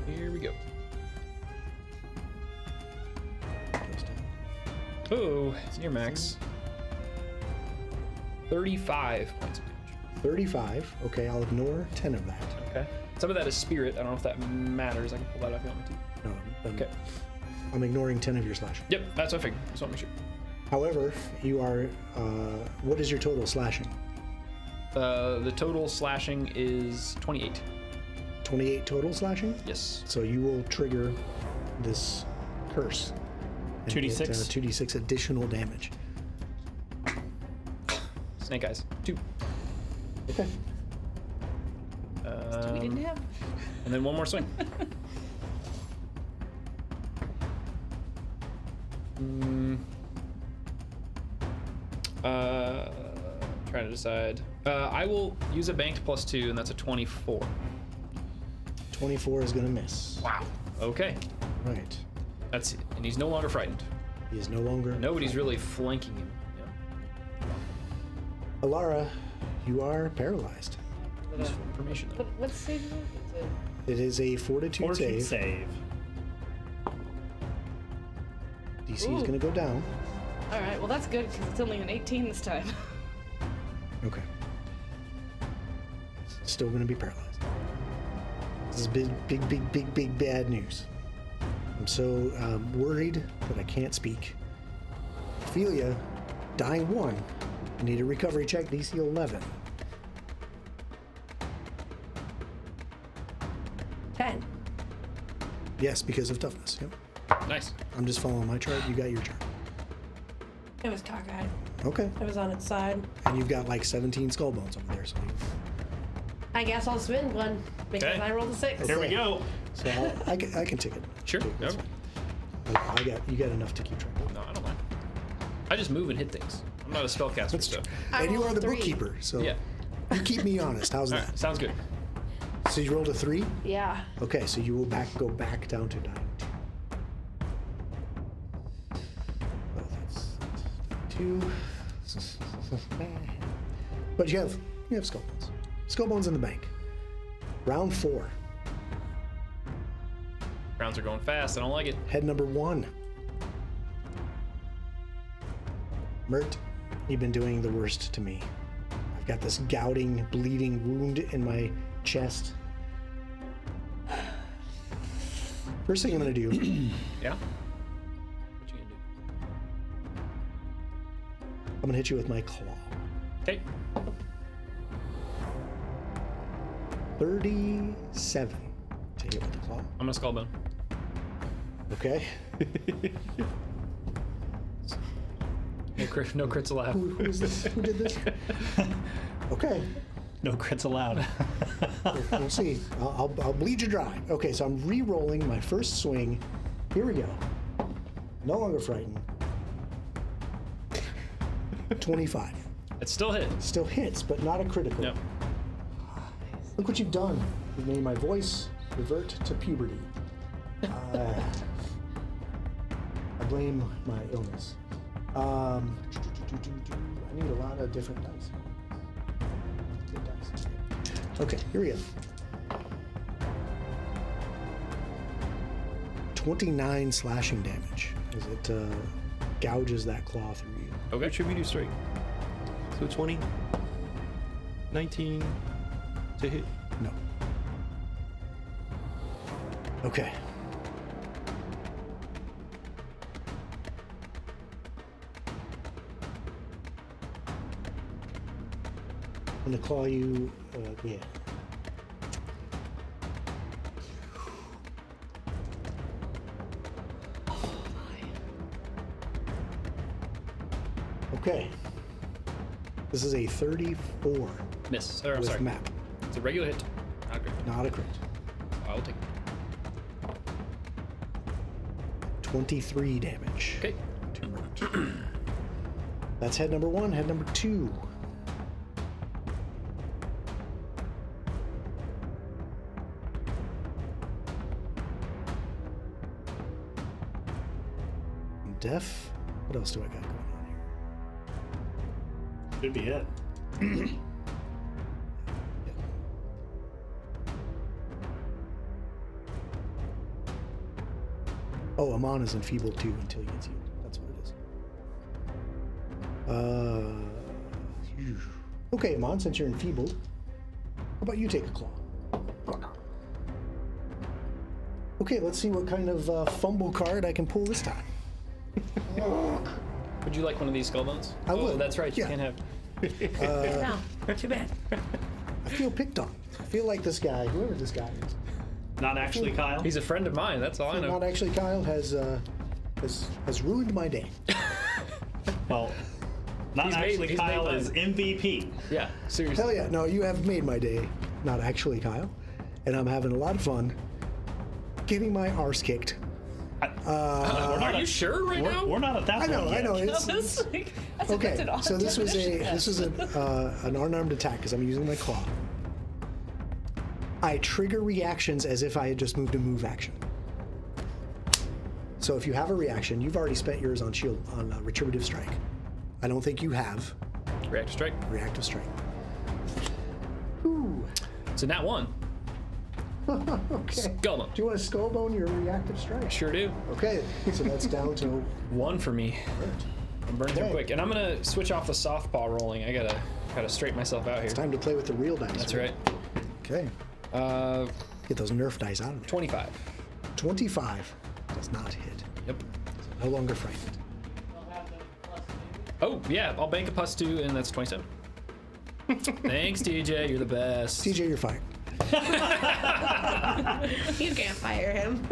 Here we go. Goes down. Oh, it's near max. 35 points of damage. 35. Okay, I'll ignore 10 of that. Okay. Some of that is spirit. I don't know if that matters. I can pull that up if you want me to. No, Okay. I'm ignoring 10 of your slashing. Yep, that's what I figured. Just want to make However, you are. What is your total slashing? sure. The total slashing is 28. 28 total slashing? Yes. So you will trigger this curse. and 2d6? get, 2d6 additional damage. Snake eyes. 2. Okay. We didn't have. And then one more swing. Trying to decide. I will use a banked +2, and that's a 24. 24 is going to miss. Wow. Okay. Right. That's it. And he's no longer frightened. He is no longer. Nobody's really flanking him. Yeah. Alara, you are paralyzed. Useful information though. What's saving it? It is a fortitude Fortitude save. save. DC is going to go down. All right. Well, that's good because it's only an 18 this time. Okay. Still going to be paralyzed. This is big bad news. I'm so worried that I can't speak. Ophelia, dying 1. I need a recovery check, DC 11. 10. Yes, because of toughness. Yep. Nice. I'm just following my chart. You got your chart. It was cockeyed. Okay. It was on its side. And you've got like 17 skull bones over there. So I guess I'll spin one because Okay. I rolled a 6. Here we go. so I can take it. Sure. Take this Over. one. You got enough to keep track of. No, I don't mind. I just move and hit things. I'm not a spellcaster, so. I And you are rolled the 3. bookkeeper, so Yeah. you keep me honest. How's All that? right. Sounds good. So you rolled a 3? Yeah. Okay, so you will go back down to dying 2. Oh, that's 2. But you have skull bones. Skull bones in the bank. Round 4. Rounds are going fast. I don't like it. Head number 1. Mert, you've been doing the worst to me. I've got this gouting, bleeding wound in my chest. First thing I'm gonna do, Yeah. What you gonna do? I'm gonna hit you with my claw. Okay. 37 to hit with the claw. I'm gonna skull bone. Okay. No crits allowed. Who is this? Who did this? Okay. No crits allowed. We'll see. I'll bleed you dry. Okay, so I'm re-rolling my first swing. Here we go. No longer frightened. 25. It still hit. Still hits, but not a critical. Yep. Look what you've done. You've made my voice revert to puberty. I blame my illness. I need a lot of different dice. Good dice. Okay, here we go. 29 slashing damage as it gouges that claw through you. Okay. Retributive strike. So 20, 19 to hit. No. Okay. I'm gonna claw you, yeah. Okay. This is a 34 Miss. Or, I'm with sorry. map, It's a regular hit. Not great. not a crit. I'll take it. 23 damage. Okay. To Mert. That's head number 1. Head number 2. I'm deaf. What else do I got going on here? Should be it. Oh, Amon is enfeebled too until he gets healed. That's what it is. Okay, Amon, since you're enfeebled, how about you take a claw? Okay, let's see what kind of fumble card I can pull this time. Would you like one of these skull bones? I Oh, would. that's right. You Yeah. can't have. No, too bad. I feel picked on. I feel like this guy, whoever this guy is, Not actually Kyle. He's a friend of mine. That's all I know. not actually Kyle, has ruined my day. Well, not He's made- actually he's made Kyle mine. is MVP. Yeah. Seriously. Hell yeah, no, you have made my day. Not actually Kyle, and I'm having a lot of fun getting my arse kicked. Are you sure right now? We're not at that I point know, yet. I know. That's like, that's Okay, an odd so this was definition. an unarmed attack because I'm using my claw. I trigger reactions as if I had just moved a move action. So if you have a reaction, you've already spent yours on shield on retributive strike. I don't think you have Reactive strike. reactive strike. So nat 1. Okay. Skull bone. Do you want to skull bone your reactive strike? Sure do. Okay, so that's down to 1 for me. I'm burning through Okay. quick, and I'm gonna switch off the softball rolling. I gotta straighten myself out here. It's time to play with the real dice. That's right. Okay. Get those Nerf dice out of there. 25. 25 does not hit. Yep. No longer frightened. They'll have the +2. Oh yeah, I'll bank a +2, and that's 27. Thanks, TJ. You're the best. TJ, you're fired. You can't fire him.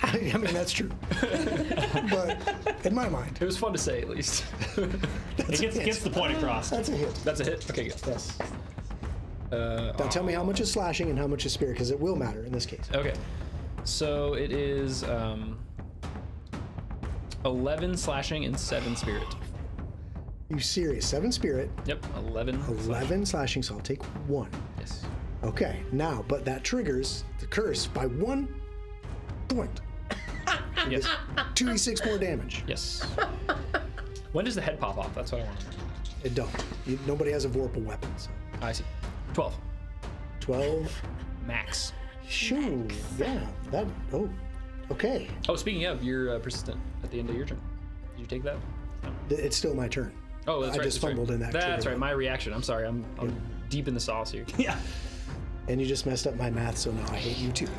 I mean, that's true. But in my mind, It was fun to say, at least. It gets the point across. that's a hit. That's a hit. Okay, good. Yes. Now tell me how much is slashing and how much is spirit, because it will matter in this case. Okay. So it is 11 slashing and 7 spirit. You serious? 7 spirit, Yep, 11. 11 slashing, so I'll take 1. Yes. Okay, now, but that triggers the curse by 1 point. Yes. 2d6 more damage. Yes. When does the head pop off? That's what I want to know. It don't. Nobody has a vorpal weapon, so. I see. 12. 12. Max. Shoo. Yeah, that. Oh, okay. Oh, speaking of, you're persistent at the end of your turn. Did you take that? It's still my turn. Oh, that's I right. just that's fumbled right. in that That's trigger right. My reaction. I'm sorry. I'm deep in the sauce here. Yeah. And you just messed up my math, so now I hate you too.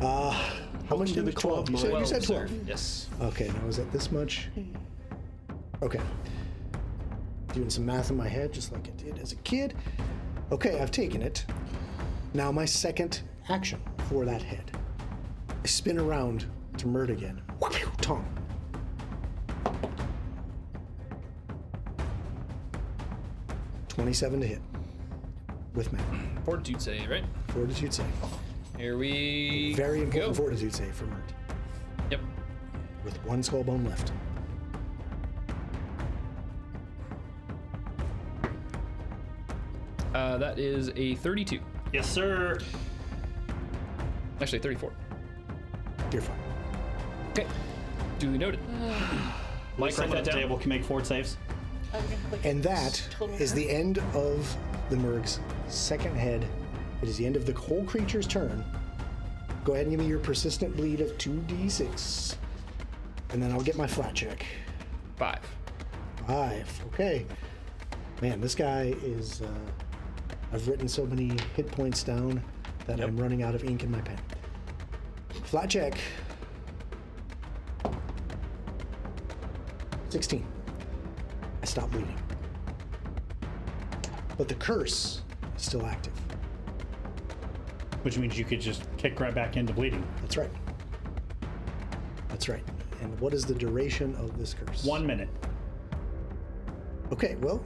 How much to the damage? 12. club, You said 12. sir. Yes. Okay, now is it this much? Okay. Doing some math in my head, just like I did as a kid. Okay, I've taken it. Now my second action for that head. I spin around to Mert again. Whoosh, Tom. $27 to hit. With Matt. Fortitude save, right? Fortitude save. Here we Very important go. fortitude save for Mert. Yep. With 1 skull bone left. That is a 32. Yes, sir. Actually, 34. You're fine. Okay. Duly noted. Mike, Someone write at that the down. table can make fort saves. And that is the end of the Merg's second head. It is the end of the whole creature's turn. Go ahead and give me your persistent bleed of 2d6. And then I'll get my flat check. 5. 5. Okay. Man, this guy is... I've written so many hit points down that I'm running out of ink in my pen. Flat check. 16. I stopped bleeding. But the curse is still active. Which means you could just kick right back into bleeding. That's right. That's right. And what is the duration of this curse? 1 minute. Okay, well,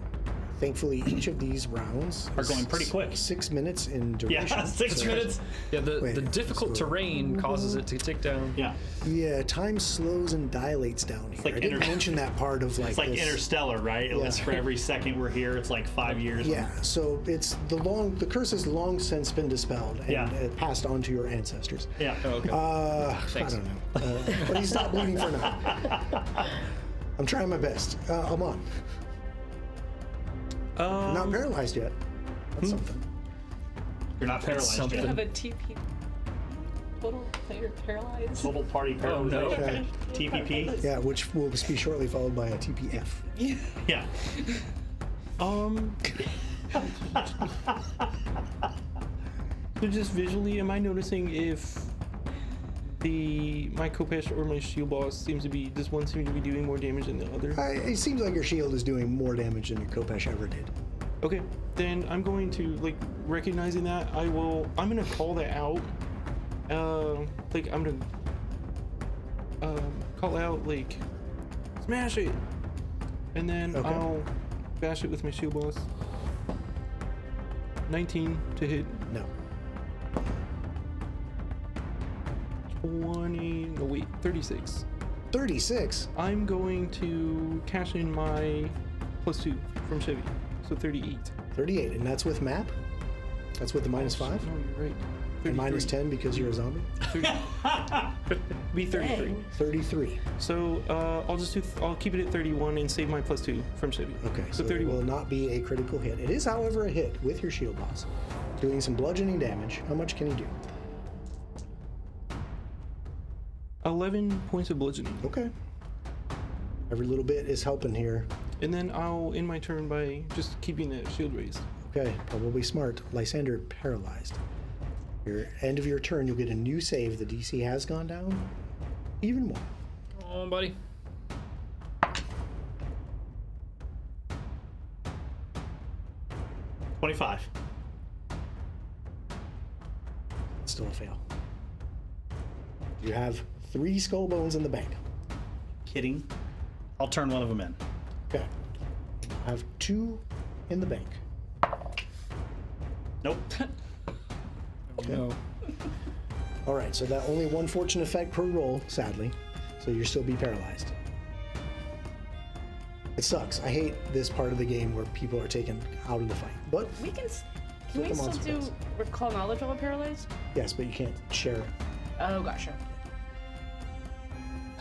thankfully each of these rounds Are is going pretty quick. 6 minutes in duration. Yeah, 6 So- minutes. Yeah, the Wait, difficult so- terrain causes it to tick down. Yeah. Yeah, time slows and dilates down here. like I didn't inter- mention that part of like It's like this. Interstellar, right? It was Yeah. for every second we're here, it's like 5 years. Yeah, so it's the curse has long since been dispelled and Yeah. passed on to your ancestors. Yeah. Oh, okay. I Thanks. don't know. But he's not bleeding for now. I'm trying my best. I'm on. Not paralyzed yet. That's something. You're not paralyzed something. yet. Have a TP. Total player paralyzed. Total party Oh, no. paralyzation. TPP. Yeah, which will be shortly followed by a TPF. Yeah. So just visually, am I noticing if my Kopesh or my shield boss does one seem to be doing more damage than the other? It seems like your shield is doing more damage than your Kopesh ever did. Okay, then I'm going to, recognizing that, I'm gonna call that out. I'm gonna call out, smash it! And then Okay. I'll bash it with my shield boss. 19 to hit. No. 36. 36. I'm going to cash in my +2 from Chevy, so 38. 38. And that's with map? That's with the -5? No, you're right. And 33. -10 because you're a zombie? Be 33. Dang. 33. So I'll keep it at 31 and save my +2 from Chevy. Okay, so so it 31. will not be a critical hit. It is, however, a hit with your shield boss. Doing some bludgeoning damage. How much can he do? 11 points of bludgeoning. Okay. Every little bit is helping here. And then I'll end my turn by just keeping the shield raised. Okay, probably smart. Lysander paralyzed. Your end of your turn, you'll get a new save. The DC has gone down even more. Oh, buddy. $25. It's still a fail. You have 3 skull bones in the bank. Kidding. I'll turn one of them in. Okay. I have 2 in the bank. Nope. Okay. No. All right, so that only one fortune effect per roll, sadly. So you'll still be paralyzed. It sucks. I hate this part of the game where people are taken out of the fight. But Can we the still monster do does. recall knowledge while we're paralyzed? yes, but you can't share it. Oh, gotcha.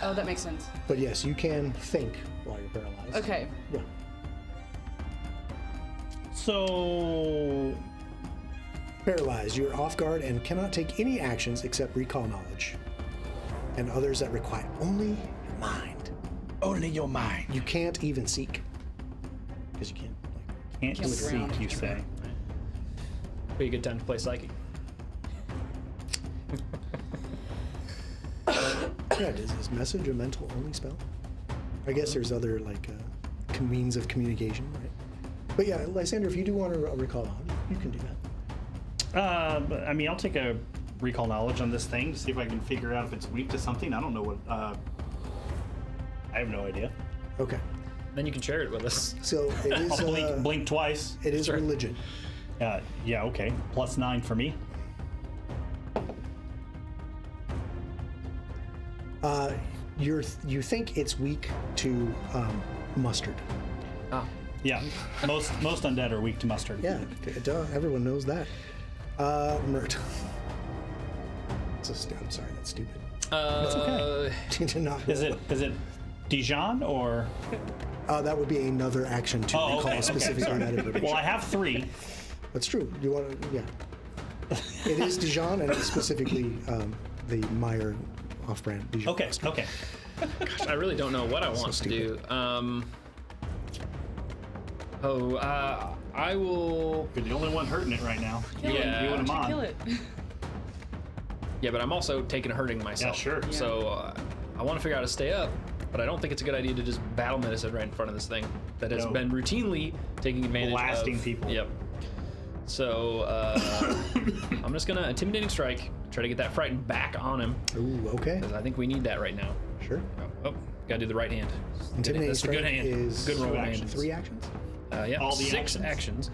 Oh, that makes sense. But yes, you can think while you're paralyzed. Okay. Yeah. So Paralyzed, you're off guard and cannot take any actions except recall knowledge. And others that require only your mind. only your mind. You can't even seek. Because you can't, like, Can't Can't seek, drown. you say. Be a good time to play psychic. yeah, is message a mental only spell? I guess there's other, like, means of communication, right? But yeah, Lysander, if you do want to recall knowledge, you can do that. But, I mean, I'll take a recall knowledge on this thing to see if I can figure out if it's weak to something. I don't know what. I have no idea. Okay. Then you can share it with us. So it is, I'll blink twice. it is Sure. religion. Yeah, okay. +9 for me. You think it's weak to mustard. Ah. Yeah, most undead are weak to mustard. Yeah, duh, everyone knows that. Mert. I'm sorry, that's stupid. okay. Did not Is it Dijon or? that would be another action to recall okay, specifically sorry. that information. Well, I have 3. That's true. You want to, yeah. It is Dijon, and it's specifically the Meyer off-brand Dijon. Okay, mustard. okay. Gosh, I really don't know what I want to do. I will. You're the only one hurting it right now. Kill it. Yeah. You Why and don't you Amon. kill it? Yeah, but I'm also taking a hurting myself. Yeah, sure. So I want to figure out how to stay up, but I don't think it's a good idea to just battle medicine right in front of this thing that has No. been routinely taking advantage Blasting of people. Yep. So I'm just gonna intimidating strike, try to get that frightened back on him, Ooh, okay. because I think we need that right now. Sure. Oh, gotta do the right hand. Intimidating That's a good strike hand. is Good roll two hand. actions. 3 actions? Yeah, All the 6 actions? actions.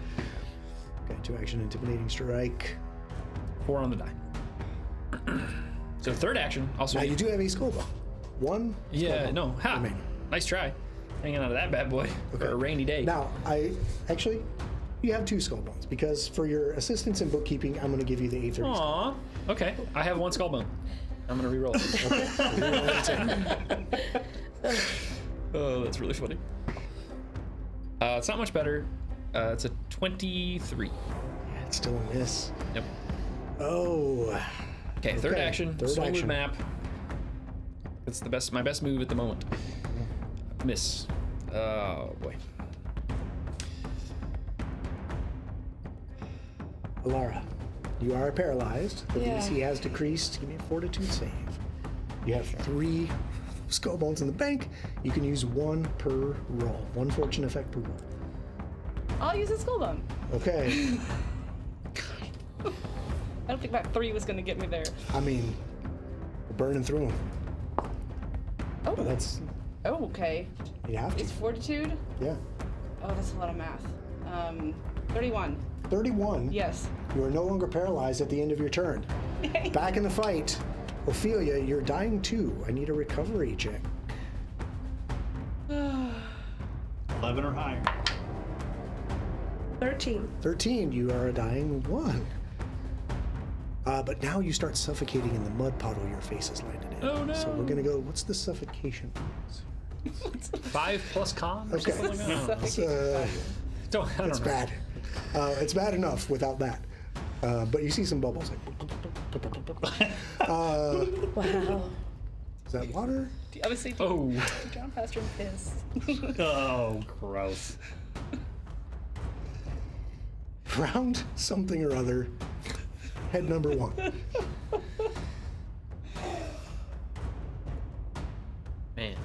Okay, 2 action intimidating strike. 4 on the die. So third action, Now also. you do have a skull bone. 1 Yeah, skull bone no. Ha! remaining. Nice try. Hanging out of that bad boy for a rainy day. Now, you have 2 skull bones because for your assistance in bookkeeping, I'm going to give you the 830. Aw. Okay. I have 1 skull bone. I'm gonna re-roll it. Oh, that's really funny. It's not much better. It's a 23. It's still a miss. Yep. Oh. Okay, third Okay, action. third Swing with action. map. It's my best move at the moment. Miss. Oh boy. Alara, you are paralyzed. The Yeah. DC has decreased. Give me a fortitude save. You have 3 skull bones in the bank. You can use 1 per roll. 1 fortune effect per roll. I'll use a skull bone. Okay. I don't think that 3 was gonna get me there. I mean, we're burning through them. Oh, But that's, oh, okay. you have to. It's fortitude. Yeah. Oh, that's a lot of math. 31. 31. Yes. You are no longer paralyzed at the end of your turn. Back in the fight. Ophelia, you're dying too. I need a recovery check. 11 or higher. 13. 13, you are a dying 1. But now you start suffocating in the mud puddle your face is landed in. Oh, no. So we're gonna go, what's the suffocation? 5 plus con or Okay. something like that. It's, I don't it's know. bad. It's bad enough without that. But you see some bubbles. Like, Wow. Is that water? I was thinking. Oh. John Pastor piss. Oh, gross. Round something or other. Head number 1. Man.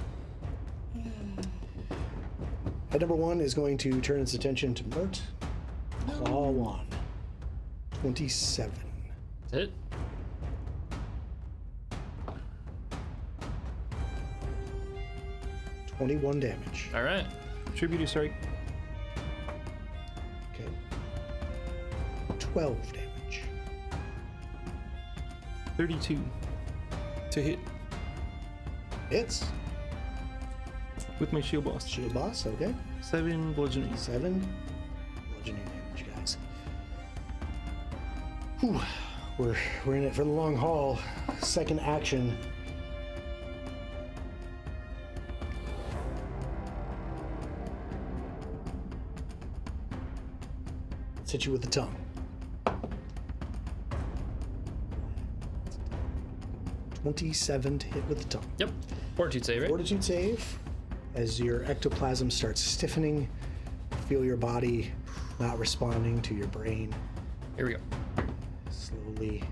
Head number 1 is going to turn its attention to Mert. Claw 1. 27. That's it. $21 damage. All right. Tribute strike. Okay. 12 damage. 32 to hit Hits. with my shield boss. Shield boss, okay. 7 bludgeoning. 7 bludgeoning damage, guys. Whew. We're in it for the long haul. Second action. Let's hit you with the tongue. 27 to hit with the tongue. Yep. Fortitude save, right? Fortitude save. As your ectoplasm starts stiffening, feel your body not responding to your brain. Here we go. Slowly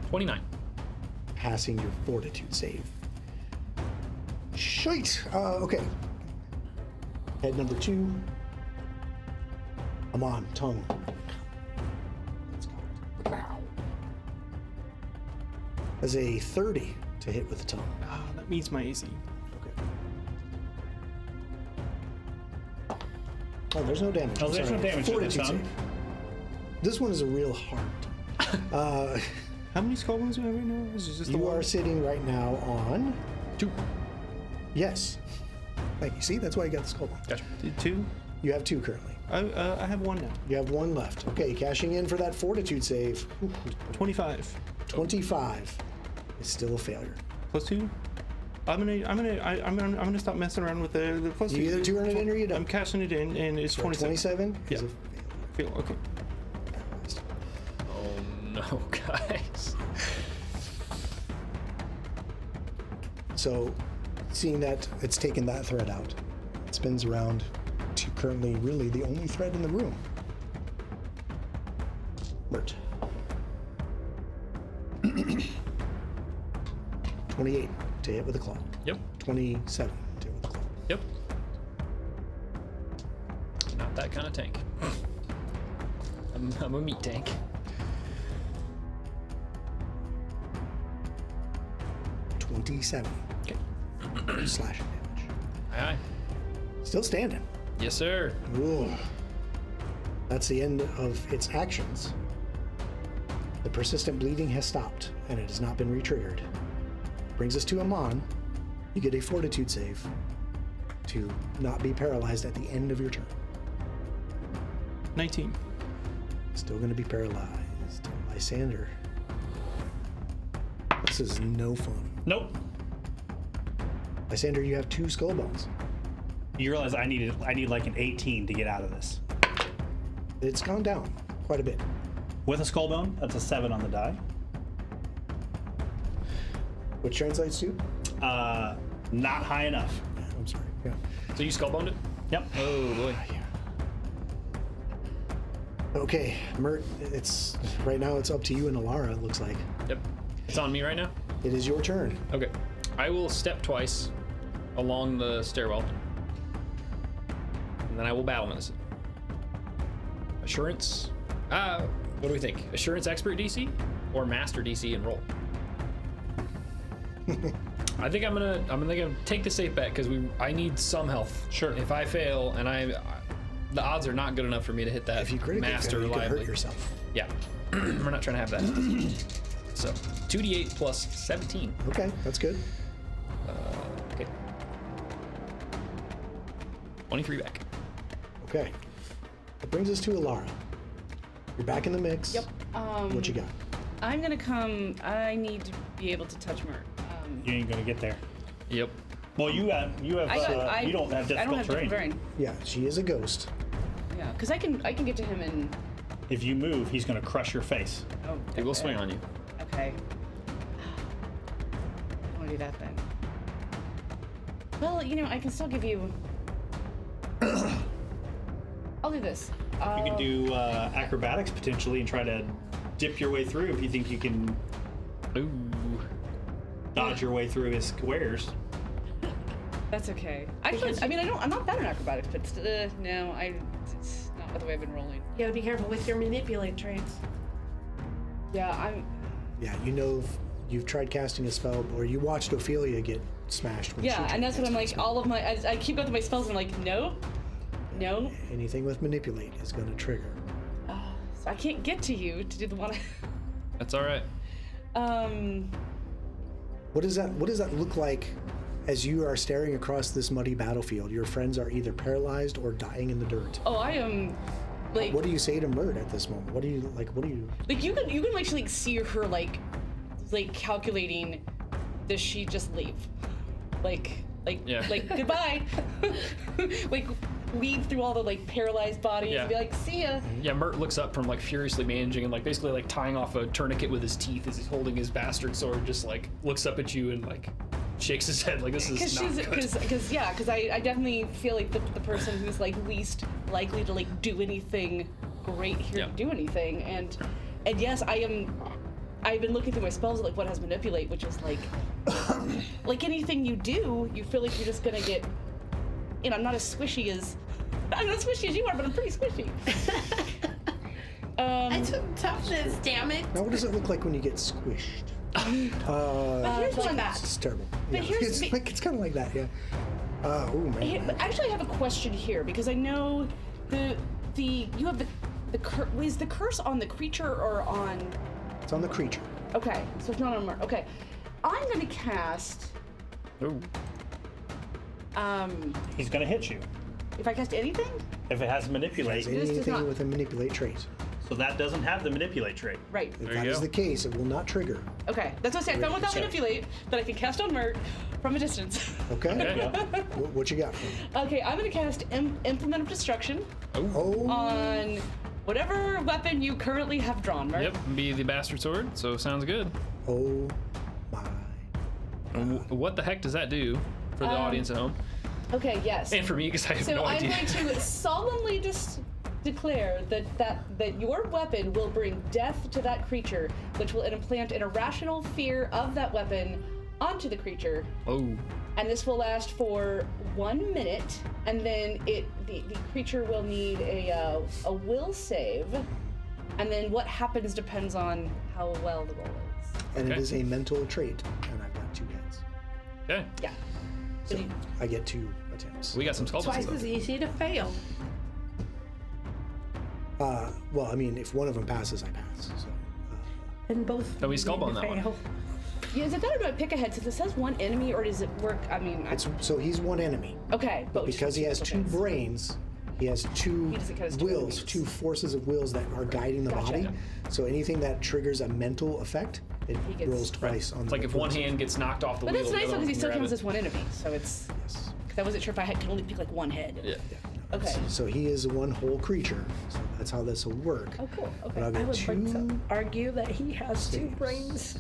29. passing your fortitude save. Shite! Okay. Head number 2. I'm on. Tongue. Let's go. As a 30 to hit with the tongue. Ah, that meets my AC. Okay. Oh, there's no damage. Oh, I'm there's sorry. no damage to the Fortitude tongue. save. This one is a real hard. How many skull bones do I have right now? Is it just the You one? are sitting right now on 2. yes. Thank you. See, that's why you got the skull bone. Gotcha. 2. You have 2 currently. I have 1 now. You have 1 left. Okay, cashing in for that fortitude save. Ooh, 25 25 is still a failure. plus 2. I'm gonna stop messing around with the plus 2. You either turn it in or you I'm don't. cashing it in, and it's 27. 27 is Yeah. a Feel okay. Oh no, guys. So, seeing that it's taken that thread out, it spins around to currently really the only thread in the room. Mert. 28 to hit with a claw. Yep. 27 to hit with a claw. Yep. Not that kind of tank. I'm a meat tank. 27 Okay. slashing damage. Aye, aye. Still standing. Yes, sir. Ooh. That's the end of its actions. The persistent bleeding has stopped, and it has not been re-triggered. Brings us to Amon. You get a fortitude save to not be paralyzed at the end of your turn. 19. Still going to be paralyzed. Lysander. This is no fun. Nope. Lysander, you have 2 skull bones. You realize I need like an 18 to get out of this. It's gone down quite a bit. With a skull bone, that's a 7 on the die. Which translates to? Not high enough. Yeah, I'm sorry. Yeah. So you skull boned it? Yep. Oh boy. Okay, Mert, it's right now it's up to you and Alara, it looks like. Yep. It's on me right now? It is your turn. Okay. I will step twice along the stairwell. And then I will battle menace it. Assurance. What do we think? Assurance expert DC or master DC and roll? I think I'm gonna take the safe bet because I need some health. Sure. If I fail and the odds are not good enough for me to hit that If you critically master fail, you can reliably. hurt yourself. Yeah. We're not trying to have that. So 2d8 plus 17. Okay, that's good. Okay. 23 back. Okay. That brings us to Alara. You're back in the mix. Yep. What you got? I'm gonna come. I need to be able to touch Mert. You ain't gonna get there. Yep. Well, you have you don't have I don't difficult have terrain. terrain. Yeah, she is a ghost. Yeah, because I can get to him and. If you move, he's gonna crush your face. Oh. He will swing on you. Okay. I want to do that then. Well, you know, I can still give you. I'll do this. You can do acrobatics potentially and try to dip your way through if you think you can Ooh. dodge your way through his squares. That's okay. Actually, I mean, I'm not bad at acrobatics, but no, it's not the way I've been rolling. You gotta be careful with your manipulate traits. Yeah, I'm. Yeah, you know, you've tried casting a spell, or you watched Ophelia get smashed. When she Yeah, tried and that's what I'm casting like. a spell. All of my, I keep going through my spells, and I'm like, no. Anything with manipulate is going to trigger. So I can't get to you to do the one. That's all right. What does that look like as you are staring across this muddy battlefield? Your friends are either paralyzed or dying in the dirt. Oh, I am. Like, What do you say to Mert at this moment? What do you? like you can actually like see her like calculating. Does she just leave? Yeah. Like goodbye. Like weave through all the like paralyzed bodies Yeah. and be like, see ya. Yeah, Mert looks up from like furiously managing and like basically like tying off a tourniquet with his teeth as he's holding his bastard sword. Just like looks up at you and like shakes his head like this is not good. Because I definitely feel like the person who's like least likely to like do anything great here Yeah. to do anything, and yes, I've been looking through my spells at like what has manipulate, which is like like anything you do, you feel like you're just gonna get, you know, I'm not as squishy as you are, but I'm pretty squishy. I took toughness, damn it. Now, what does it look like when you get squished? Here's like one. that. It's terrible. But Yeah. here's- It's kind of like that, yeah. Oh man. But actually, I have a question here because I know you have is the curse on the creature or on? It's on the creature. Okay, so it's not on Mark. Okay, I'm gonna cast. Ooh. He's gonna hit you If I cast anything, if it has manipulate. This does Anything not- with a manipulate trait. So that doesn't have the manipulate trait. right? If There that you is go. the case, it will not trigger. Okay, that's what I said. I found without Sorry. manipulate that I can cast on Mert from a distance. Okay. Okay. What you got for me? Okay, I'm gonna cast Implement of Destruction Oh. on whatever weapon you currently have drawn, Mert. Yep, be the bastard sword. So sounds good. Oh my. What the heck does that do for the audience at home Okay, yes. and for me because I have So no I'm idea. going to solemnly declare that your weapon will bring death to that creature, which will implant an irrational fear of that weapon onto the creature, Oh. and this will last for 1 minute, and then the creature will need a will save, and then what happens depends on how well the roll is. And it Okay. is a mental trait, and I've got 2 hits. Okay. Yeah. So I get 2 attempts. We got some skull Twice puzzles, as though. easy to fail. Well, I mean, if one of them passes, I pass. So, And both. Oh, we need skull to bond that one. fail. Yeah, is it better to pick ahead since it says one enemy, or does it work? I mean, so he's one enemy, okay, but because he has 2 brains. brains. He has 2 He doesn't count as 2 wills, enemies. 2 forces of wills that are guiding the Gotcha. body. So anything that triggers a mental effect, it He gets- rolls twice on It's the like if one force. hand gets knocked off the But wheel. that's nice the other because he one still can grab counts it. as one enemy, so it's. Yes. Because I wasn't sure if I could only pick like one head. Yeah. Okay. So he is one whole creature. So that's how this will work. Oh, cool. But Okay. I'll I get would 2. like to argue that he has 2 saves. brains.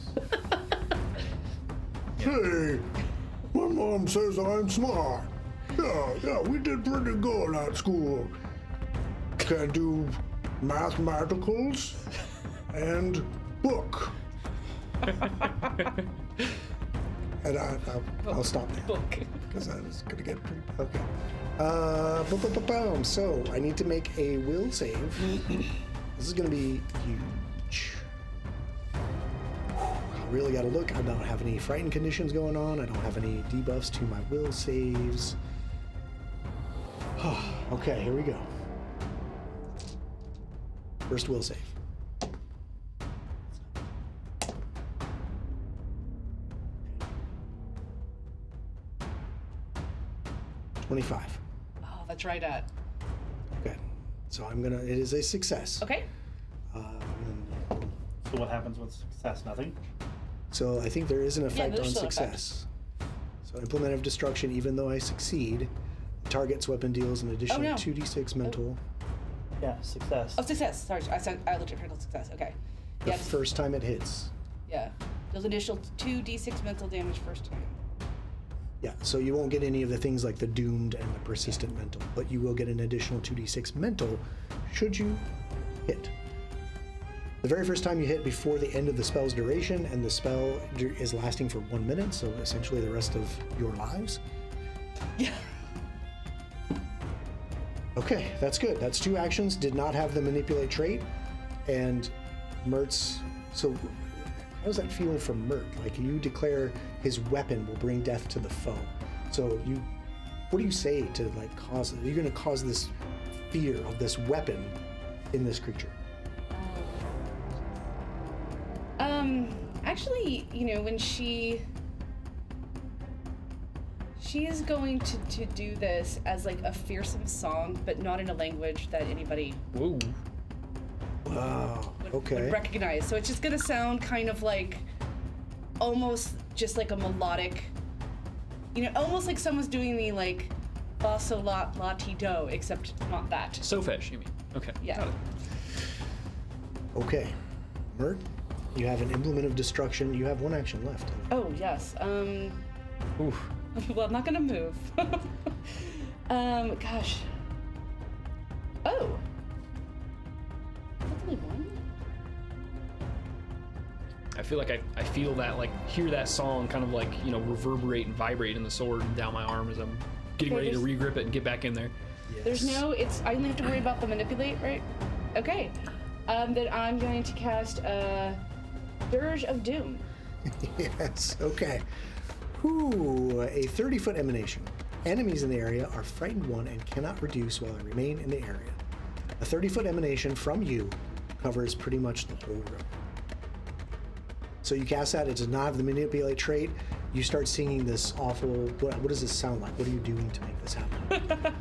Hey, my mom says I'm smart. Yeah, we did pretty good at school. Can do mathematicals and book. And I'll stop now. Book. Because I was gonna get pretty. Okay. Boom. So I need to make a will save. This is gonna be huge. I really gotta look. I don't have any frightened conditions going on. I don't have any debuffs to my will saves. Okay, here we go. First will save. $25. Oh, that's right at. Okay. So I'm gonna. It is a success. Okay. So what happens with success? Nothing. So I think there is an effect there's on still an effect. success. So implement of destruction. Even though I succeed, target's weapon deals an additional no. 2d6 mental. Yeah, success. Oh, success. Sorry, I looked at critical success. Okay. The Yeah. first time it hits. Yeah. Those initial 2d6 mental damage first time. Yeah, so you won't get any of the things like the doomed and the persistent mental, but you will get an additional 2d6 mental should you hit. The very first time you hit before the end of the spell's duration, and the spell is lasting for 1 minute, so essentially the rest of your lives. Yeah. Okay, that's good. That's 2 actions. Did not have the manipulate trait, and Mertz. So, how does that feel for Mert? Like, you declare his weapon will bring death to the foe. So what do you say to like cause? You're going to cause this fear of this weapon in this creature. Actually, when she is going to do this as like a fearsome song, but not in a language that anybody Whoa. Wow. would Okay. recognize. So it's just gonna sound kind of like almost just like a melodic, almost like someone's doing the like basso la ti do, except not that. Sofesh, you mean? Okay. Yeah. Got it. Okay, Mert, you have an implement of destruction. You have 1 action left. Oh yes. Oof. Well, I'm not gonna move. Gosh. Oh. That's only 1? I feel like I feel that, like, hear that song kind of like, reverberate and vibrate in the sword and down my arm as I'm getting Okay, ready to regrip it and get back in there. Yes. There's no, I only have to worry about the manipulate, right? Okay. Then I'm going to cast Dirge of Doom. Yes. Okay. Ooh, a 30-foot emanation. Enemies in the area are frightened 1 and cannot reduce while they remain in the area. A 30-foot emanation from you covers pretty much the whole room. So you cast that. It does not have the manipulate trait. You start singing this awful. What does this sound like? What are you doing to make this happen?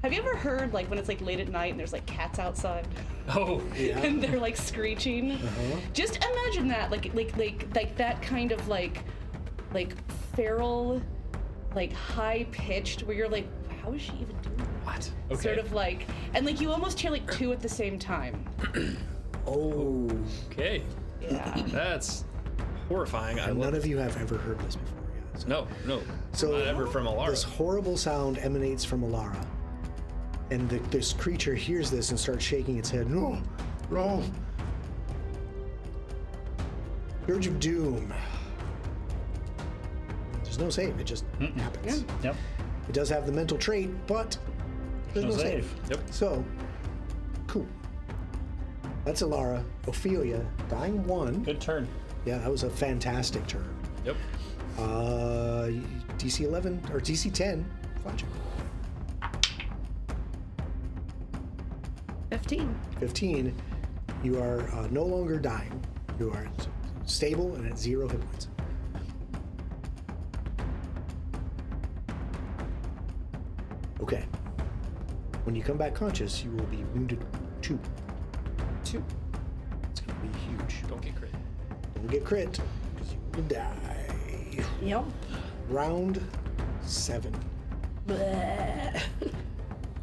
Have you ever heard like when it's like late at night and there's like cats outside? Oh, Yeah. And they're like screeching. Uh-huh. Just imagine that, like that kind of like feral, like high pitched, where you're like, how is she even doing that? what? Okay. Sort of like, and like you almost hear like 2 at the same time. Oh. Okay. Yeah. That's horrifying. I And love none of you have ever heard this before yet. So. No. So Not ever from Alara. This horrible sound emanates from Alara, and this creature hears this and starts shaking its head. No, no. Dirge of Doom. There's no save. It just happens. Yep. It does have the mental trait, but there's no save. Yep. So, cool. That's Alara. Ophelia, dying 1. Good turn. Yeah, that was a fantastic turn. Yep. DC 11 or DC 10. Fletcher. 15. You are no longer dying. You are stable and at 0 hit points. Okay. When you come back conscious, you will be wounded 2. 2. It's going to be huge. Don't get crit. Don't get crit, because you will die. Yep. Round 7. Bleh.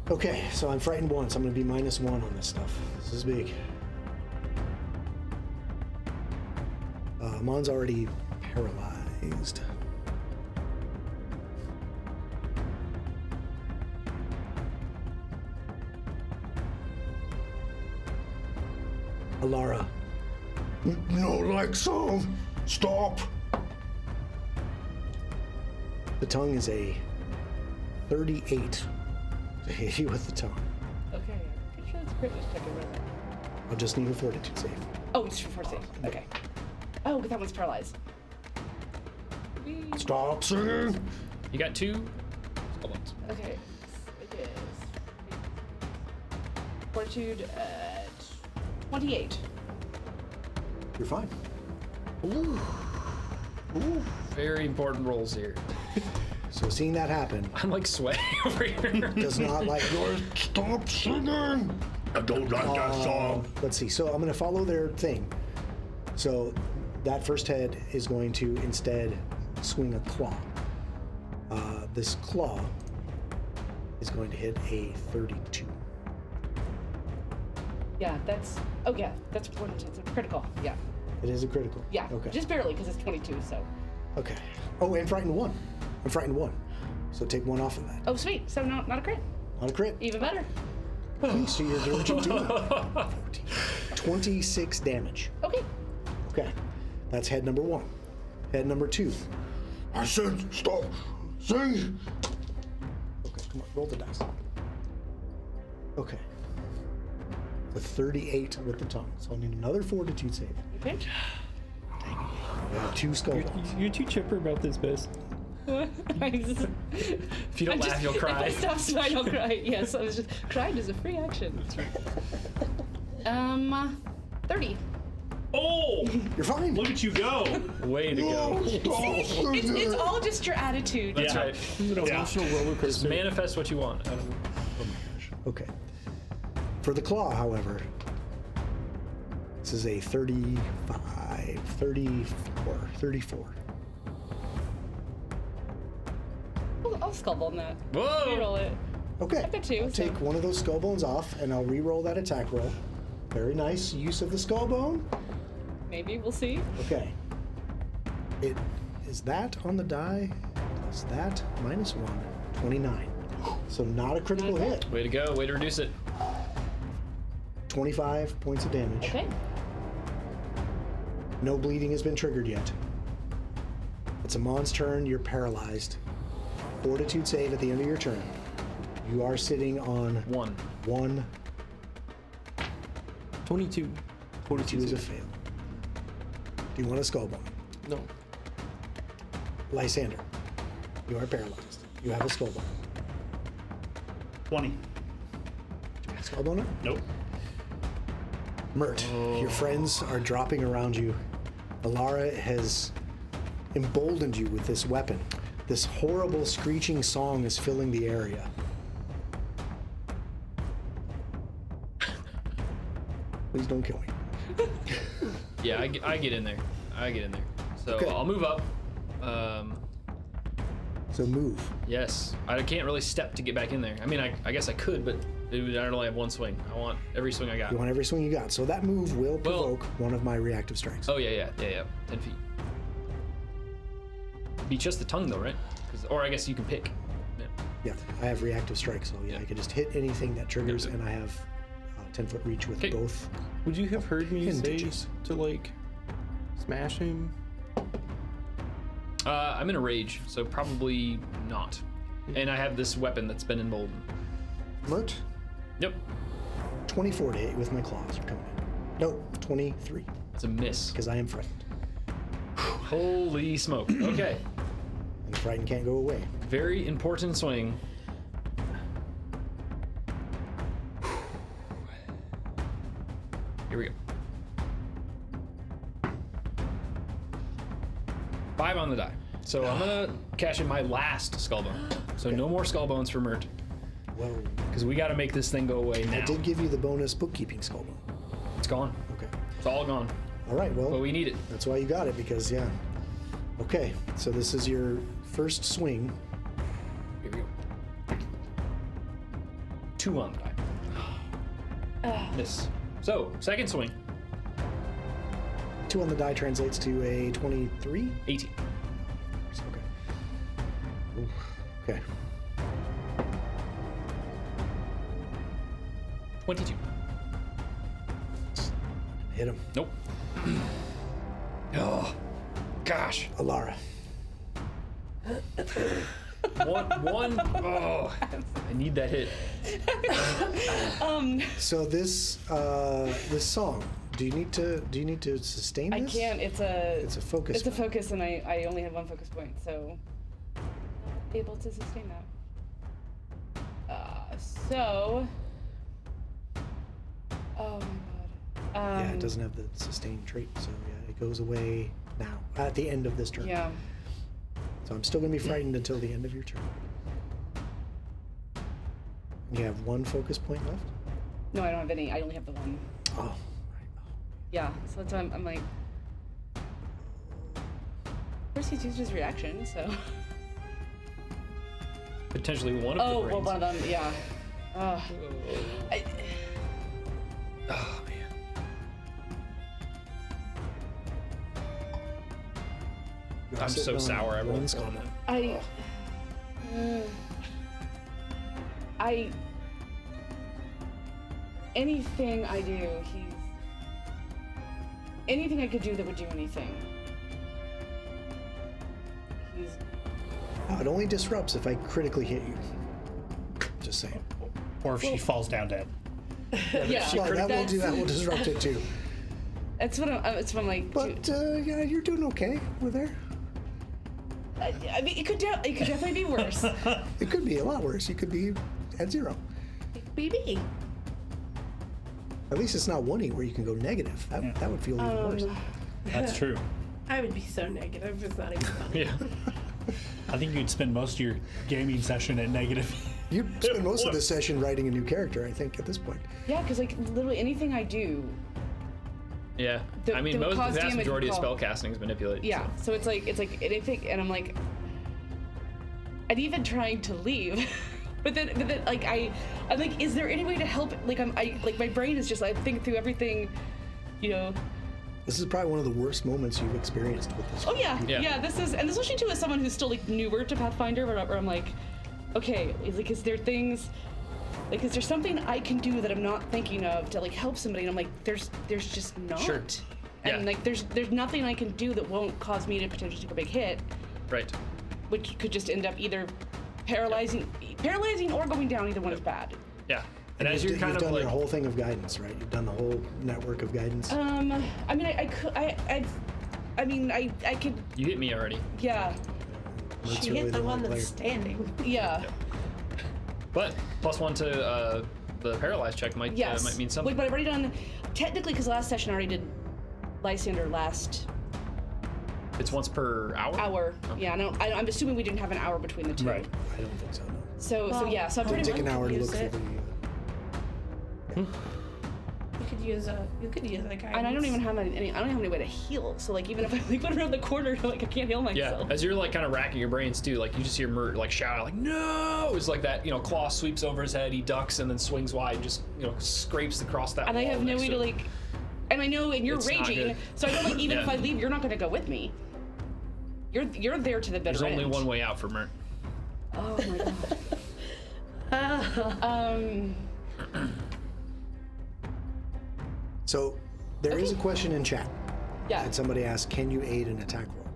Okay, so I'm frightened 1, so I'm going to be -1 on this stuff. This is big. Mon's already paralyzed. Alara. No, like so. Stop. The tongue is a 38 to hit you with the tongue. Okay. I'm pretty sure that's crit just checking right there. I'll just need a fortitude save. Oh, it's for save. Okay. Oh, that one's paralyzed. Stop singing. You got 2 spell points. Okay. It is fortitude at 28. You're fine. Very important rolls here. So seeing that happen I'm like sweating over here. does not like yours. Stop singing. I don't like that song. Let's see. So I'm going to follow their thing. So that first head is going to instead swing a claw. This claw is going to hit a 32. Yeah, that's. Oh yeah, that's it's a critical. Yeah. It is a critical. Yeah. Okay. Just barely because it's 22. So. Okay. Oh, and frightened 1. I'm frightened 1. So take 1 off of that. Oh, sweet. So not a crit. Not a crit. Even better. Okay, so you're doing 26 damage. Okay. Okay, that's head number 1. Head number 2. I said stop. See? Okay, come on, roll the dice. Okay. The 38 with the tongue. So I'll need another fortitude save. Okay. We have 2 skull bones. You're too chipper about this, Bess. What? If you don't laugh, you'll cry. If I stop smiling, I'll cry. Yes, I was just crying is a free action. That's right. 30. Oh! You're fine. Look at you go! Way to go. It's all just your attitude. That's Yeah. right. It's an emotional roller Just coaster. manifest what you want. Okay. For the claw, however, this is a 35, 34. I'll skull on that. Whoa! Reroll it. Okay. I've got 2. I'll take one of those skull bones off, and I'll re-roll that attack roll. Very nice use of the skull bone. Maybe we'll see. Okay. It is that on the die. Plus that minus 1, 29. So not a critical Not a hit. Way to go. Way to reduce it. 25 points of damage. Okay. No bleeding has been triggered yet. It's Amon's turn. You're paralyzed. Fortitude save at the end of your turn. You are sitting on 1. 22. 42 is a fail. Do you want a skull bone? No. Lysander, you are paralyzed. You have a skull bone. 20. Skull bone? Nope. Mert, your friends are dropping around you. Alara has emboldened you with this weapon. This horrible screeching song is filling the area. Please don't kill me. Yeah, I get in there. So Okay. I'll move up. So move. Yes. I can't really step to get back in there. I mean, I guess I could, but I only have 1 swing. I want every swing I got. You want every swing you got. So that move will provoke one of my reactive strikes. Oh, yeah. 10 feet. Be just the tongue, though, right? Or I guess you can pick. Yeah. Yeah, I have reactive strikes, so yeah, I can just hit anything that triggers, Yep. and I have 10-foot reach with Okay. both. Would you have heard me Hidden say ditches. to like smash him? I'm in a rage, so probably not. And I have this weapon that's been emboldened. Mert, Yep. 24 to hit with my claws are coming in. No, 23, That's a miss. because I am frightened. Holy smoke. Okay. And the frightened can't go away. Very important swing. Here we go. 5 on the die. So I'm gonna cash in my last skull bone. So no more skull bones for Mert, Whoa. because we gotta make this thing go away now. I did give you the bonus bookkeeping skull bone. It's gone. Okay. It's all gone. All right, well, But we need it. that's why you got it, because, yeah. Okay, so this is your first swing. Here we go. 2 on the die. Miss. So, second swing. 2 on the die translates to a 23. 18. Okay. Ooh, okay. 22. Hit him. Nope. Oh, gosh. Alara. One. Oh, I need that hit. So this this song, do you need to sustain I this? can't. It's a focus. It's a focus, and I only have 1 focus point, so I'm not able to sustain that. So. Oh my god. Yeah, it doesn't have the sustain trait, so yeah, it goes away now at the end of this turn. Yeah. So I'm still gonna be frightened until the end of your turn. You have 1 focus point left. No, I don't have any. I only have the 1. Oh, right. Yeah. So that's why I'm like. Of course, he's used his reaction, so. Potentially one of Oh, the well, brains. one of them, yeah. Oh, man. I'm so sour. I rolled Skull. Anything I do, anything I could do that would do anything. It only disrupts if I critically hit you. Just saying. Or if she falls down dead. Yeah, Well, that will disrupt it too. that's what I'm like. But yeah, you're doing okay over there. I mean, it could definitely be worse. It could be a lot worse. You could be at 0. BB. At least it's not 1E where you can go negative. That would feel even worse. That's true. I would be so negative. It's not even funny. Yeah. I think you'd spend most of your gaming session at negative. You'd spend most of the session writing a new character, I think, at this point. Yeah, because like literally anything I do. Yeah. The- I mean, the the cause vast damage majority of would spell call- casting is manipulate. Yeah, so it's like anything, and I'm like, and even trying to leave, but then like I'm like, is there any way to help? Like like my brain is just I think through everything, you know. This is probably one of the worst moments you've experienced with this. Oh yeah, Yeah. yeah. This is, and especially too as someone who's still like newer to Pathfinder, where I'm like, okay, like is there things, like is there something I can do that I'm not thinking of to like help somebody? And I'm like, there's just not. Sure. And Yeah. like there's nothing I can do that won't cause me to potentially take a big hit, Right. which could just end up either paralyzing or going down. Either one is bad. Yeah. And as you're You've kind of done like, your whole thing of guidance, right? You've done the whole network of guidance. I mean, I mean, I could, you hit me already. yeah, That's She really hit the only one that's player. standing. Yeah. But +1 to the paralyzed check might Yes. mean something. Wait, but I've already done, technically, because last session I already did Lysander last It's once per hour. hour. Yeah, I'm assuming we didn't have an hour between the two. Right. I don't think so, no. So Well, yeah, so I'm It'll pretty take much. an hour to use look it. through You could use a guidance. And I don't even have any. I don't have any way to heal. So like, even if I like went around the corner, like I can't heal Yeah, myself. as you're like kind of racking your brains too, like you just hear Mert like shout out like no! It's like that, claw sweeps over his head, he ducks and then swings wide, just scrapes across that. And I wall have no next way to to him. like. And I know, and you're It's not raging, good. so I know like even Yeah. if I leave, you're not going to go with me. You're there to the bitter There's end. only one way out for Mert. Oh my god. So there is a question in chat. Yeah. And somebody asked, can you aid an attack roll?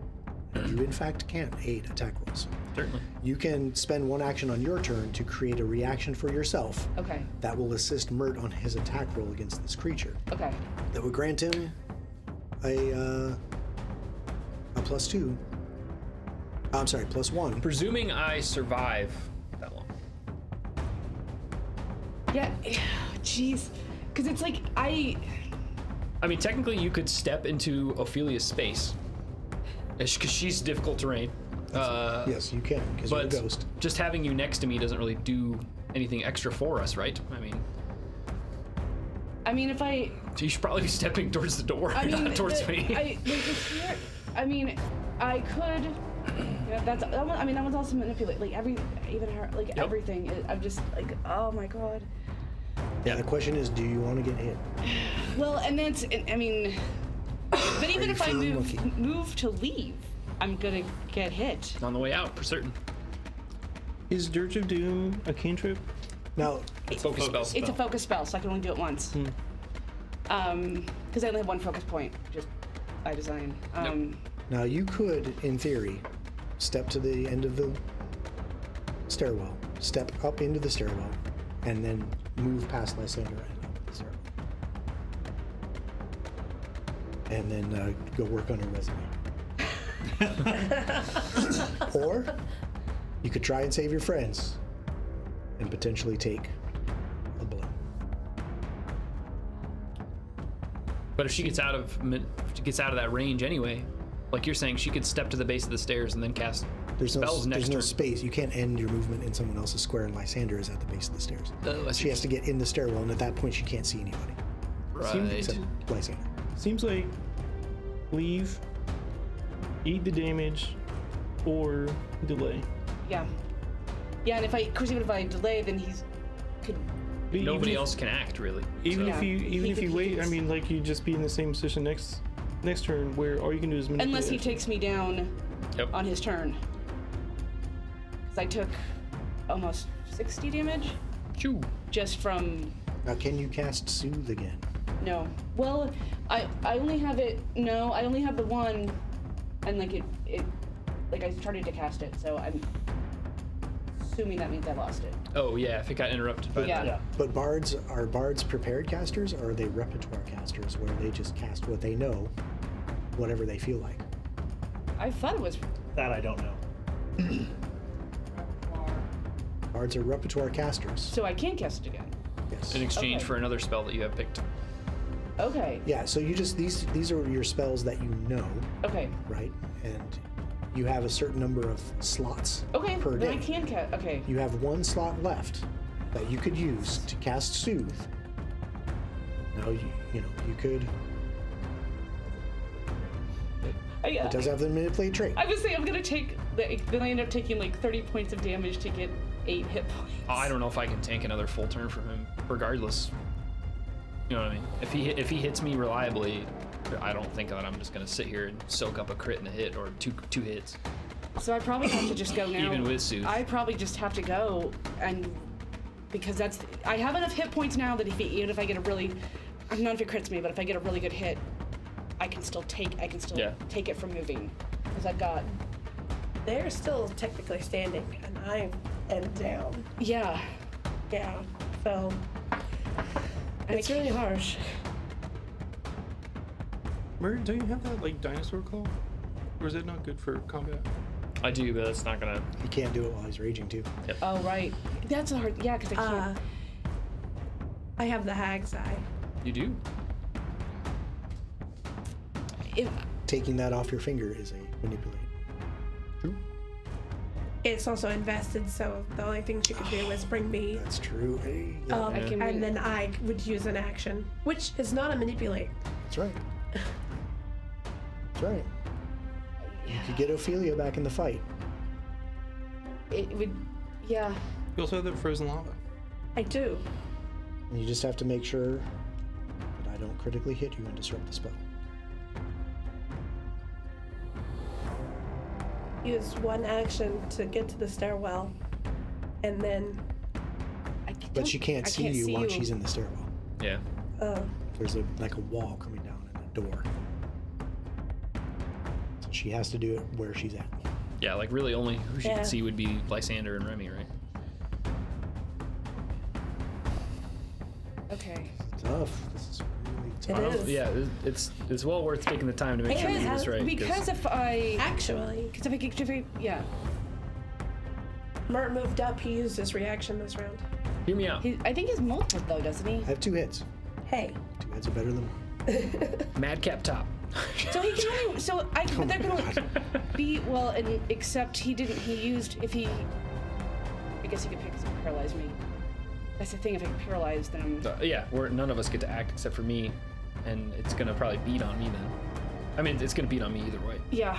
And you in fact can aid attack rolls. Certainly. You can spend one action on your turn to create a reaction for yourself Okay. that will assist Mert on his attack roll against this creature. Okay. That would grant him a +2. I'm sorry, +1. Presuming I survive that long. Yeah. Jeez. Because it's like I mean, technically, you could step into Ophelia's space, because she's difficult terrain. Yes, you can, because you're a But ghost. just having you next to me doesn't really do anything extra for us, right? I mean, if I. So you should probably be stepping towards the door, I mean, not towards me. I mean, I could. Yeah, that was also manipulate. Like even her, like everything. I'm just like, oh my god. Yeah, the question is, do you want to get hit? Well, and that's. I mean, but even you if I feeling lucky? move to leave, I'm gonna get hit. On the way out, for certain. Is Dirge of Doom a cantrip? Now, Focus spell. It's a focus spell, so I can only do it once. Because I only have one focus point, just by design. now you could, in theory, step to the end of the stairwell, step up into the stairwell, and then move past Lysander and up the stairwell. And then go work on your resume. Or you could try and save your friends and potentially take a blow. But if she gets out of that range anyway, like you're saying, she could step to the base of the stairs and then cast spells next There's no turn. space. You can't end your movement in someone else's square, and Lysander is at the base of the stairs. Oh, I see. She has to get in the stairwell, and at that point, she can't see anybody Right. except Lysander. Seems like leave, eat the damage, or delay. Yeah. Yeah, and of course, even if I delay, then he's could. But Nobody else can act really. Even so. if you He could- wait, I mean, like you just be in the same position next turn, where all you can do is manipulate. Unless he takes me down Yep. on his turn. Because I took almost 60 damage Choo. just from Now, can you cast Soothe again? no. Well, I only have it. No, I only have the one, and like it like I started to cast it, so I'm assuming that means I lost it. Oh yeah, if it got interrupted by Yeah. that. But are bards prepared casters, or are they repertoire casters, where they just cast what they know, whatever they feel like? I thought it was. That I don't know. Bards are repertoire casters. So I can cast it again. Yes. In exchange Okay. for another spell that you have picked. Okay. Yeah. So you just these are your spells that you know, Okay. right? And you have a certain number of slots Okay. per Then day. I can cast. Okay. You have one slot left that you could use to cast Soothe. Now you could. It does have the manipulate trait. I was saying I'm gonna take. Then I end up taking like 30 points of damage to get 8 hit points. I don't know if I can tank another full turn from him, regardless. You know what I mean? If he hits me reliably, I don't think that I'm just gonna sit here and soak up a crit and a hit or two hits. So I probably have to just go now. Even with Soothe. I probably just have to go, and because I have enough hit points now that even if I get a really, not if it crits me, but if I get a really good hit, I can still take it from moving, because I've got. They're still technically standing, and I am down. Yeah. Yeah. So it's really harsh. Murray, don't you have that like dinosaur claw? Or is it not good for combat? I do, but it's not gonna. He can't do it while he's raging too. Oh right. That's a hard. Yeah, because I can't. I have the hag's eye. You do? Taking that off your finger is a manipulate. It's also invested, so the only thing she could do is bring me. That's true. Hey, yeah, I can And then I would use an action, which is not a manipulate. that's right. That's right. You could get Ophelia back in the fight. It would. Yeah. You also have that frozen lava. I do. And you just have to make sure that I don't critically hit you and disrupt the spell. Use one action to get to the stairwell, and then. But she can't see you once she's in the stairwell. Yeah. There's like a wall coming down and a door. So she has to do it where she's at. Yeah, like really only who she Yeah. could see would be Lysander and Remy, right? Okay. Tough. This is really tough. It is. Yeah, it's well worth taking the time to make sure we do this right. Because if I. Actually, Because if I. Yeah. Mert moved up. He used his reaction this round. Hear me out. I think he's multiple though, doesn't he? I have 2 hits. Hey. 2 hits are better than 1. Madcap top. So he can only. So I. But they're gonna be well, and except he didn't. He used if he. I guess he could pick and paralyze me. That's the thing. If I get paralyzed, then I'm. Yeah, none of us get to act except for me, and it's gonna probably beat on me then. I mean, it's gonna beat on me either way. Yeah.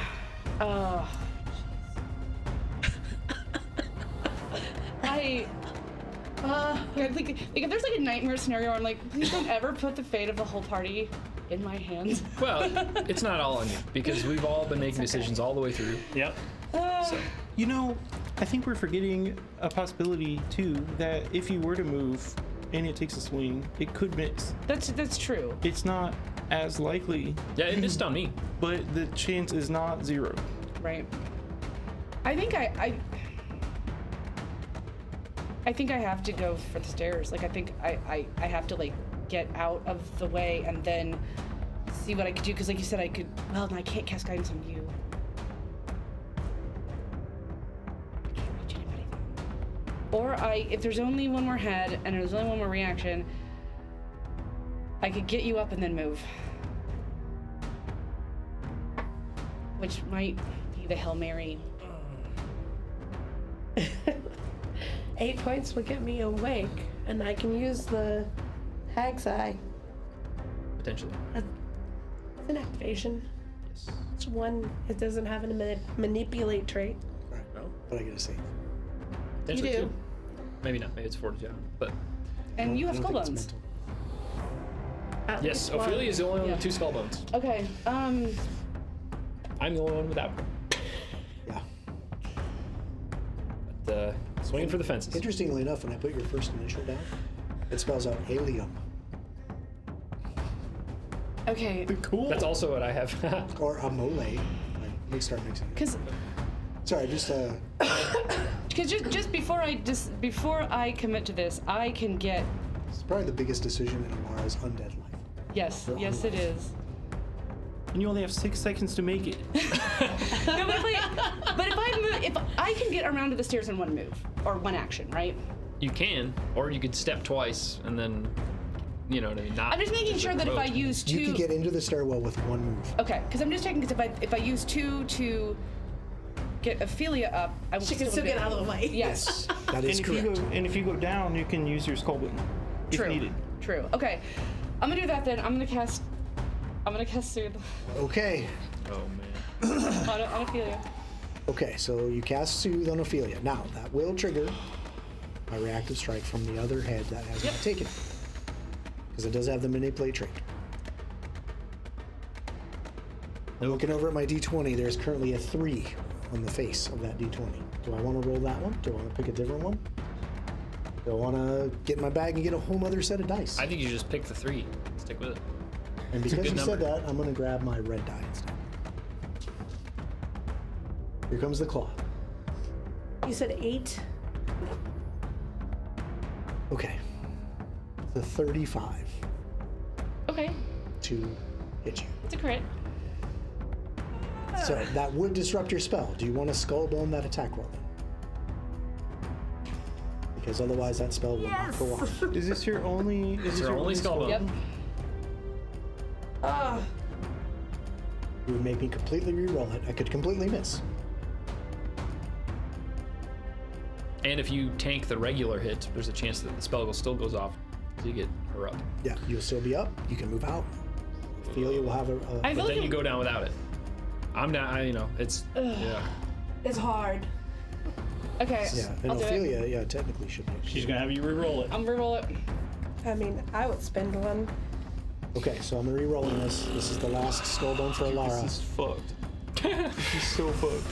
Like if there's like a nightmare scenario where I'm like, please don't ever put the fate of the whole party in my hands. Well, it's not all on you because we've all been making decisions all the way through. Yep. So You know, I think we're forgetting a possibility too, that if you were to move and it takes a swing, it could miss. That's true. It's not as likely, yeah, it missed on me. but the chance is not 0. Right. I think I think I have to go for the stairs. Like I think I have to like get out of the way and then see what I could do. Because like you said, I could. Well, no, I can't cast guidance on you. I can't reach anybody. Or if there's only one more head and there's only one more reaction, I could get you up and then move. Which might be the Hail Mary. 8 points will get me awake, and I can use the hag's eye. Potentially. It's an activation. Yes. It's one. It doesn't have a manipulate trait. Right. What I gotta say? Potentially do. Too. Maybe not. Maybe it's fortitude, but And you have I don't skull think it's bones. mental. At yes, least one. Ophelia is the only one Yeah. with 2 skull bones. Okay. I'm the only one without. swinging for the fences. Interestingly enough, when I put your first initial down, it spells out helium. Okay. Cool. That's also what I have. Or a mole. Like, let me start mixing it. Because Sorry, just just before I commit to this, I can get. it's probably the biggest decision in Alara's undead life. Yes, yes, it is. And you only have 6 seconds to make it. No, but if I can get around to the stairs in one move or one action, right? You can, or you could step twice and then, you know what I mean. Not. I'm just making sure that if I use 2, You can get into the stairwell with one move. okay, because I'm just checking because if I use 2 to get Ophelia up, I will She can still get out of the way. Yes. That is correct. And if you go down, you can use your skull button if True. needed. True. Okay, I'm gonna do that then. I'm gonna cast Soothe Okay. Oh man. on Ophelia. Okay, so you cast Soothe on Ophelia. Now, that will trigger my reactive strike from the other head that has not taken it. Because it does have the manipulate trait. I'm looking over at my d20. There's currently a 3 on the face of that d20. Do I want to roll that one? Do I want to pick a different one? Do I want to get in my bag and get a whole other set of dice? I think you just pick the 3. Stick with it. And It's a because good you said number. that, I'm going to grab my red die instead. Here comes the claw. You said 8. Okay. The 35 Okay, to hit you. it's a crit. So that would disrupt your spell. Do you want to skull bone that attack roll? Because otherwise that spell will not go off. Is this your only? Is this your only skull bone. Yep. You would make me completely re-roll it. I could completely miss. And if you tank the regular hit, there's a chance that the spell still goes off, so you get her up. Yeah, you'll still be up. You can move out. Ophelia will have a. I feel But then like you go down without it. I'm not. It's yeah. It's hard. okay. Yeah, and I'll do it. Ophelia, yeah, technically should be. She's gonna have you re-roll it. I'm gonna roll it. I mean, I would spend one. Okay, so I'm re-rolling this. This is the last skull bone for Alara. This is fucked. This is so fucked.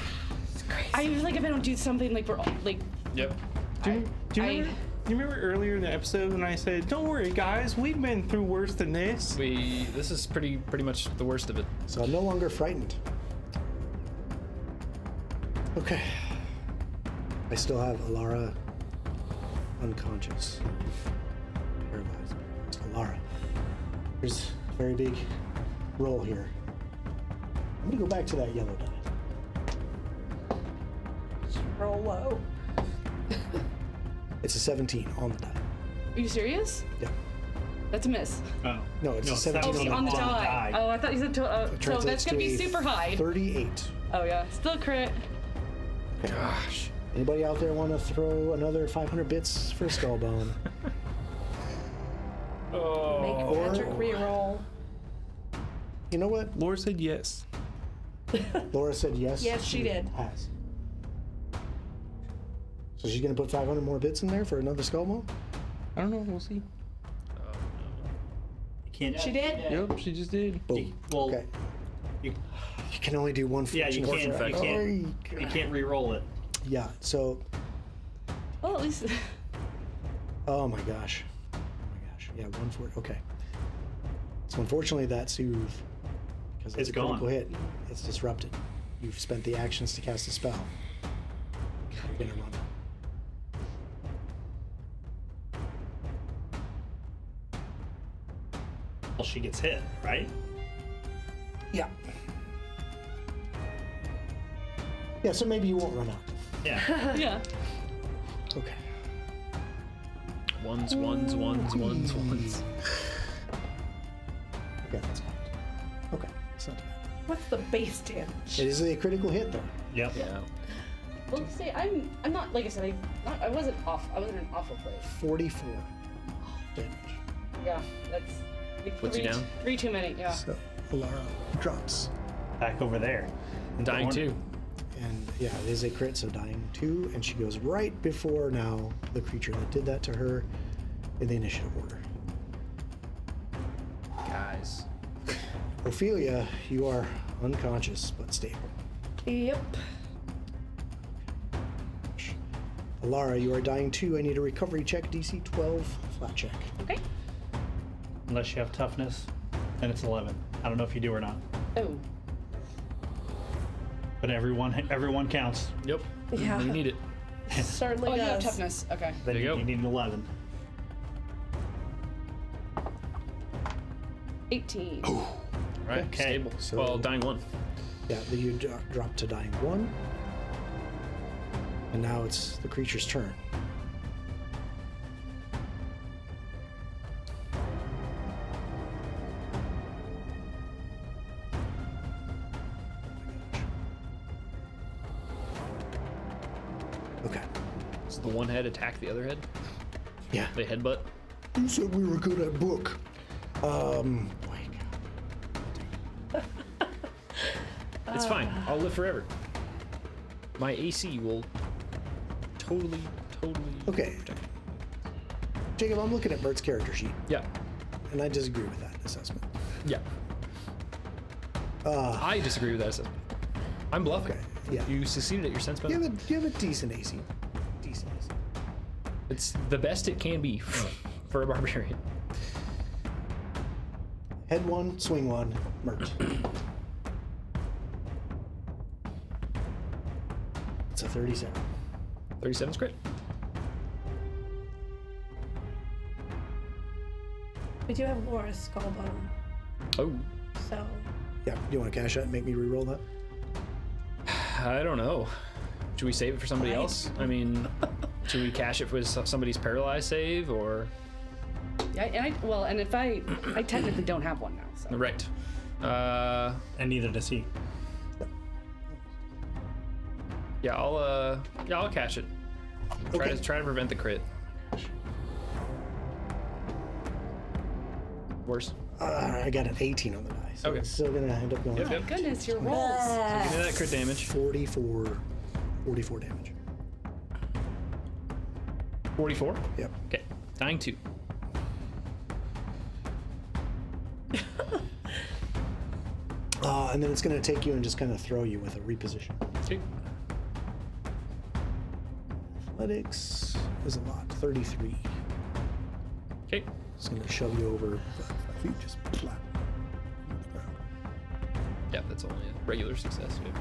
I feel like if I don't do something like we're all, like Yep. Do you remember earlier in the episode when I said, "Don't worry, guys, we've been through worse than this." This is pretty much the worst of it. So I'm no longer frightened. Okay. I still have Alara unconscious. Paralyzed. Alara. There's a very big roll here. I'm gonna go back to that yellow die. Roll low. It's a 17 on the die. Are you serious? Yeah. That's a miss. Oh. No, it's a 17 Oh, on the die. Oh, I thought you said so Translates that's gonna to be a super high. 38. Oh yeah, still crit. Okay. Gosh. Anybody out there want to throw another 500 bits for Skullbone? Make magic reroll. You know what? Laura said yes. Laura said yes. Yes, she did. Has. So she's gonna put 500 more bits in there for another Skullbone? I don't know. We'll see. You can't. She did? Yep, she just did. Boom. Well, Okay. you, You can only do one yeah, you fortune can't. effect. You can't re-roll it. Yeah. So. Well, at least Oh my gosh. Oh my gosh. Yeah, 140. Okay. So unfortunately, that soothe, because it's It's a critical gone. hit, it's disrupted. You've spent the actions to cast a spell. You're gonna run. Well, she gets hit, right? Yeah. Yeah. So maybe you won't run out. Yeah. yeah. Okay. Ones. Okay, that's fine. Okay, it's not too bad. What's the base damage? It is a critical hit though. Yep. Yeah. Well, see, I'm not like I said. I wasn't off. I wasn't in an awful place. 44 damage. Yeah, that's like Puts you down? 3 too many. Yeah. So Alara drops. Back over there. Dying too. And yeah, it is a crit, so dying 2, and she goes right before now the creature that did that to her in the initiative order. Guys. Ophelia, you are unconscious but stable. Yep. Alara, you are dying 2. I need a recovery check, DC 12, flat check. Okay. Unless you have toughness, then it's 11. I don't know if you do or not. Oh. But everyone counts. Yep. Yeah. You need it. Certainly Oh, you have does. toughness. Okay. Then There you go. you need an 11. 18. Right. Okay. Stable. So- Well, dying 1. Yeah, you drop to dying 1. And now it's the creature's turn. Okay. So the one head attack the other head? Yeah. They headbutt? You said we were good at book. It's fine. I'll live forever. My AC will totally. Okay. protect me. Jacob, I'm looking at Bert's character sheet, Yeah. and I disagree with that assessment. Yeah. I disagree with that assessment. I'm bluffing. Okay, yeah. You succeeded at your sense You benefit. have a decent AC. Decent AC. It's the best it can be for a barbarian. Head 1, swing 1, Mert. It's a 37. 37's crit. We do have Laura's skull bone, Oh. so Yeah, you want to cash that and make me re-roll that? I don't know. Should we save it for somebody Right. else? I mean, should we cash it with somebody's paralyzed save or? Yeah, and if I technically don't have one now. So. Right. And neither does he. Yeah, I'll cash it. Okay. Try to prevent the crit. Worse. I got an 18 on the die, so Okay. it's still gonna end up going Yep, My yep. goodness, your rolls. Give me that crit damage. 44 damage. 44. Yep. Okay. Dying 2. And then it's gonna take you and just kind of throw you with a reposition. Okay. Athletics is a lot, 33. Okay. It's gonna shove you over 5 feet, just flat on the ground. Yeah, that's only a regular success. Yeah.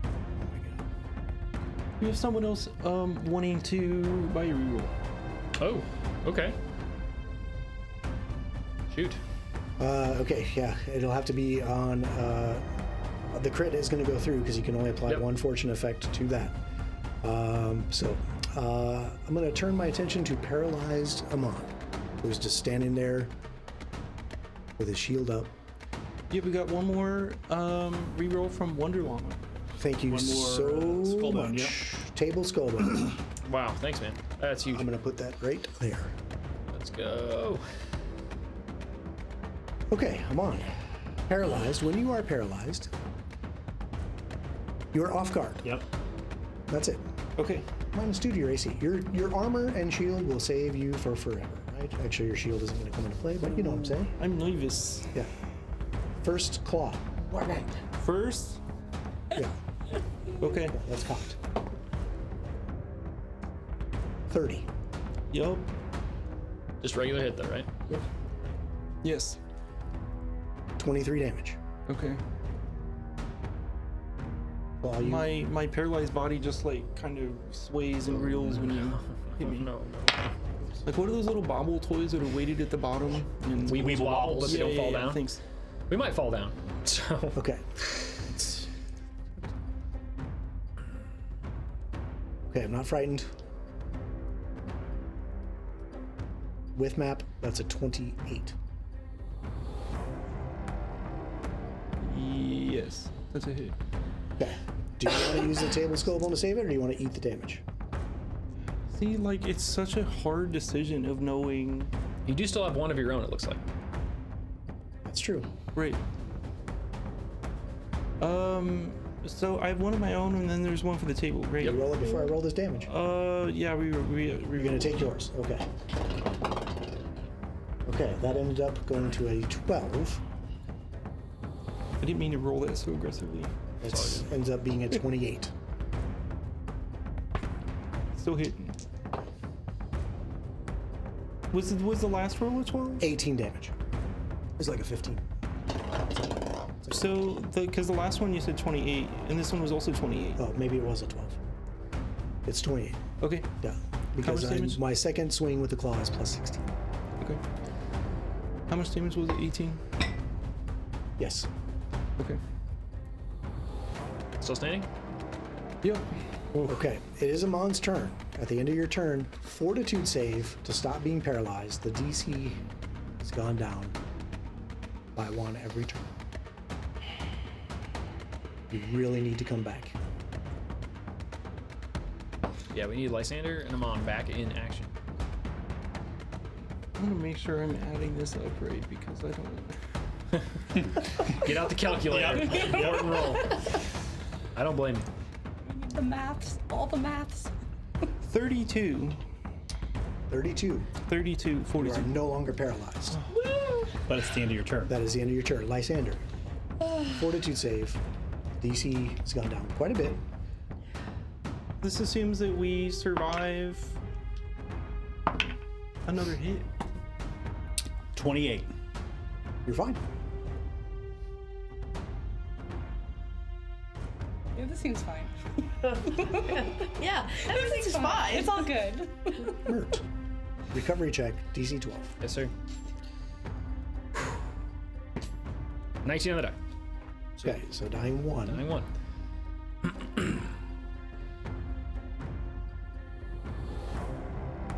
Oh my god. We have someone else wanting to buy a reroll. Oh. Okay. Shoot. Okay, yeah, it'll have to be on. The crit is going to go through because you can only apply Yep. one fortune effect to that. I'm going to turn my attention to paralyzed Amon, who's just standing there with his shield up. Yeah, we got one more reroll from Wonderlong. Thank you One more, so skullbone, much. yep. Table skullbone. Wow. Thanks, man. That's huge. I'm going to put that right there. Let's go. Okay, Amon. Paralyzed. When you are paralyzed, you are off guard. Yep. That's it. Okay. -2 to your AC. Your armor and shield will save you for forever, right? Actually, your shield isn't going to come into play, but you know what I'm saying. I'm nervous. Yeah. First claw. First? Yeah, Okay. that's cocked. 30. Yup. Just regular hit though, right? Yes. 23 damage. Okay. Well, you, My paralyzed body just like kind of sways and reels when you hit me. No. Like what are those little bobble toys that are weighted at the bottom? And We wobble if we don't fall down. Thanks. We might fall down. So. okay. Okay, I'm not frightened. With map, that's a 28. Yes, that's a hit. Okay. Do you want to use the table skullbone to save it, or do you want to eat the damage? See, like it's such a hard decision of knowing. You do still have one of your own, it looks like. That's true. Right. So I have one of my own, and then there's one for the table, right? You roll it before I roll this damage. Yeah, You're gonna take yours. Okay. Okay, that ended up going to a 12. I didn't mean to roll that so aggressively. It ends up being a 28. Still hitting. Was the last roll a 12? 18 damage. It's like a 15. So, because the last one you said 28, and this one was also 28. Oh, maybe it was a 12. It's 28. Okay. Yeah. Because much damage? my second swing with the claw is plus 16. Okay. How much damage was it? 18? Yes. Okay. Still standing? Yep. Okay. It is Amon's turn. At the end of your turn, fortitude save to stop being paralyzed. The DC has gone down by 1 every turn. You really need to come back. Yeah, we need Lysander and Amon back in action. I'm gonna make sure I'm adding this up right because I don't. Get out the calculator. Important roll. I don't blame you. The maths, all the maths. 32, 32. 32, You 42. are no longer paralyzed. But it's the end of your turn. That is the end of your turn. Lysander. Fortitude save. DC has gone down quite a bit. This assumes that we survive another hit. 28. You're fine. Yeah, this seems fine. Yeah, This everything's is fine. It's all good. Mert. Recovery check, DC 12. Yes, sir. 19 on the die. Okay, so dying 1. Dying 1.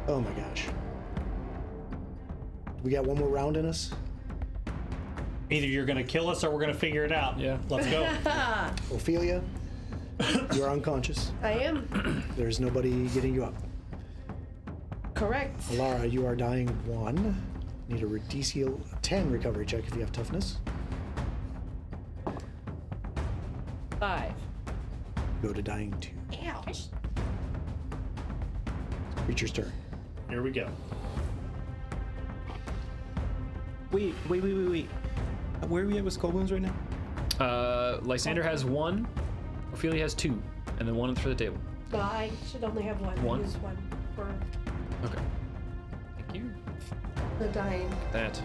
Oh my gosh. We got one more round in us. Either you're going to kill us or we're going to figure it out. Yeah. Let's go. Ophelia, you're unconscious. I am. There's nobody getting you up. Correct. Alara, you are dying 1. Need a DC 10 recovery check if you have toughness. 5. Go to dying 2. Ouch. Creature's turn. Here we go. Wait. Where are we at with skull bones right now? Lysander has 1. Ophelia has 2. And then 1 for the table. No, I should only have 1. One? Use 1 for Okay. Thank you. the dying. That.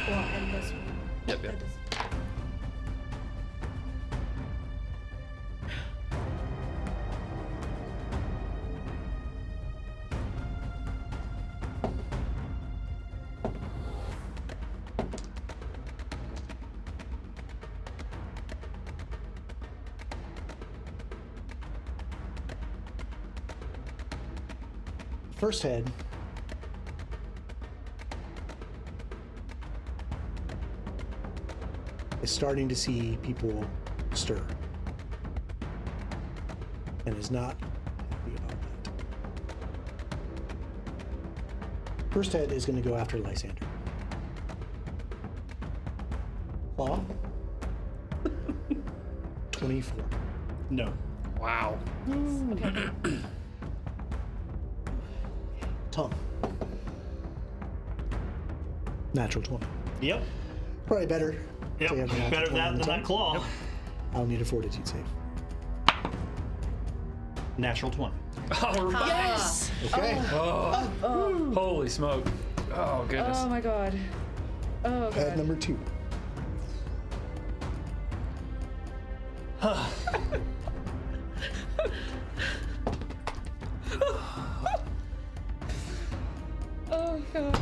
Well, and this one. Yep. That is- First head. Is starting to see people stir. And is not happy about that. First head is going to go after Lysander. Claw. 24. No. Wow. Tongue. Natural 20. Yep. Probably better. Yep. to have a natural Better 20 that on the than that tongue. claw. I'll need a fortitude save. Natural 20. All right. Yes! Okay. Holy smoke. Oh, goodness. Oh my god. Oh Head god. number 2. Oh god.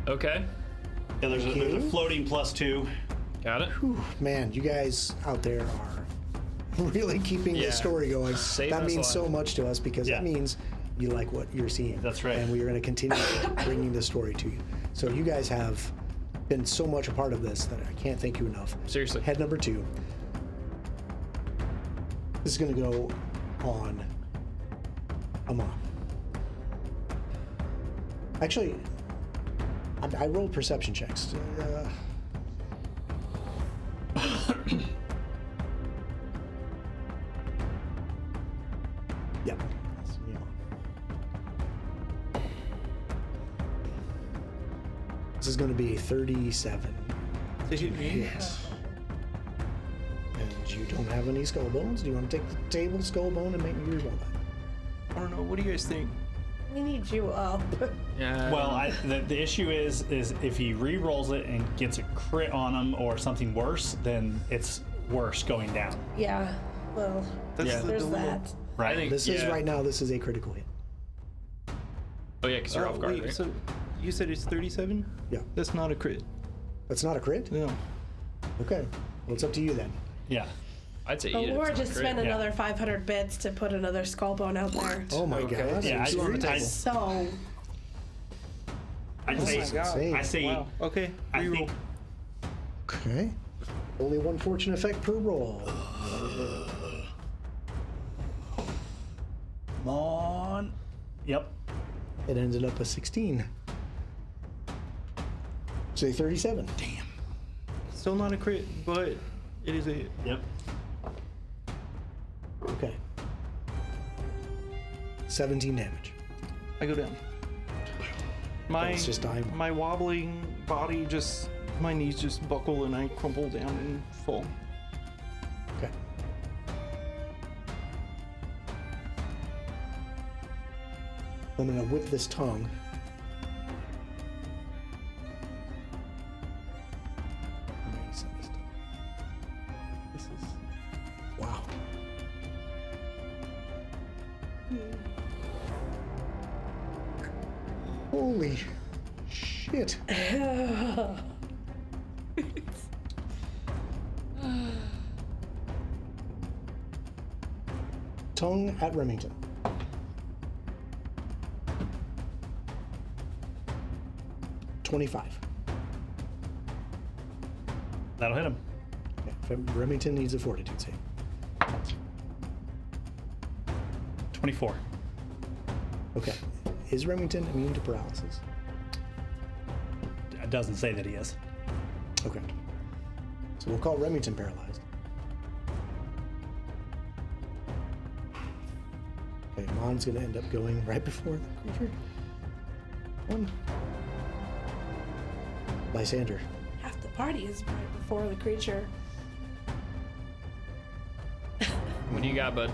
Okay. Yeah, there's a Okay. floating +2. Got it. Man, you guys out there are really keeping Yeah. this story going. Saving That us means a so lot. much to us because Yeah. that means you like what you're seeing. That's right. And we are going to continue bringing this story to you. So you guys have been so much a part of this that I can't thank you enough. Seriously. Head number 2. This is going to go on Amon. Actually, I rolled perception checks. Yep. That's Amon. This is going to be a 37 To hit me. hit. And you don't have any skull bones. Do you want to take the table skull bone and make me reroll that? I don't know. What do you guys think? We need you up. Yeah. Well, the issue is if he re-rolls it and gets a crit on him or something worse, then it's worse going down. Yeah. Well, That's the there's dilemma. that. Right? I think This is right now. This is a critical hit. Oh yeah, because you're off guard, wait, right? so you said it's 37? Yeah. That's not a crit. That's not a crit. No. Okay. Well, it's up to you then. Yeah. I'd say But eat it. we're It's not just great. spend another 500 bits to put another skull bone out there. Oh my Okay. god. Yeah, Are you serious? So, I'd Oh say, my God. I say, Wow. Okay. I Reroll. think Okay. Only one fortune effect per roll. come on. Yep. It ended up a 16. Say 37. Damn. Still not a crit, but it is a. Yep. Okay. 17 damage. I go down. My It's just dying. my wobbling body just my knees just buckle and I crumple down and fall. Okay. I'm gonna whip this tongue. This is wow. Holy shit. Tongue at Remington. $25. That'll hit him. Okay. Remington needs a fortitude save. 24. Okay. Is Remington immune to paralysis? It doesn't say that he is. Okay. So we'll call Remington paralyzed. Okay, Mon's gonna end up going right before the creature. One. Lysander. half the party is right before the creature. What do you got, bud?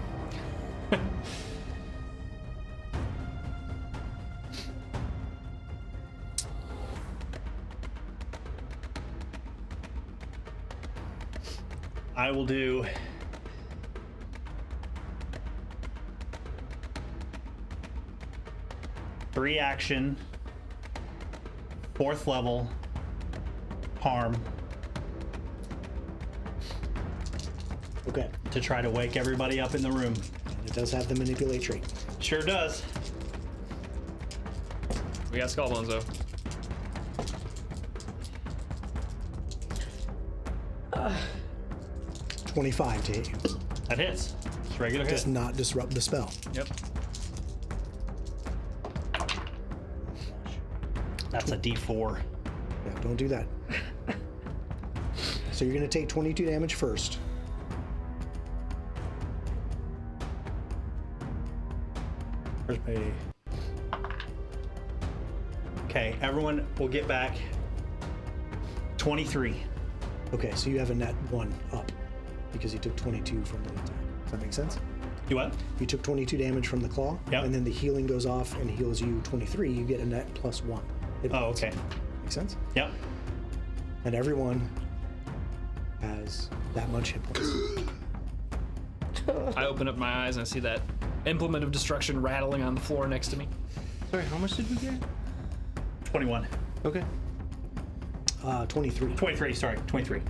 I will do three action, 4th level, harm Okay. to try to wake everybody up in the room. It does have the manipulate trait. Sure does. We got skull bones though. Ugh. 25 to hit you. That hits. It's regular hit. Does not disrupt the spell. Yep. That's a D4. Yeah, don't do that. So you're gonna take 22 damage first. Where's my... Okay, everyone will get back 23. Okay, so you have a net 1 up because you took 22 from the attack. Does that make sense? You what? You took 22 damage from the claw, Yep. and then the healing goes off and heals you 23. You get a net +1. hit Oh, points. okay. Make sense? Yep. And everyone has that much hit points. I open up my eyes and I see that implement of destruction rattling on the floor next to me. Sorry, how much did we get? 21. Okay. 23. 23, sorry. 23.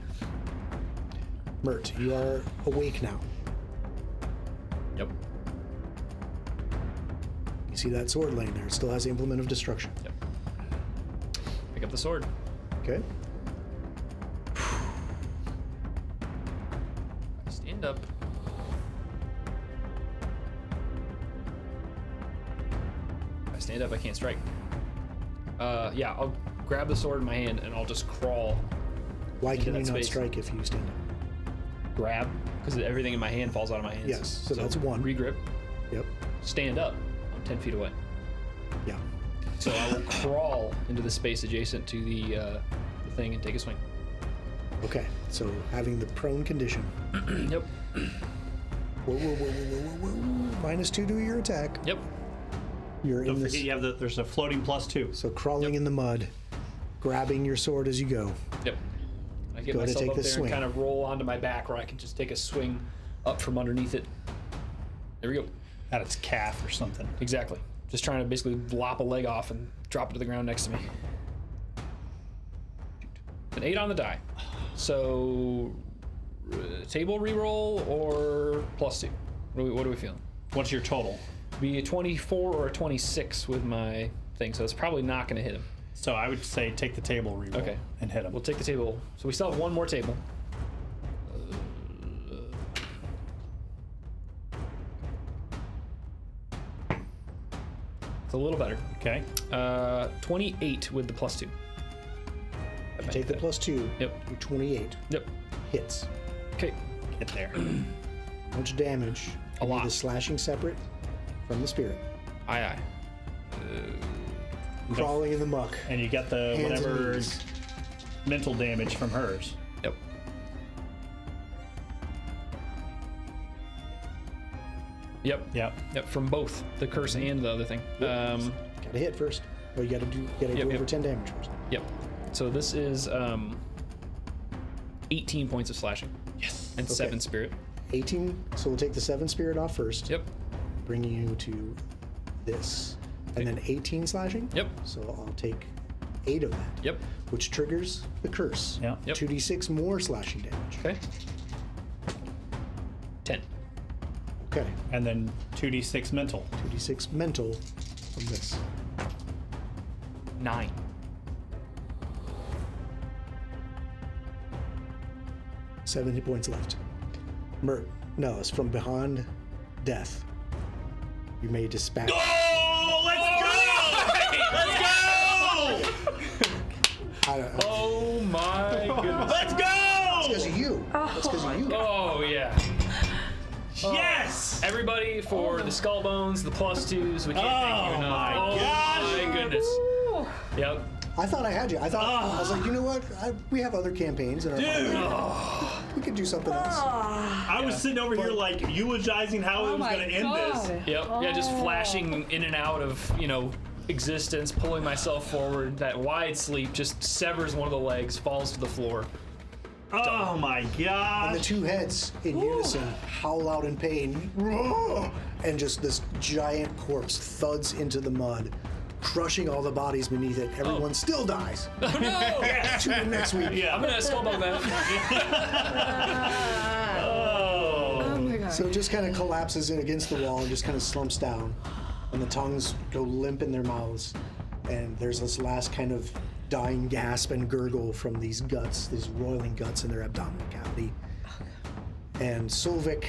Mert, you are awake now. Yep. You see that sword laying there. It still has the implement of destruction. Yep. Pick up the sword. Okay. Stand up. If I stand up, I can't strike. Yeah, I'll grab the sword in my hand and I'll just crawl. Why Into can you that not space. strike if you stand up? Grab, because everything in my hand falls out of my hands. Yes, so that's 1. Regrip. Yep. Stand up. I'm 10 feet away. Yeah. So I will crawl into the space adjacent to the thing and take a swing. Okay, so having the prone condition. Yep. Whoa. -2 to your attack. Yep. You're Don't in forget this. you have there's a floating +2. So crawling in the mud, grabbing your sword as you go. Yep. I get Go to myself take up the there swing. and kind of roll onto my back where I can just take a swing up from underneath it. There we go. At its calf or something. Exactly. Just trying to basically lop a leg off and drop it to the ground next to me. An 8 on the die. So, table reroll or +2? What are we feeling? What's your total? Be a 24 or a 26 with my thing, so it's probably not going to hit him. So I would say take the table reroll Okay. and hit him. We'll take the table. So we still have one more table. It's a little better. Okay. 28 with the +2. Take the +2. Yep. You're 28. Yep. Hits. Okay. Get there. How much damage? A lot. The slashing separate from the spirit. Aye. Crawling in the muck. And you get the Hands and whatever knees. mental damage from hers. Yep. Yep. Yep. From both the curse and the other thing. Gotta hit first. Well, you gotta do Yep. over 10 damage first. Yep. So this is 18 points of slashing. Yes. And 7 spirit. 18. So we'll take the 7 spirit off first. Yep. Bringing you to this. And then 18 slashing. Yep. So I'll take 8 of that. Yep. Which triggers the curse. Yeah. Yep. 2d6 more slashing damage. Okay. 10. Okay. And then 2d6 mental. 2d6 mental from this. 9. Seven hit points left. No, it's from beyond death. You may dispatch. Oh, let's go! I don't know. Oh my goodness. Let's go! Because of you. That's because of you. Oh yeah. Yes! Everybody for the skull bones, the +2s. We can't thank you Oh enough. my Oh gosh. my goodness. Yep. I thought I had you. I was like, you know what? We have other campaigns in our Dude! we could do something else. I was sitting over here like eulogizing how it was my going to end this. God. Yep. Yeah, just flashing in and out of, existence, pulling myself forward. That wide sleep just severs one of the legs, falls to the floor. Oh my And the god. two heads in unison howl out in pain. And just this giant corpse thuds into the mud, crushing all the bodies beneath it. Everyone still dies. Oh no! Tune in next week. Yeah. I'm gonna skullbone that. Oh. Oh my god. So it just kind of collapses in against the wall and just kind of slumps down. And the tongues go limp in their mouths. And there's this last kind of dying gasp and gurgle from these guts, these roiling guts in their abdominal cavity. And Solvik,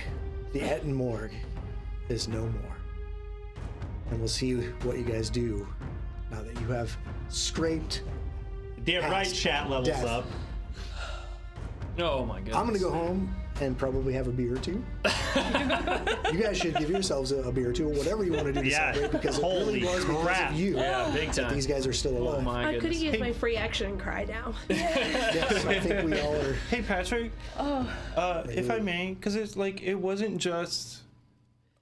the Etten Morg, is no more. And we'll see what you guys do now that you have scraped. Damn right, Past chat levels death. up. Oh my goodness. I'm gonna go home and probably have a beer or two. You guys should give yourselves a beer or two, or whatever you want to do to Yeah. celebrate, because it really Holy was because crap. of you Yeah, big that time. these guys are still alive. Oh my I could have goodness. used my free action and cry now. Yes, I think we all are. Hey Patrick, if I may, because it's like it wasn't just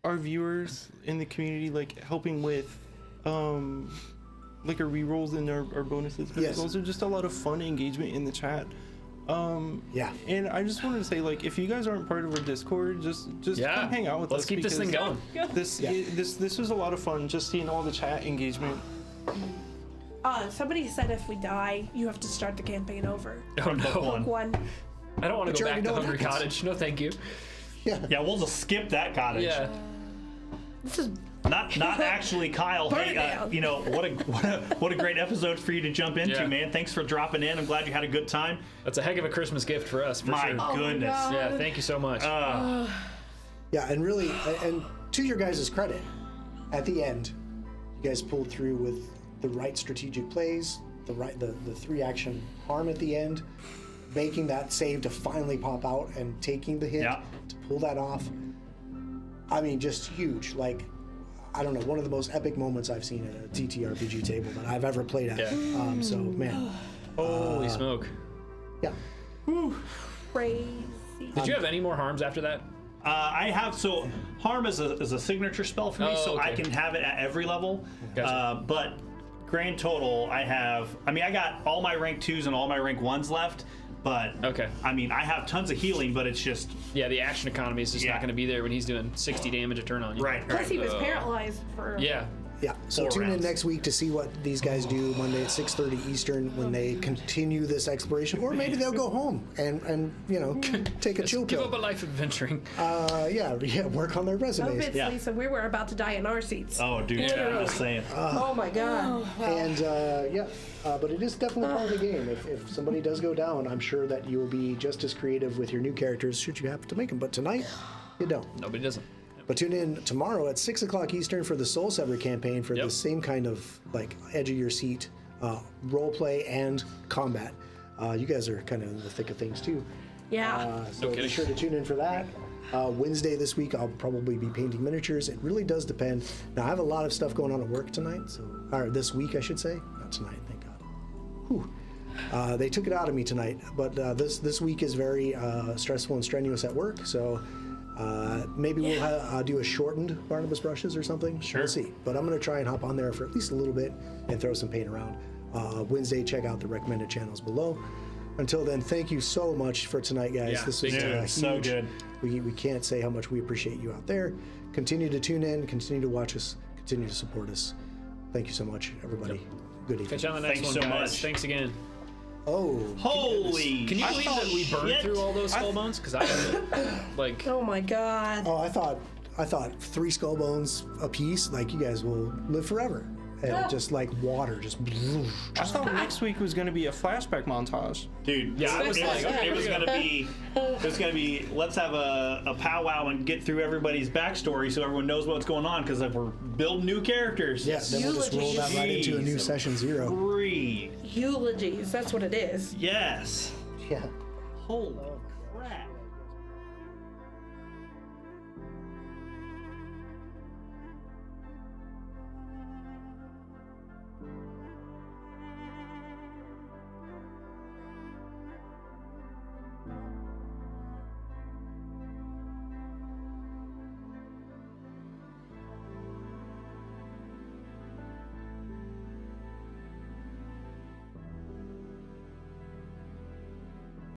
our viewers in the community like helping with like our rerolls and our bonuses, but Yes. it's also just a lot of fun engagement in the chat. Yeah. And I just wanted to say, like, if you guys aren't part of our Discord, just Yeah. come hang out with Let's us. keep this thing because going. This was a lot of fun, just seeing all the chat engagement. Somebody said if we die, you have to start the campaign over. Oh no. One. I don't want But to you go already back to know what Hungry happens. Cottage. No, thank you. Yeah. Yeah, we'll just skip that cottage. Yeah. This is Not actually, Kyle. Burn Hey, it down. what a great episode for you to jump into, Yeah. man. Thanks for dropping in. I'm glad you had a good time. That's a heck of a Christmas gift for us, for My sure. goodness. God. Yeah, thank you so much. Yeah, and really, and to your guys' credit, at the end, you guys pulled through with the right strategic plays, the 3-action harm at the end, making that save to finally pop out and taking the hit Yeah. to pull that off. I mean, just huge. Like, I don't know, one of the most epic moments I've seen at a TTRPG table that I've ever played at. Yeah. So man, Holy smoke. yeah. Crazy. Did you have any more harms after that? I have, so harm is a signature spell for me, Oh, so I okay. can have it at every level. Gotcha. But grand total, I got all my rank 2s and all my rank 1s left. But Okay. I mean, I have tons of healing, but it's just Yeah, the action economy is just Yeah. not going to be there when he's doing 60 damage a turn on you. right. Plus, he was paralyzed for. Yeah. Yeah, so 4 tune in rounds. next week to see what these guys do Monday at 6:30 Eastern when they continue this exploration, or maybe they'll go home and you know take a chill Give pill. up a life adventuring. Yeah, work on their resumes. Obviously, Yeah. so we were about to die in our seats. Oh, dude, yeah, I'm just saying. Oh my god. And but it is definitely part of the game. If somebody does go down, I'm sure that you will be just as creative with your new characters should you have to make them. But tonight, you don't. Nobody doesn't. But tune in tomorrow at 6 o'clock Eastern for the Soul Sever campaign for Yep. the same kind of like edge of your seat role play and combat. You guys are kind of in the thick of things too. Yeah. So No be kidding. sure to tune in for that. Wednesday this week, I'll probably be painting miniatures. It really does depend. Now, I have a lot of stuff going on at work tonight, or this week, I should say. Not tonight, thank God. Whew. They took it out of me tonight, but this week is very stressful and strenuous at work, so maybe we'll do a shortened Barnabas Brushes or something. Sure. We'll see. But I'm going to try and hop on there for at least a little bit and throw some paint around. Wednesday, check out the recommended channels below. Until then, thank you so much for tonight, guys. Yeah, This was dude, huge. so good. We can't say how much we appreciate you out there. Continue to tune in, continue to watch us, continue to support us. Thank you so much, everybody. Good evening. Catch you on the next Thanks one, so guys. much. Thanks again. Oh, Holy! Can you believe that we burned shit. through all those skull bones? Because I like. Oh my god. oh, I thought 3 skull bones a piece. Like you guys will live forever, and just like water, just. I thought next week was going to be a flashback montage. Dude, Yeah, I was like, okay, it was we're gonna be. Let's have a powwow and get through everybody's backstory so everyone knows what's going on because we're building new characters. Yes, then we'll just roll that right into a new Jeez. session 0. Breathe. Eulogies. That's what it is. Yes. Yeah. Holy crap.